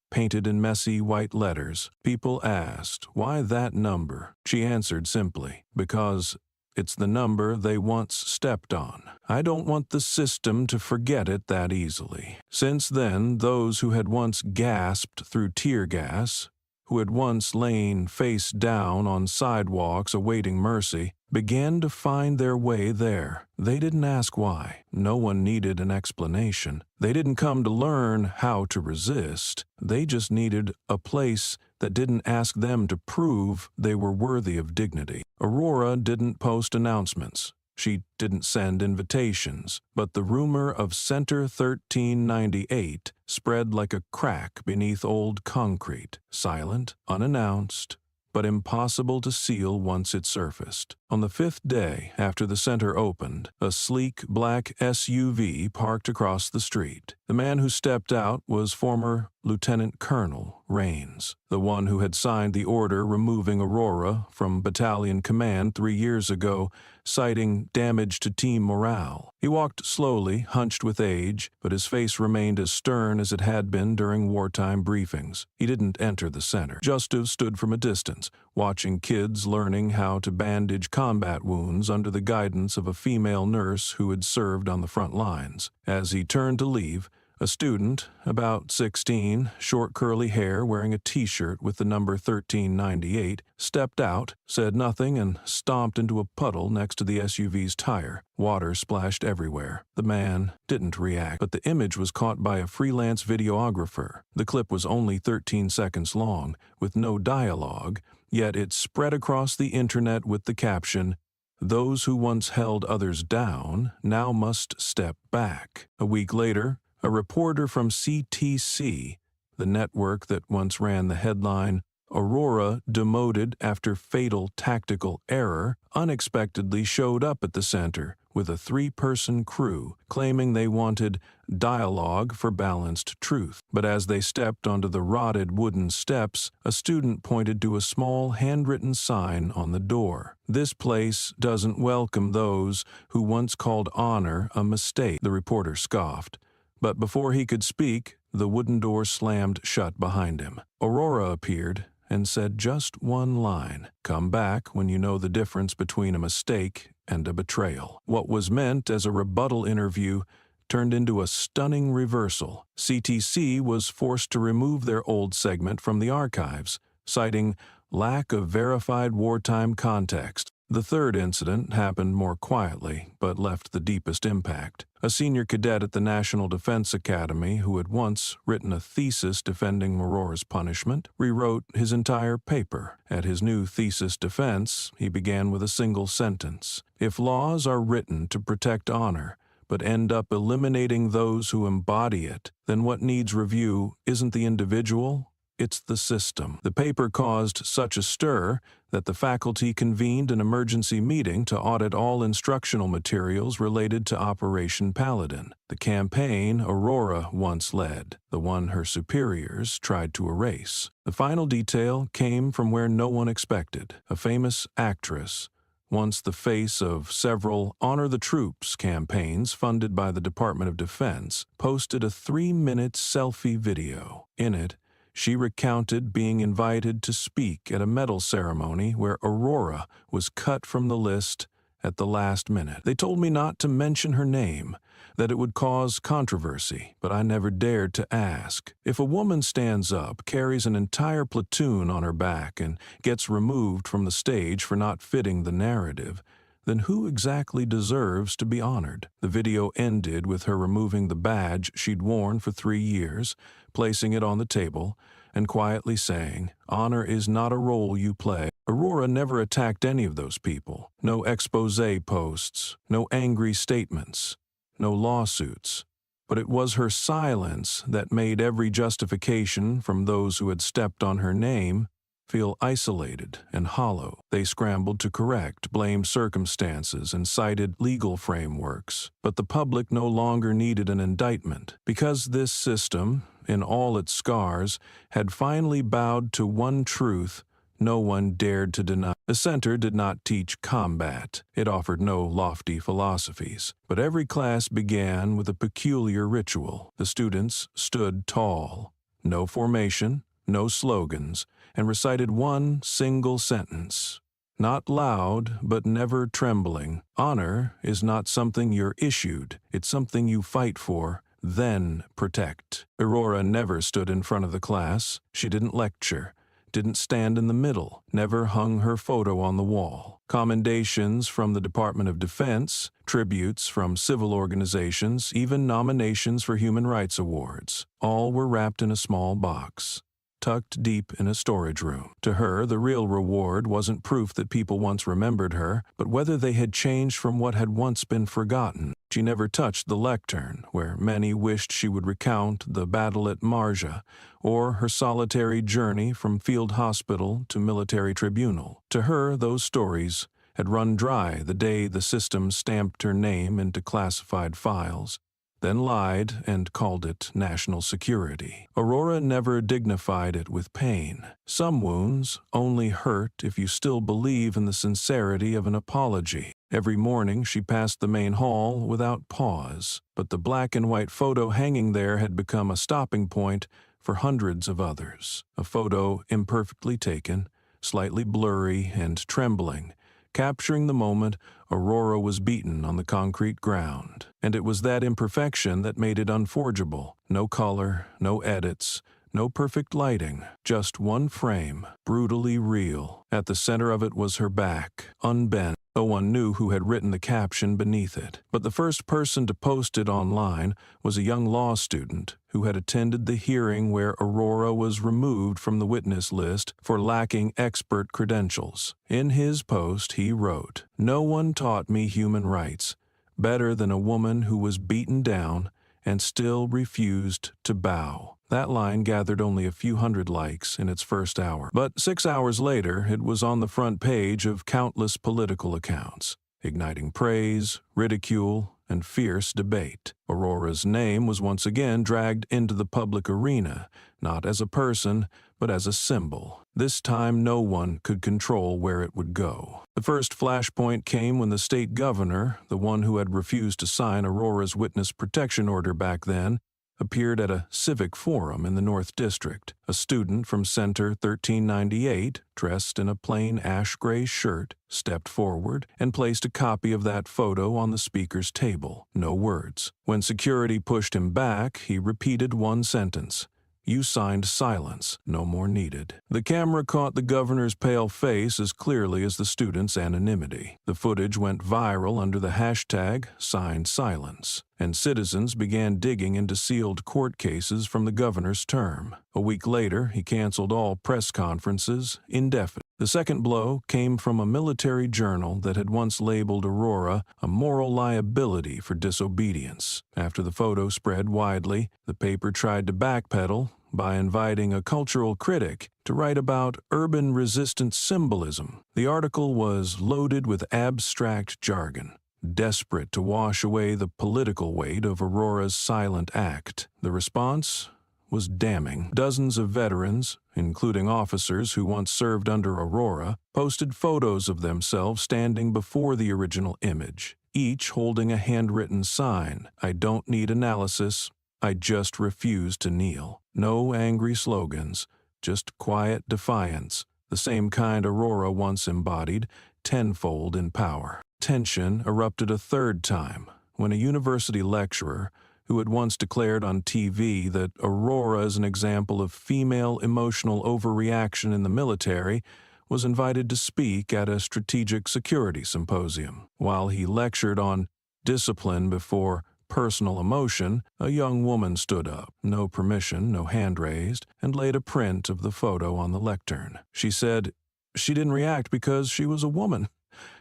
People asked, "Why that number?" She answered simply, "Because it's the number they once stepped on. I don't want the system to forget it that easily." Since then, those who had once gasped through tear gas, who had once lain face down on sidewalks awaiting mercy, began to find their way there. They didn't ask why. No one needed an explanation. They didn't come to learn how to resist. They just needed a place that didn't ask them to prove they were worthy of dignity. Aurora didn't post announcements. She didn't send invitations, but the rumor of Center 1398 spread like a crack beneath old concrete, silent, unannounced, but impossible to seal once it surfaced. On the 5th day after the center opened, a sleek black SUV parked across the street. The man who stepped out was former Lieutenant Colonel Rains, the one who had signed the order removing Aurora from battalion command 3 years ago, citing damage to team morale. He walked slowly, hunched with age, but his face remained as stern as it had been during wartime briefings. He didn't enter the center. Justice stood from a distance, watching kids learning how to bandage combat wounds under the guidance of a female nurse who had served on the front lines. As he turned to leave, a student, about 16, short curly hair, wearing a t-shirt with the number 1398, stepped out, said nothing, and stomped into a puddle next to the SUV's tire. Water splashed everywhere. The man didn't react, but the image was caught by a freelance videographer. The clip was only 13 seconds long, with no dialogue, yet it spread across the internet with the caption, "Those who once held others down now must step back." A week later, a reporter from CTC, the network that once ran the headline, "Aurora demoted after fatal tactical error," unexpectedly showed up at the center with a 3-person crew, claiming they wanted dialogue for balanced truth. But as they stepped onto the rotted wooden steps, a student pointed to a small handwritten sign on the door. "This place doesn't welcome those who once called honor a mistake," the reporter scoffed. But before he could speak, the wooden door slammed shut behind him. Aurora appeared and said just one line, "Come back when you know the difference between a mistake and a betrayal." What was meant as a rebuttal interview turned into a stunning reversal. CTC was forced to remove their old segment from the archives, citing lack of verified wartime context. The third incident happened more quietly, but left the deepest impact. A senior cadet at the National Defense Academy, who had once written a thesis defending Aurora's punishment, rewrote his entire paper. At his new thesis defense, he began with a single sentence: "If laws are written to protect honor, but end up eliminating those who embody it, then what needs review isn't the individual, it's the system." The paper caused such a stir that the faculty convened an emergency meeting to audit all instructional materials related to Operation Paladin, the campaign Aurora once led, the one her superiors tried to erase. The final detail came from where no one expected. A famous actress, once the face of several Honor the Troops campaigns funded by the Department of Defense, posted a 3-minute selfie video. In it, she recounted being invited to speak at a medal ceremony where Aurora was cut from the list at the last minute. "They told me not to mention her name, that it would cause controversy, but I never dared to ask. If a woman stands up, carries an entire platoon on her back, and gets removed from the stage for not fitting the narrative, then who exactly deserves to be honored?" The video ended with her removing the badge she'd worn for 3 years, placing it on the table, and quietly saying, "Honor is not a role you play." Aurora never attacked any of those people. No expose posts, no angry statements, no lawsuits. But it was her silence that made every justification from those who had stepped on her name feel isolated and hollow. They scrambled to correct, blamed circumstances, and cited legal frameworks. But the public no longer needed an indictment, because this system, in all its scars, had finally bowed to one truth no one dared to deny. The center did not teach combat. It offered no lofty philosophies. But every class began with a peculiar ritual. The students stood tall. No formation, no slogans, and recited one single sentence. Not loud, but never trembling. Honor is not something you're issued. It's something you fight for, then protect. Aurora never stood in front of the class. She didn't lecture, didn't stand in the middle, never hung her photo on the wall. Commendations from the Department of Defense, tributes from civil organizations, even nominations for human rights awards, all were wrapped in a small box. tucked deep in a storage room. To her, the real reward wasn't proof that people once remembered her, but whether they had changed from what had once been forgotten. She never touched the lectern, where many wished she would recount the battle at Marja, or her solitary journey from field hospital to military tribunal. To her, those stories had run dry the day the system stamped her name into classified files, then lied and called it national security. Aurora never dignified it with pain. Some wounds only hurt if you still believe in the sincerity of an apology. Every morning she passed the main hall without pause, but the black and white photo hanging there had become a stopping point for hundreds of others. A photo imperfectly taken, slightly blurry and trembling, capturing the moment Aurora was beaten on the concrete ground. And it was that imperfection that made it unforgeable. No color, no edits, no perfect lighting, just one frame, brutally real. At the center of it was her back, unbent. No one knew who had written the caption beneath it, but the first person to post it online was a young law student who had attended the hearing where Aurora was removed from the witness list for lacking expert credentials. In his post, he wrote, "No one taught me human rights better than a woman who was beaten down and still refused to bow." That line gathered only a few hundred likes in its first hour, but 6 hours later it was on the front page of countless political accounts, igniting praise, ridicule, and fierce debate. Aurora's name was once again dragged into the public arena, not as a person, but as a symbol. This time no one could control where it would go. The first flashpoint came when the state governor, the one who had refused to sign Aurora's witness protection order back then, appeared at a civic forum in the North District. A student from Center 1398, dressed in a plain ash-gray shirt, stepped forward and placed a copy of that photo on the speaker's table. No words. When security pushed him back, he repeated one sentence. "You signed silence. No more needed." The camera caught the governor's pale face as clearly as the student's anonymity. The footage went viral under the hashtag #SignedSilence, and citizens began digging into sealed court cases from the governor's term. A week later, he canceled all press conferences indefinitely. The second blow came from a military journal that had once labeled Aurora a moral liability for disobedience. After the photo spread widely, the paper tried to backpedal by inviting a cultural critic to write about urban resistance symbolism. The article was loaded with abstract jargon, desperate to wash away the political weight of Aurora's silent act. The response was damning. Dozens of veterans, including officers who once served under Aurora, posted photos of themselves standing before the original image, each holding a handwritten sign, "I don't need analysis, I just refuse to kneel." No angry slogans, just quiet defiance, the same kind Aurora once embodied, tenfold in power. Tension erupted a third time when a university lecturer, who had once declared on TV that Aurora is an example of female emotional overreaction in the military, was invited to speak at a strategic security symposium. While he lectured on discipline before personal emotion, a young woman stood up, no permission, no hand raised, and laid a print of the photo on the lectern. She said she didn't react because she was a woman.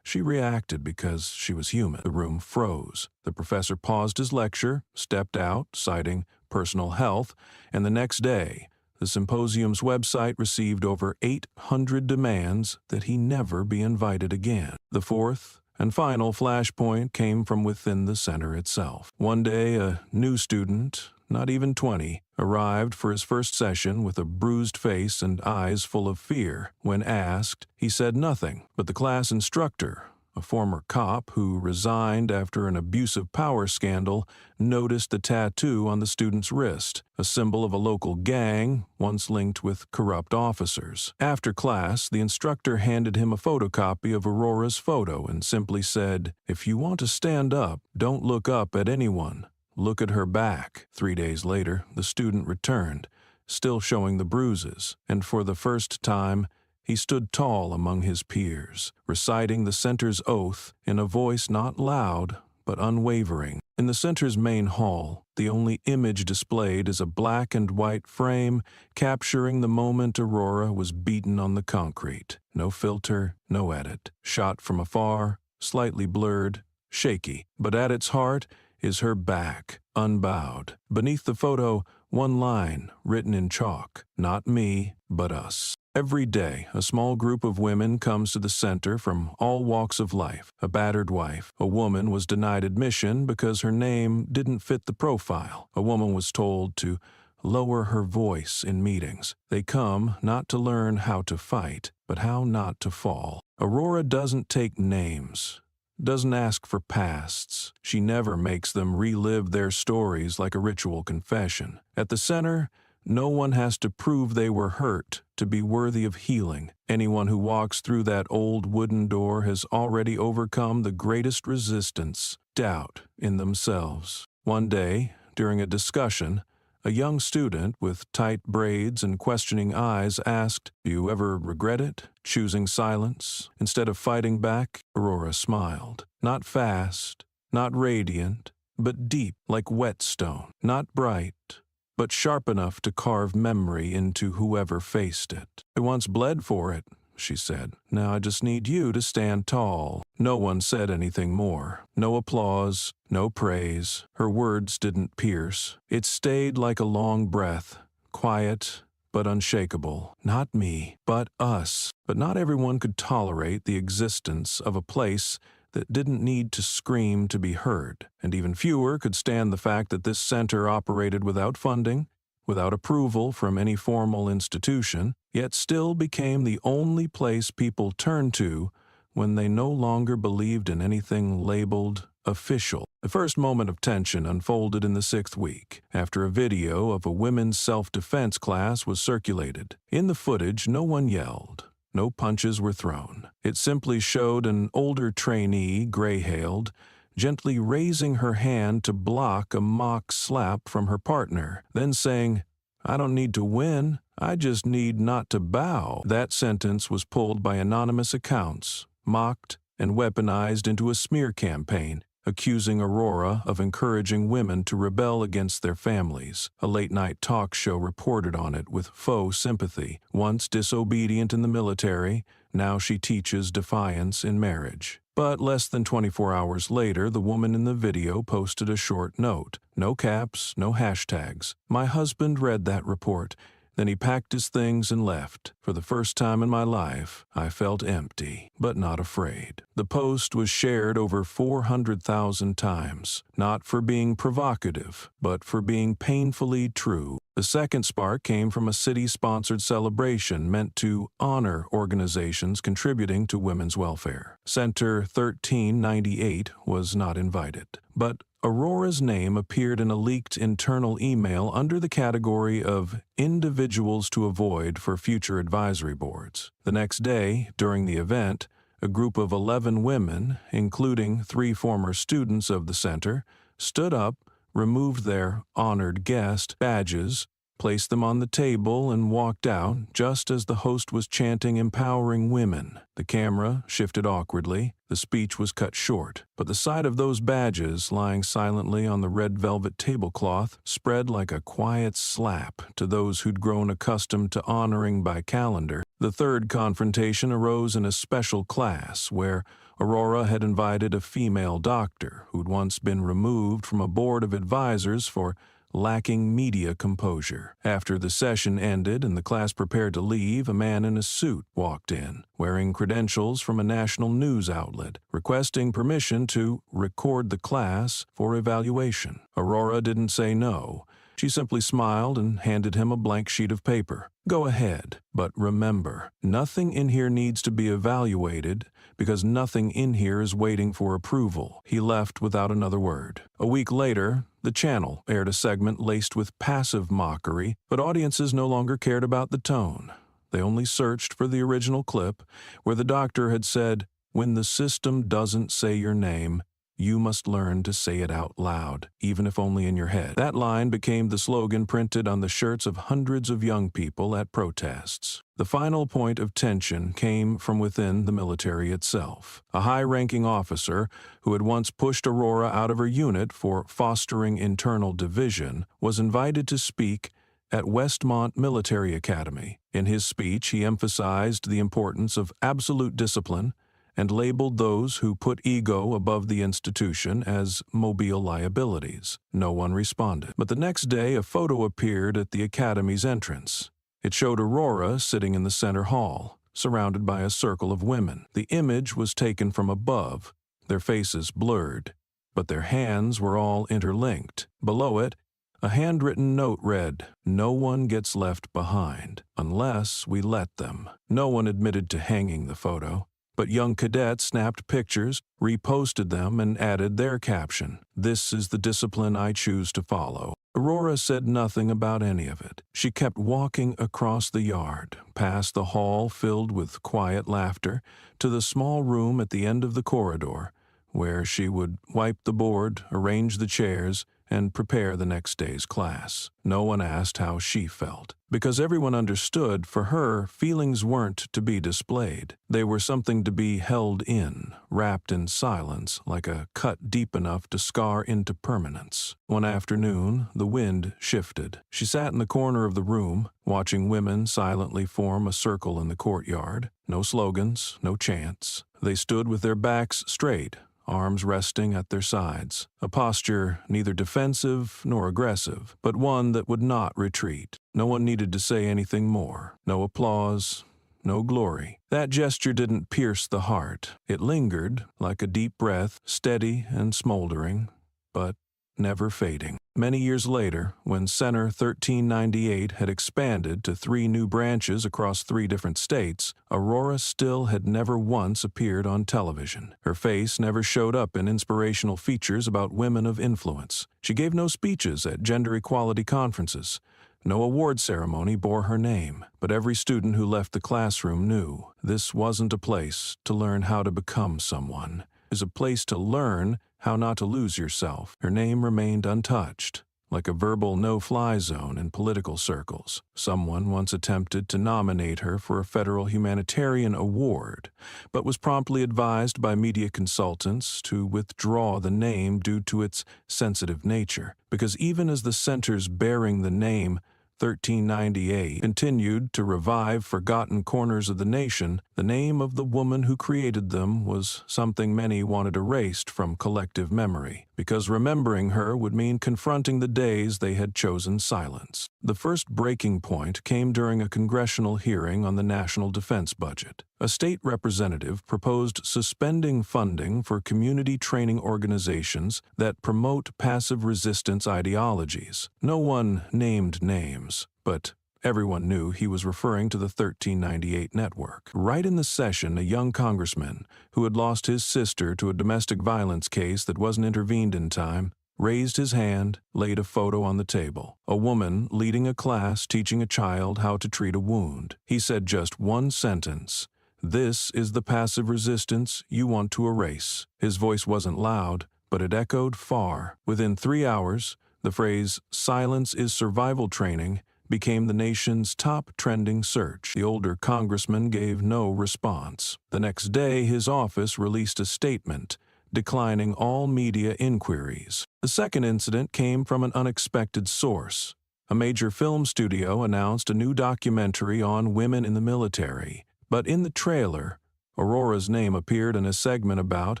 She reacted because she was human. The room froze. The professor paused his lecture, stepped out, citing personal health, and the next day, the symposium's website received over 800 demands that he never be invited again. The fourth and final flashpoint came from within the center itself. One day, a new student, not even 20, arrived for his first session with a bruised face and eyes full of fear. When asked, he said nothing, but the class instructor, a former cop who resigned after an abusive power scandal, noticed the tattoo on the student's wrist, a symbol of a local gang once linked with corrupt officers. After class, the instructor handed him a photocopy of Aurora's photo and simply said, "If you want to stand up, don't look up at anyone. Look at her back." 3 days later, the student returned, still showing the bruises, and for the first time, he stood tall among his peers, reciting the center's oath in a voice not loud but unwavering. In the center's main hall, the only image displayed is a black and white frame capturing the moment Aurora was beaten on the concrete. No filter, no edit. Shot from afar, slightly blurred, shaky. But at its heart is her back, unbowed. Beneath the photo, one line written in chalk: "Not me, but us." Every day, a small group of women comes to the center from all walks of life. A battered wife. A woman was denied admission because her name didn't fit the profile. A woman was told to lower her voice in meetings. They come not to learn how to fight, but how not to fall. Aurora doesn't take names, doesn't ask for pasts. She never makes them relive their stories like a ritual confession. At the center, no one has to prove they were hurt to be worthy of healing. Anyone who walks through that old wooden door has already overcome the greatest resistance: doubt in themselves. One day, during a discussion, a young student with tight braids and questioning eyes asked, "Do you ever regret it, choosing silence instead of fighting back?" Aurora smiled. Not fast, not radiant, but deep like whetstone. Not bright, but sharp enough to carve memory into whoever faced it. "I once bled for it," she said. "Now I just need you to stand tall." No one said anything more. No applause, no praise. Her words didn't pierce. It stayed like a long breath, quiet but unshakable. Not me, but us. But not everyone could tolerate the existence of a place that didn't need to scream to be heard, and even fewer could stand the fact that this center operated without funding, without approval from any formal institution, yet still became the only place people turned to when they no longer believed in anything labeled official. The first moment of tension unfolded in the 6th week, after a video of a women's self-defense class was circulated. In the footage, no one yelled. No punches were thrown. It simply showed an older trainee, gray-hailed, gently raising her hand to block a mock slap from her partner, then saying, "I don't need to win, I just need not to bow." That sentence was pulled by anonymous accounts, mocked and weaponized into a smear campaign, accusing Aurora of encouraging women to rebel against their families. A late-night talk show reported on it with faux sympathy. Once disobedient in the military, now she teaches defiance in marriage. But less than 24 hours later, the woman in the video posted a short note. No caps, no hashtags. "My husband read that report. Then he packed his things and left. For the first time in my life, I felt empty, but not afraid." The post was shared over 400,000 times, not for being provocative, but for being painfully true. The second spark came from a city-sponsored celebration meant to honor organizations contributing to women's welfare. Center 1398 was not invited, but Aurora's name appeared in a leaked internal email under the category of individuals to avoid for future advisory boards. The next day, during the event, a group of 11 women, including 3 former students of the center, stood up, removed their honored guest badges, placed them on the table, and walked out just as the host was chanting empowering women. The camera shifted awkwardly. The speech was cut short, but the sight of those badges lying silently on the red velvet tablecloth spread like a quiet slap to those who'd grown accustomed to honoring by calendar. The third confrontation arose in a special class where Aurora had invited a female doctor who'd once been removed from a board of advisors for lacking media composure. After the session ended and the class prepared to leave, a man in a suit walked in, wearing credentials from a national news outlet, requesting permission to record the class for evaluation. Aurora didn't say no. She simply smiled and handed him a blank sheet of paper. "Go ahead, but remember, nothing in here needs to be evaluated because nothing in here is waiting for approval." He left without another word. A week later, the channel aired a segment laced with passive mockery, but audiences no longer cared about the tone. They only searched for the original clip where the doctor had said, "When the system doesn't say your name, You must learn to say it out loud, even if only in your head. That line became the slogan printed on the shirts of hundreds of young people at protests. The final point of tension came from within the military itself. A high-ranking officer who had once pushed Aurora out of her unit for fostering internal division was invited to speak at Westmont Military Academy. In his speech, he emphasized the importance of absolute discipline and labeled those who put ego above the institution as mobile liabilities. No one responded. But the next day, a photo appeared at the academy's entrance. It showed Aurora sitting in the center hall, surrounded by a circle of women. The image was taken from above, their faces blurred, but their hands were all interlinked. Below it, a handwritten note read, "No one gets left behind, unless we let them." No one admitted to hanging the photo, but young cadets snapped pictures, reposted them, and added their caption, "This is the discipline I choose to follow." Aurora said nothing about any of it. She kept walking across the yard, past the hall filled with quiet laughter, to the small room at the end of the corridor, where she would wipe the board, arrange the chairs, and prepare the next day's class. No one asked how she felt, because everyone understood for her feelings weren't to be displayed. They were something to be held in, wrapped in silence, like a cut deep enough to scar into permanence. One afternoon, the wind shifted. She sat in the corner of the room, watching women silently form a circle in the courtyard. No slogans, no chants. They stood with their backs straight, arms resting at their sides, a posture neither defensive nor aggressive, but one that would not retreat. No one needed to say anything more. No applause, no glory. That gesture didn't pierce the heart. It lingered, like a deep breath, steady and smoldering, but never fading. Many years later, when Center 1398 had expanded to 3 new branches across 3 different states, Aurora Still had never once appeared on television. Her face never showed up in inspirational features about women of influence. She gave no speeches at gender equality conferences. No award ceremony bore her name, but every student who left the classroom knew this wasn't a place to learn how to become someone. It was a place to learn how not to lose yourself. Her name remained untouched, like a verbal no-fly zone in political circles. Someone once attempted to nominate her for a federal humanitarian award, but was promptly advised by media consultants to withdraw the name due to its sensitive nature, because even as the centers bearing the name 1398 continued to revive forgotten corners of the nation, the name of the woman who created them was something many wanted erased from collective memory, because remembering her would mean confronting the days they had chosen silence. The first breaking point came during a congressional hearing on the national defense budget. A state representative proposed suspending funding for community training organizations that promote passive resistance ideologies. No one named names, but everyone knew he was referring to the 1398 network. Right in the session, a young congressman, who had lost his sister to a domestic violence case that wasn't intervened in time, raised his hand, laid a photo on the table. A woman leading a class teaching a child how to treat a wound. He said just one sentence: "This is the passive resistance you want to erase." His voice wasn't loud, but it echoed far. Within 3 hours, the phrase "silence is survival training" became the nation's top trending search. The older congressman gave no response. The next day, his office released a statement declining all media inquiries. The second incident came from an unexpected source. A major film studio announced a new documentary on women in the military, but in the trailer, Aurora's name appeared in a segment about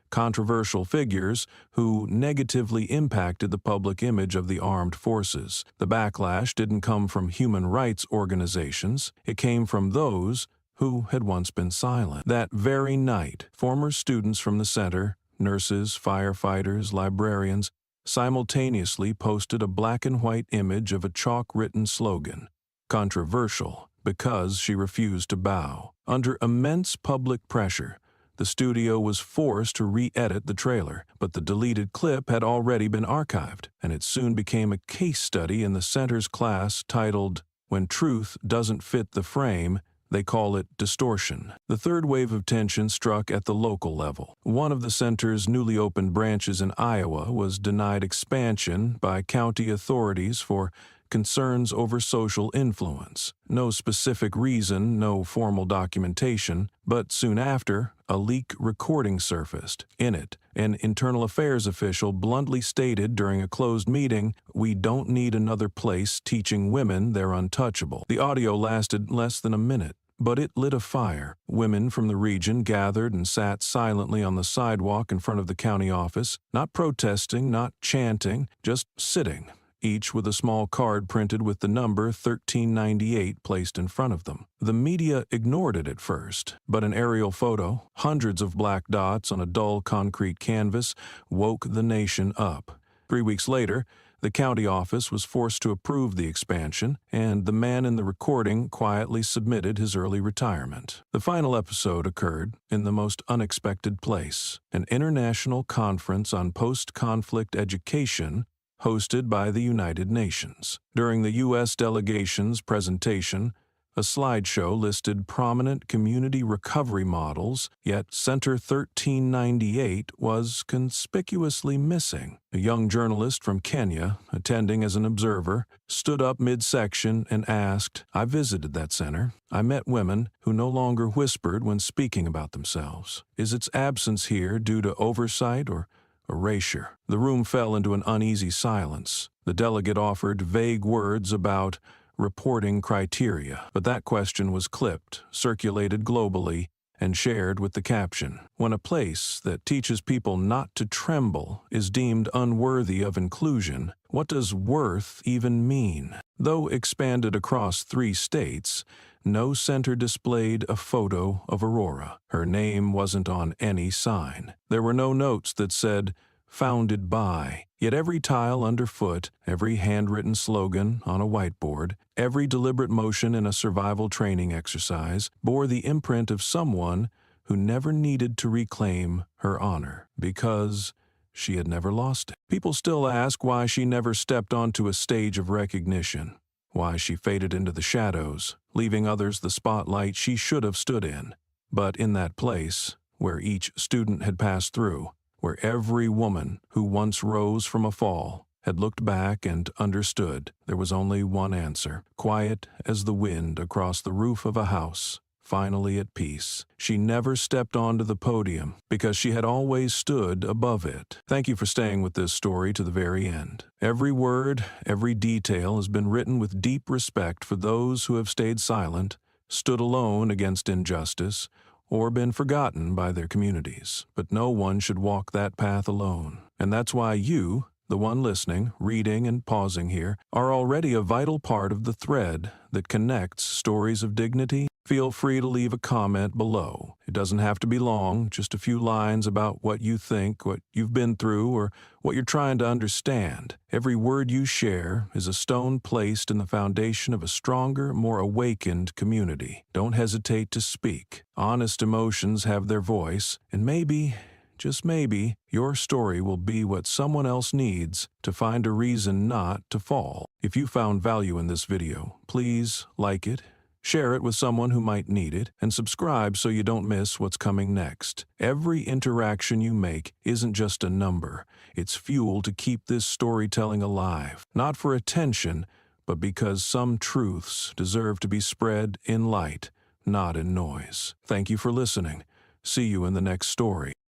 controversial figures who negatively impacted the public image of the armed forces. The backlash didn't come from human rights organizations. It came from those who had once been silent. That very night, former students from the center, nurses, firefighters, librarians, simultaneously posted a black and white image of a chalk-written slogan, "Controversial because she refused to bow." Under immense public pressure, the studio was forced to re-edit the trailer, but the deleted clip had already been archived, and it soon became a case study in the center's class titled, "When Truth Doesn't Fit the Frame, They call it distortion. The third wave of tension struck at the local level. One of the center's newly opened branches in Iowa was denied expansion by county authorities for concerns over social influence. No specific reason, no formal documentation, but soon after, a leak recording surfaced. In it, an internal affairs official bluntly stated during a closed meeting, "We don't need another place teaching women they're untouchable." The audio lasted less than a minute, but it lit a fire. Women from the region gathered and sat silently on the sidewalk in front of the county office, not protesting, not chanting, just sitting, each with a small card printed with the number 1398 placed in front of them. The media ignored it at first, but an aerial photo, hundreds of black dots on a dull concrete canvas, woke the nation up. 3 weeks later, the county office was forced to approve the expansion, and the man in the recording quietly submitted his early retirement. The final episode occurred in the most unexpected place, an international conference on post-conflict education hosted by the United Nations. During the U.S. delegation's presentation, a slideshow listed prominent community recovery models, yet Center 1398 was conspicuously missing. A young journalist from Kenya, attending as an observer, stood up midsection and asked, "I visited that center. I met women who no longer whispered when speaking about themselves. Is its absence here due to oversight or erasure?" The room fell into an uneasy silence. The delegate offered vague words about reporting criteria, but that question was clipped, circulated globally, and shared with the caption, "When a place that teaches people not to tremble is deemed unworthy of inclusion, what does worth even mean?" Though expanded across 3 states, no center displayed a photo of Aurora. Her name wasn't on any sign. There were no notes that said, "Founded by," yet every tile underfoot, every handwritten slogan on a whiteboard, every deliberate motion in a survival training exercise bore the imprint of someone who never needed to reclaim her honor, because she had never lost it. People still ask why she never stepped onto a stage of recognition, why she faded into the shadows, leaving others the spotlight she should have stood in. But in that place, where each student had passed through, where every woman who once rose from a fall had looked back and understood, there was only one answer, quiet as the wind across the roof of a house, finally at peace. She never stepped onto the podium because she had always stood above it. Thank you for staying with this story to the very end. Every word, every detail has been written with deep respect for those who have stayed silent, stood alone against injustice, or been forgotten by their communities. But no one should walk that path alone. And that's why you, the one listening, reading, and pausing here, are already a vital part of the thread that connects stories of dignity. Feel free to leave a comment below. It doesn't have to be long, just a few lines about what you think, what you've been through, or what you're trying to understand. Every word you share is a stone placed in the foundation of a stronger, more awakened community. Don't hesitate to speak. Honest emotions have their voice, and maybe, just maybe, your story will be what someone else needs to find a reason not to fall. If you found value in this video, please like it, share it with someone who might need it, and subscribe so you don't miss what's coming next. Every interaction you make isn't just a number. It's fuel to keep this storytelling alive, not for attention, but because some truths deserve to be spread in light, not in noise. Thank you for listening. See you in the next story.